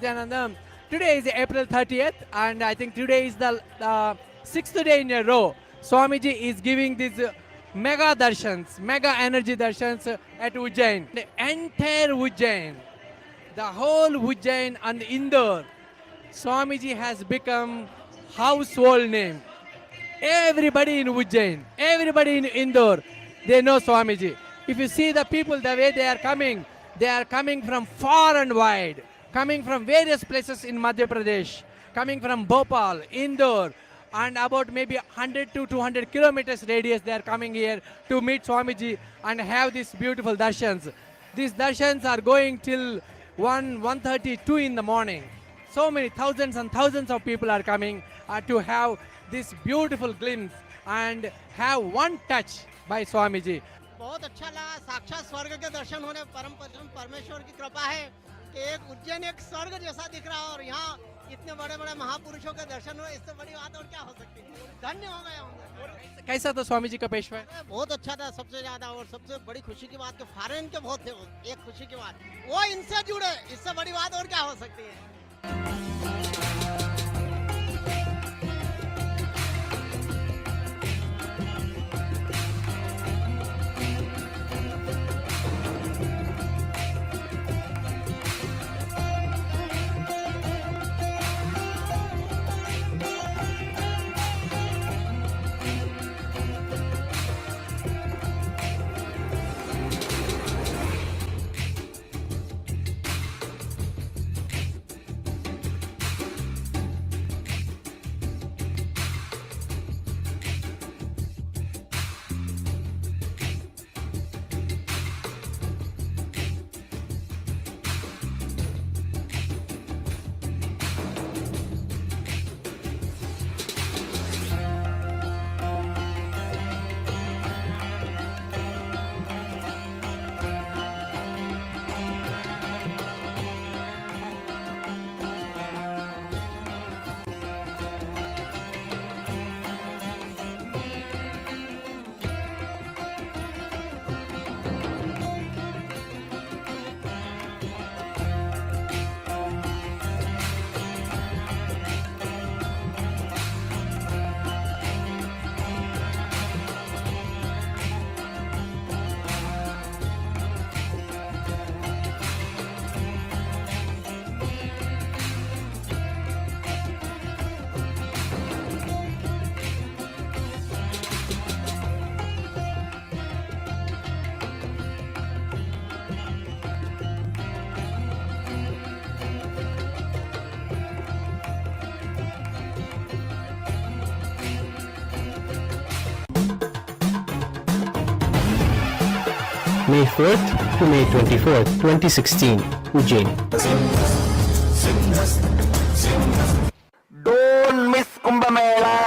Nithyananda, today is April 30th, and I think today is the 6th day in a row. Swamiji is giving these mega darshans, mega energy darshans at Ujjain. The entire Ujjain, the whole Ujjain and Indore, Swamiji has become household name. Everybody in Ujjain, everybody in Indore, they know Swamiji. If you see the people, the way they are coming from far and wide, coming from various places in Madhya Pradesh, coming from Bhopal, Indore, and about maybe 100 to 200 kilometers radius, they are coming here to meet Swamiji and have these beautiful darshans. These darshans are going till 1:32 in the morning. So many thousands and thousands of people are coming to have this beautiful glimpse and have one touch by Swamiji. बहुत अच्छा लगा, साक्षात स्वर्ग के दर्शन होने, परम परमेश्वर की कृपा है कि एक उज्जैन एक स्वर्ग जैसा दिख रहा है और यहाँ इतने बड़े बड़े महापुरुषों के दर्शन हुए, इससे बड़ी बात और क्या हो सकती है। धन्य हो गया हूँ। कैसा था स्वामी जी का पेशवा? बहुत अच्छा था, सबसे ज्यादा और सबसे बड़ी खुशी की बात कि फॉरेन के बहुत थे, एक खुशी की बात वो इनसे जुड़े, इससे बड़ी बात और क्या हो सकती है। May 4th to May 24th, 2016, Ujjain. Don't miss Kumbh Mela.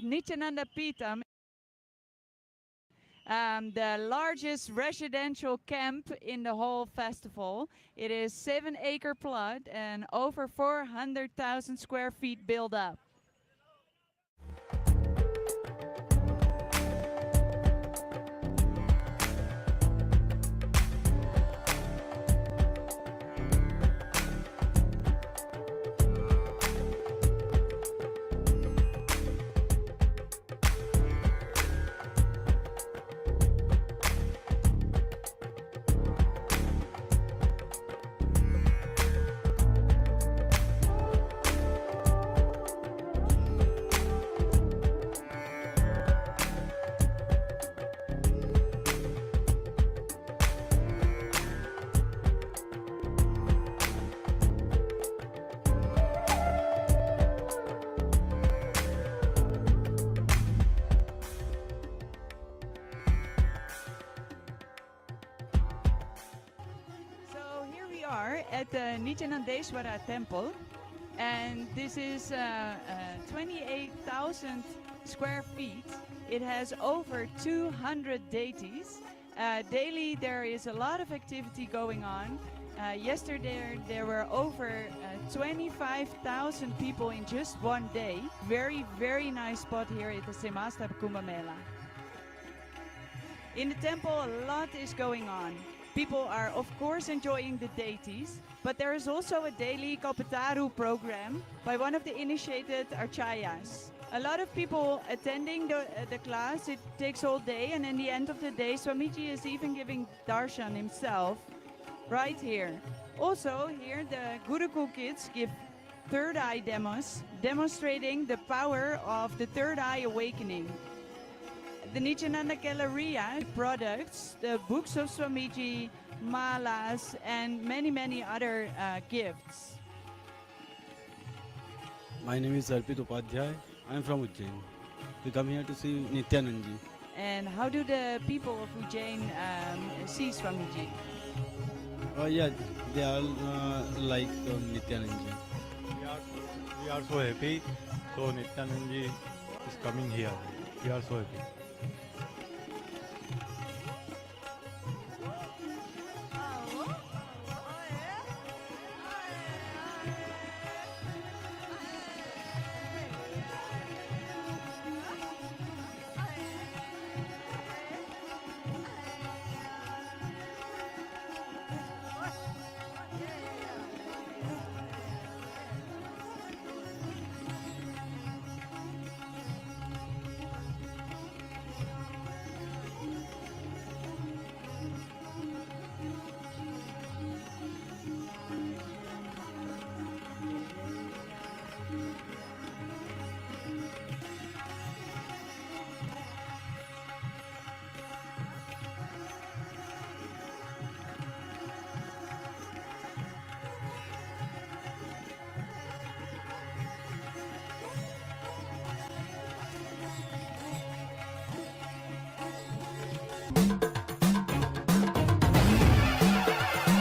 Nithyananda Peetham, the largest residential camp in the whole festival. It is 7-acre plot and over 400,000 square feet built up. At the Nithyanandeswara temple, and this is 28,000 square feet. It has over 200 deities. Daily there is a lot of activity going on. Yesterday there were over 25,000 people in just one day. Very nice spot here at the Semasta Kumbh Mela. In the temple a lot is going on. People are of course enjoying the deities, but there is also a daily Kalpataru program by one of the initiated Archayas. A lot of people attending the class. It takes all day, and in the end of the day Swamiji is even giving darshan himself right here. Also here the Gurukul kids give third eye demos, demonstrating the power of the third eye awakening. The Nithyananda Galleria products, the books of Swamiji, malas, and many other gifts. My name is Arpit Upadhyay. I am from Ujjain. We come here to see Nithyanandji. And how do the people of Ujjain see Swamiji? Yeah, they are like Nithyanandji. We are so happy. So Nithyanandji is coming here. We are so happy.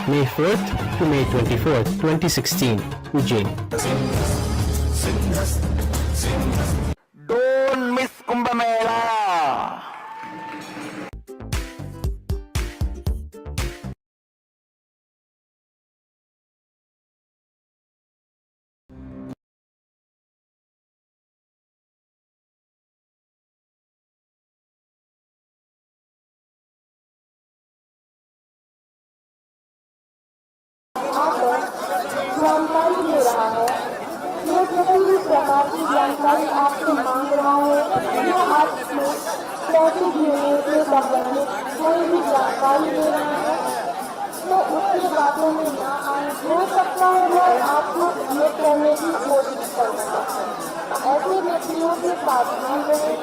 May 4th to May 24th, 2016, Ujjain. Don't miss Kumbh Mela. जानकारी दे रहा है। यह किसी भी प्रकार की जानकारी आपसे मांग रहा है या आपसे कैसे जीने से संबंधित कोई भी जानकारी दे रहा है तो उसकी बातों में ना आए। हो सकता है वह आपको ये कहने की कोशिश कर रहा है। ऐसे व्यक्तियों के साथ भी रहे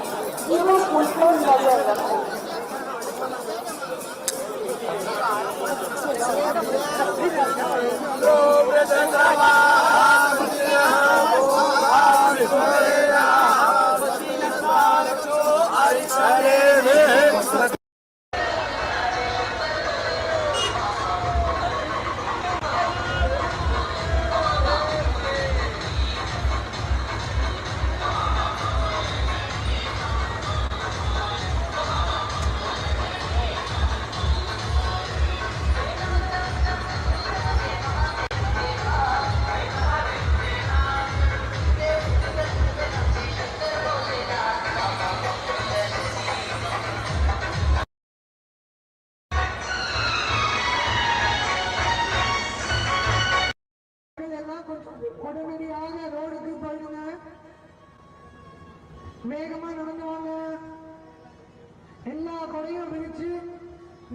केवल उन पर नजर रखें।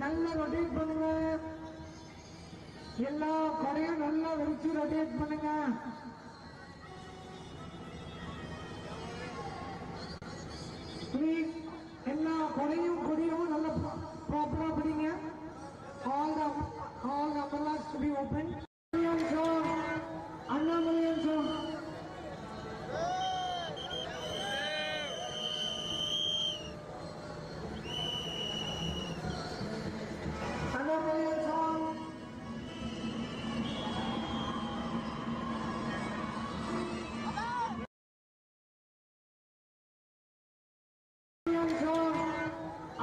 நல்லா ரொட்டேட் பண்ணுங்க. எல்லா கொடையும் நல்லா விரிச்சு ரொட்டேட் பண்ணுங்க. ப்ளீஸ் எல்லா கொடியும் நல்லா ப்ராப்பரா பிடிங்க. All the umbrellas to be open. Annamalyan song. Annamalyan song.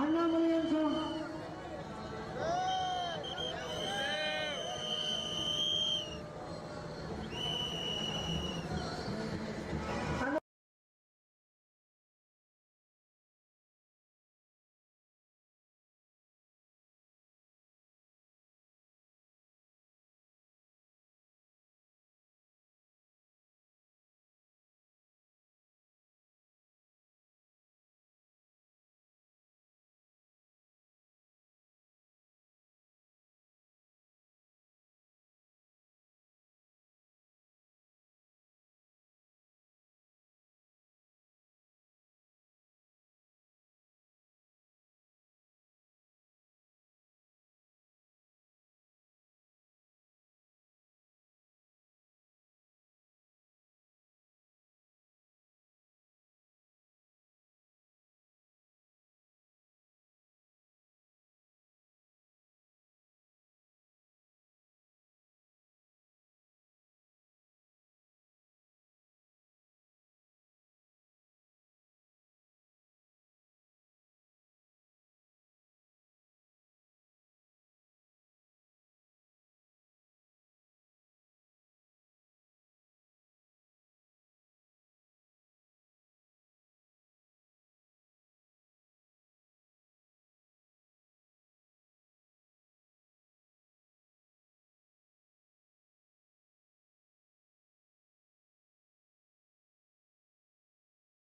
Annamalyan song.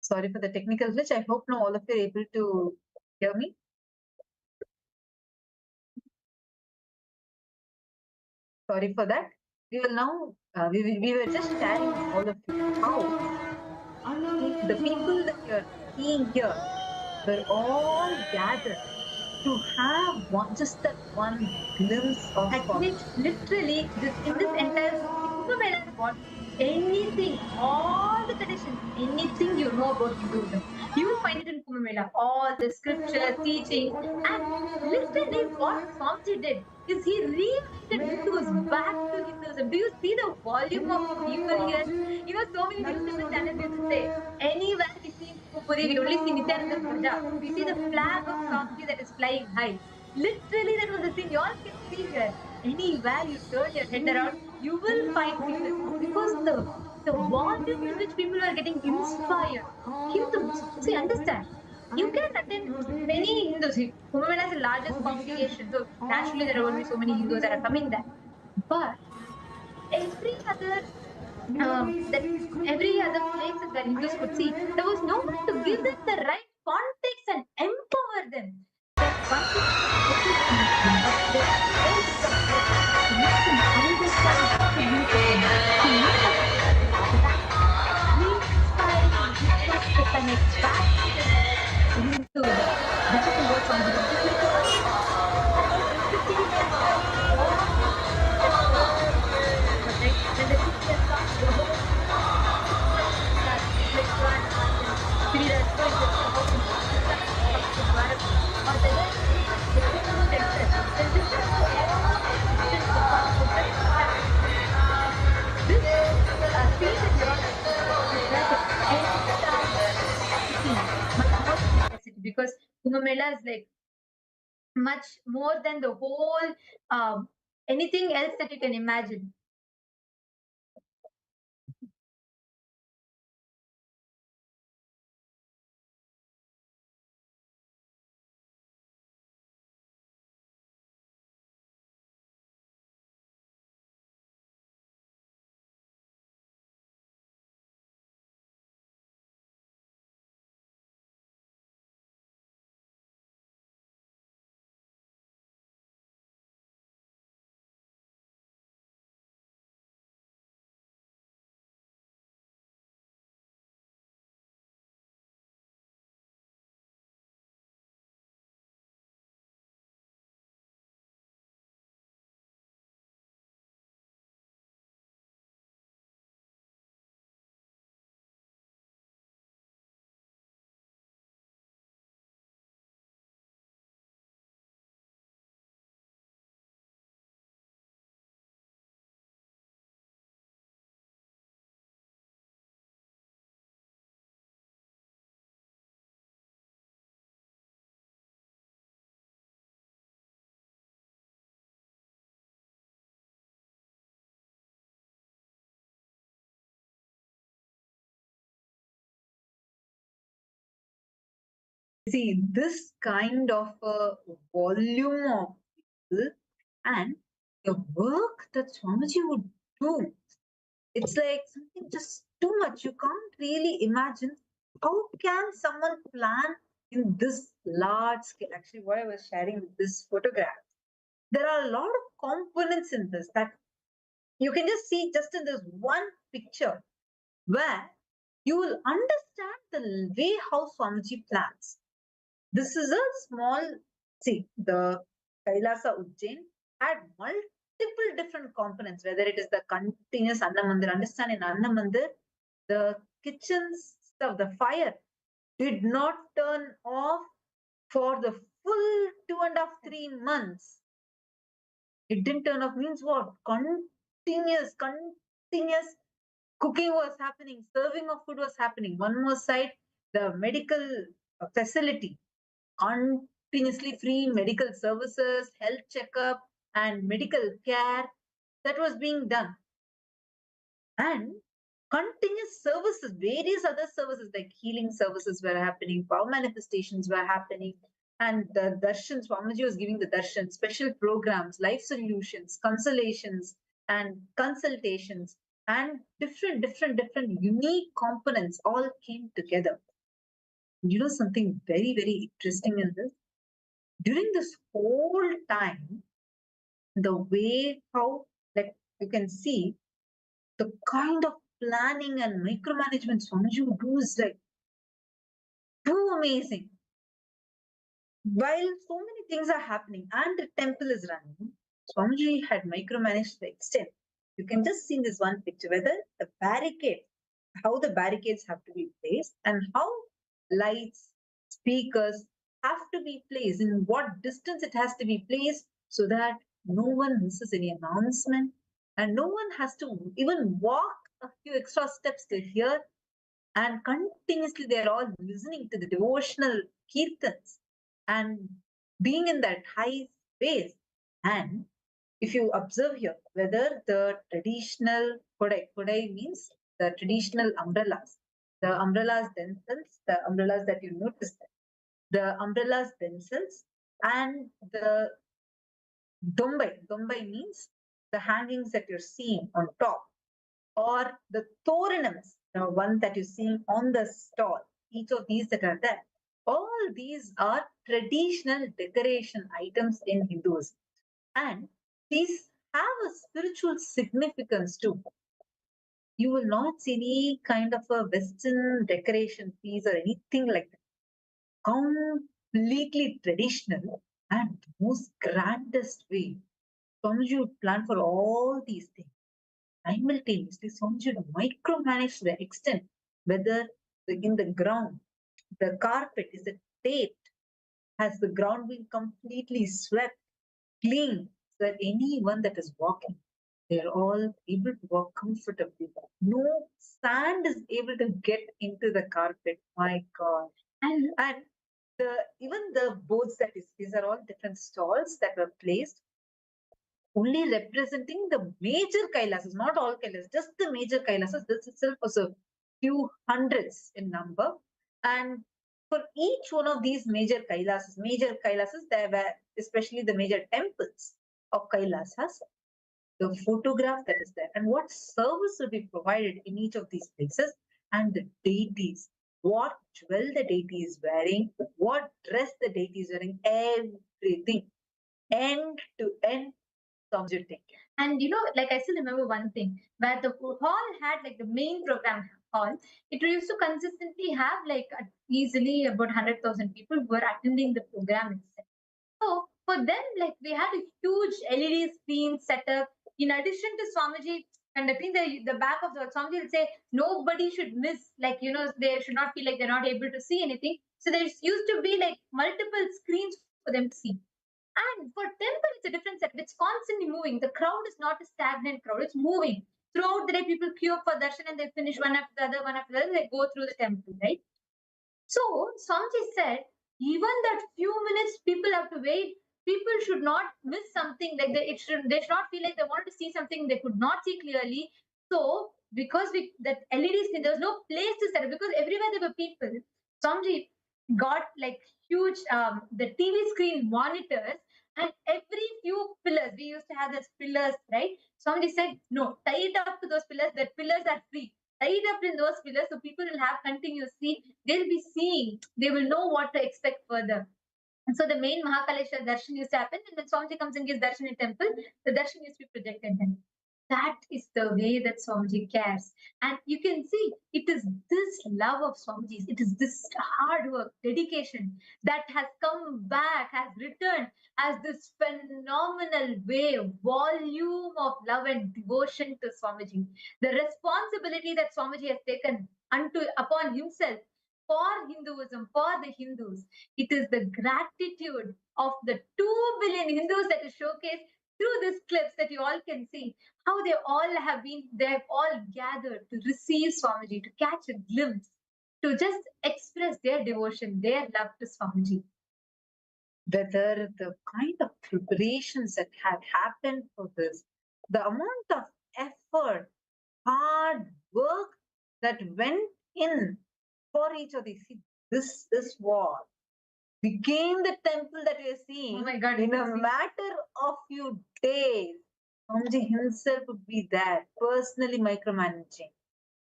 Sorry for the technical glitch. I hope now all of you are able to hear me. Sorry for that. We will now, we were just sharing all of you how the people that you're seeing here were all gathered to have just that one glimpse of literally in this entire Kumbh Mela is what anything, all the traditions, anything you know about Hinduism, you will find it in Kumbh Mela. All the scriptures, teachings, and literally what Swamiji did is he reunited Hindus back to Hinduism. Do you see the volume of people here? You know, so many newspaper channels used to say, anywhere we see Puri, we only see Nithyananda's Dwaja. We see the flag of Swamiji that is flying high. Literally, that was the thing. You all can see here. Anywhere you turn your head around, you will find people because the volume in which people are getting inspired. Hindus, see, understand. You can attend many Hindus. Kumbh Mela is the largest congregation, so naturally there will be so many Hindus that are coming there. But every other that every other places where Hindus could see, there was no one to give them the right context and empower them. That one thing but they all become to make them understand what it means to make us re-inspiring wisdom to connect back to the Hinduism. That is what Swamiji did. Just like to us. And everything that all right? When the king has come, the whole like one and Sridhar going to the house and comes to Dwaraka. Or the different temples. There's different this scene that you're all is like an entire scene, much more complexity because Kumbh Mela is like much more than the whole anything else that you can imagine. See, this kind of a volume of people and the work that Swamiji would do, it's like something just too much. You can't really imagine how can someone plan in this large scale. Actually, what I was sharing with this photograph, there are a lot of components in this that you can just see just in this one picture where you will understand the way how Swamiji plans. This is a small, see, the Kailasa Ujjain had multiple different components, whether it is the continuous Annamandir. Understand in Annamandir, the kitchen stuff, the fire did not turn off for the full 2.5, 3 months. It didn't turn off means what? Continuous cooking was happening, serving of food was happening. One more side, the medical facility, continuously free medical services, health checkup, and medical care that was being done. And continuous services, various other services like healing services were happening, power manifestations were happening, and the darshan, Swamiji was giving the darshan, special programs, life solutions, consolations, and consultations, and different unique components all came together. You know something very, very interesting in this? During this whole time, the way how, like you can see, the kind of planning and micromanagement Swamiji would do is like too amazing. While so many things are happening and the temple is running, Swamiji had micromanaged the extent. You can just see in this one picture whether the barricade, how the barricades have to be placed and how lights, speakers have to be placed, in what distance it has to be placed so that no one misses any announcement and no one has to even walk a few extra steps to hear, and continuously they're all listening to the devotional kirtans and being in that high space. And if you observe here, whether the traditional kodai means the traditional umbrellas, the umbrellas themselves, the umbrellas that you notice, the umbrellas themselves, and the dombai means the hangings that you're seeing on top, or the toranams, the one that you see on the stall, each of these that are there, all these are traditional decoration items in Hinduism. And these have a spiritual significance too. You will not see any kind of a Western decoration piece or anything like that. Completely traditional and most grandest way. Swamiji would plan for all these things. Simultaneously, Swamiji would micromanage to the extent whether in the ground, the carpet is it taped, has the ground been completely swept, clean, so that anyone that is walking, they're all able to walk comfortably. No sand is able to get into the carpet. My God. And even the boards that is, these are all different stalls that were placed, only representing the major Kailasas, not all Kailasas, just the major Kailasas. This itself was a few hundreds in number. And for each one of these major Kailasas, there were especially the major temples of Kailasas, the photograph that is there, and what service will be provided in each of these places, and the deities, what jewel the deity is wearing, what dress the deity is wearing, everything, end to end, subjecting. And you know, like I still remember one thing where the hall had like the main program hall. It used to consistently have like easily about 100,000 people who were attending the program itself. So for them, like we had a huge LED screen set up. In addition to Swamiji, and I think the back of the Swamiji will say nobody should miss, like you know, they should not feel like they're not able to see anything. So there used to be like multiple screens for them to see. And for temple, it's a different set. It's constantly moving. The crowd is not a stagnant crowd. It's moving. Throughout the day, people queue up for darshan and they finish one after the other, one after the other. They go through the temple, right? So Swamiji said, even that few minutes people have to wait, people should not miss something. Like they should not feel like they wanted to see something they could not see clearly. So because that LED screen, there was no place to set it because everywhere there were people. Swamiji got like huge the TV screen monitors, and every few pillars, we used to have those pillars, right? Somebody said, no, tie it up to those pillars, that pillars are free. Tie it up in those pillars so people will have continuous see, they'll be seeing, they will know what to expect further. And so the main Mahakalesha darshan used to happen, and when Swamiji comes and gives darshan in temple, the darshan used to be projected then. That is the way that Swamiji cares. And you can see it is this love of Swamiji's, it is this hard work, dedication that has come back, has returned as this phenomenal wave, volume of love and devotion to Swamiji. The responsibility that Swamiji has taken upon himself for Hinduism, for the Hindus. It is the gratitude of the 2 billion Hindus that is showcased through these clips that you all can see, how they have all gathered to receive Swamiji, to catch a glimpse, to just express their devotion, their love to Swamiji. Whether the kind of preparations that had happened for this, the amount of effort, hard work that went in for each of these. See, this war became the temple that we are seeing. Oh my God, in a matter of few days. Swamiji himself would be there, personally micromanaging.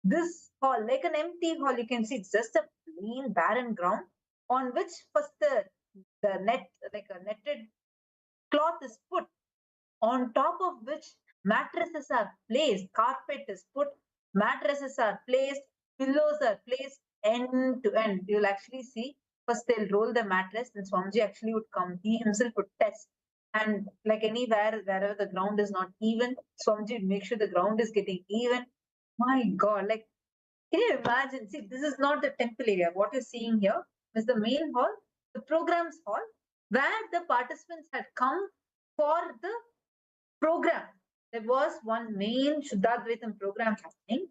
This hall, like an empty hall, you can see it's just a plain barren ground on which first the net, like a netted cloth is put, on top of which mattresses are placed, carpet is put, mattresses are placed, pillows are placed end to end. You'll actually see, first they'll roll the mattress, then Swamiji actually would come, he himself would test. And like anywhere, wherever the ground is not even, Swamiji would make sure the ground is getting even. My God, like, can you imagine? See, this is not the temple area. What you're seeing here is the main hall, the programs hall, where the participants had come for the program. There was one main Shuddhadvaitam program happening,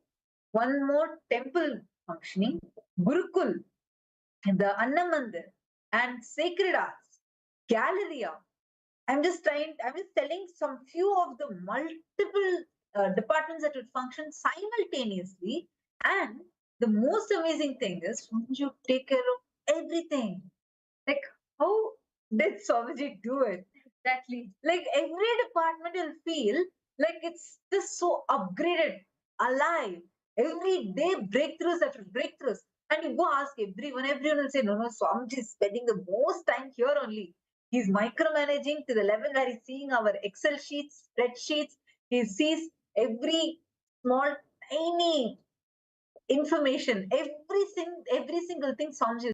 one more temple functioning, Gurukul, the Annamandir, and Sacred Arts, Galleria. I'm just telling some few of the multiple departments that would function simultaneously. And the most amazing thing is, Swamiji take care of everything. Like, how did Swamiji do it? Exactly. Like, every department will feel like it's just so upgraded, alive. Every day, breakthroughs after breakthroughs. And you go ask everyone will say, no, Swamiji is spending the most time here only. He's micromanaging to the level where he's seeing our Excel sheets, spreadsheets. He sees every small, tiny information, every single thing Swamiji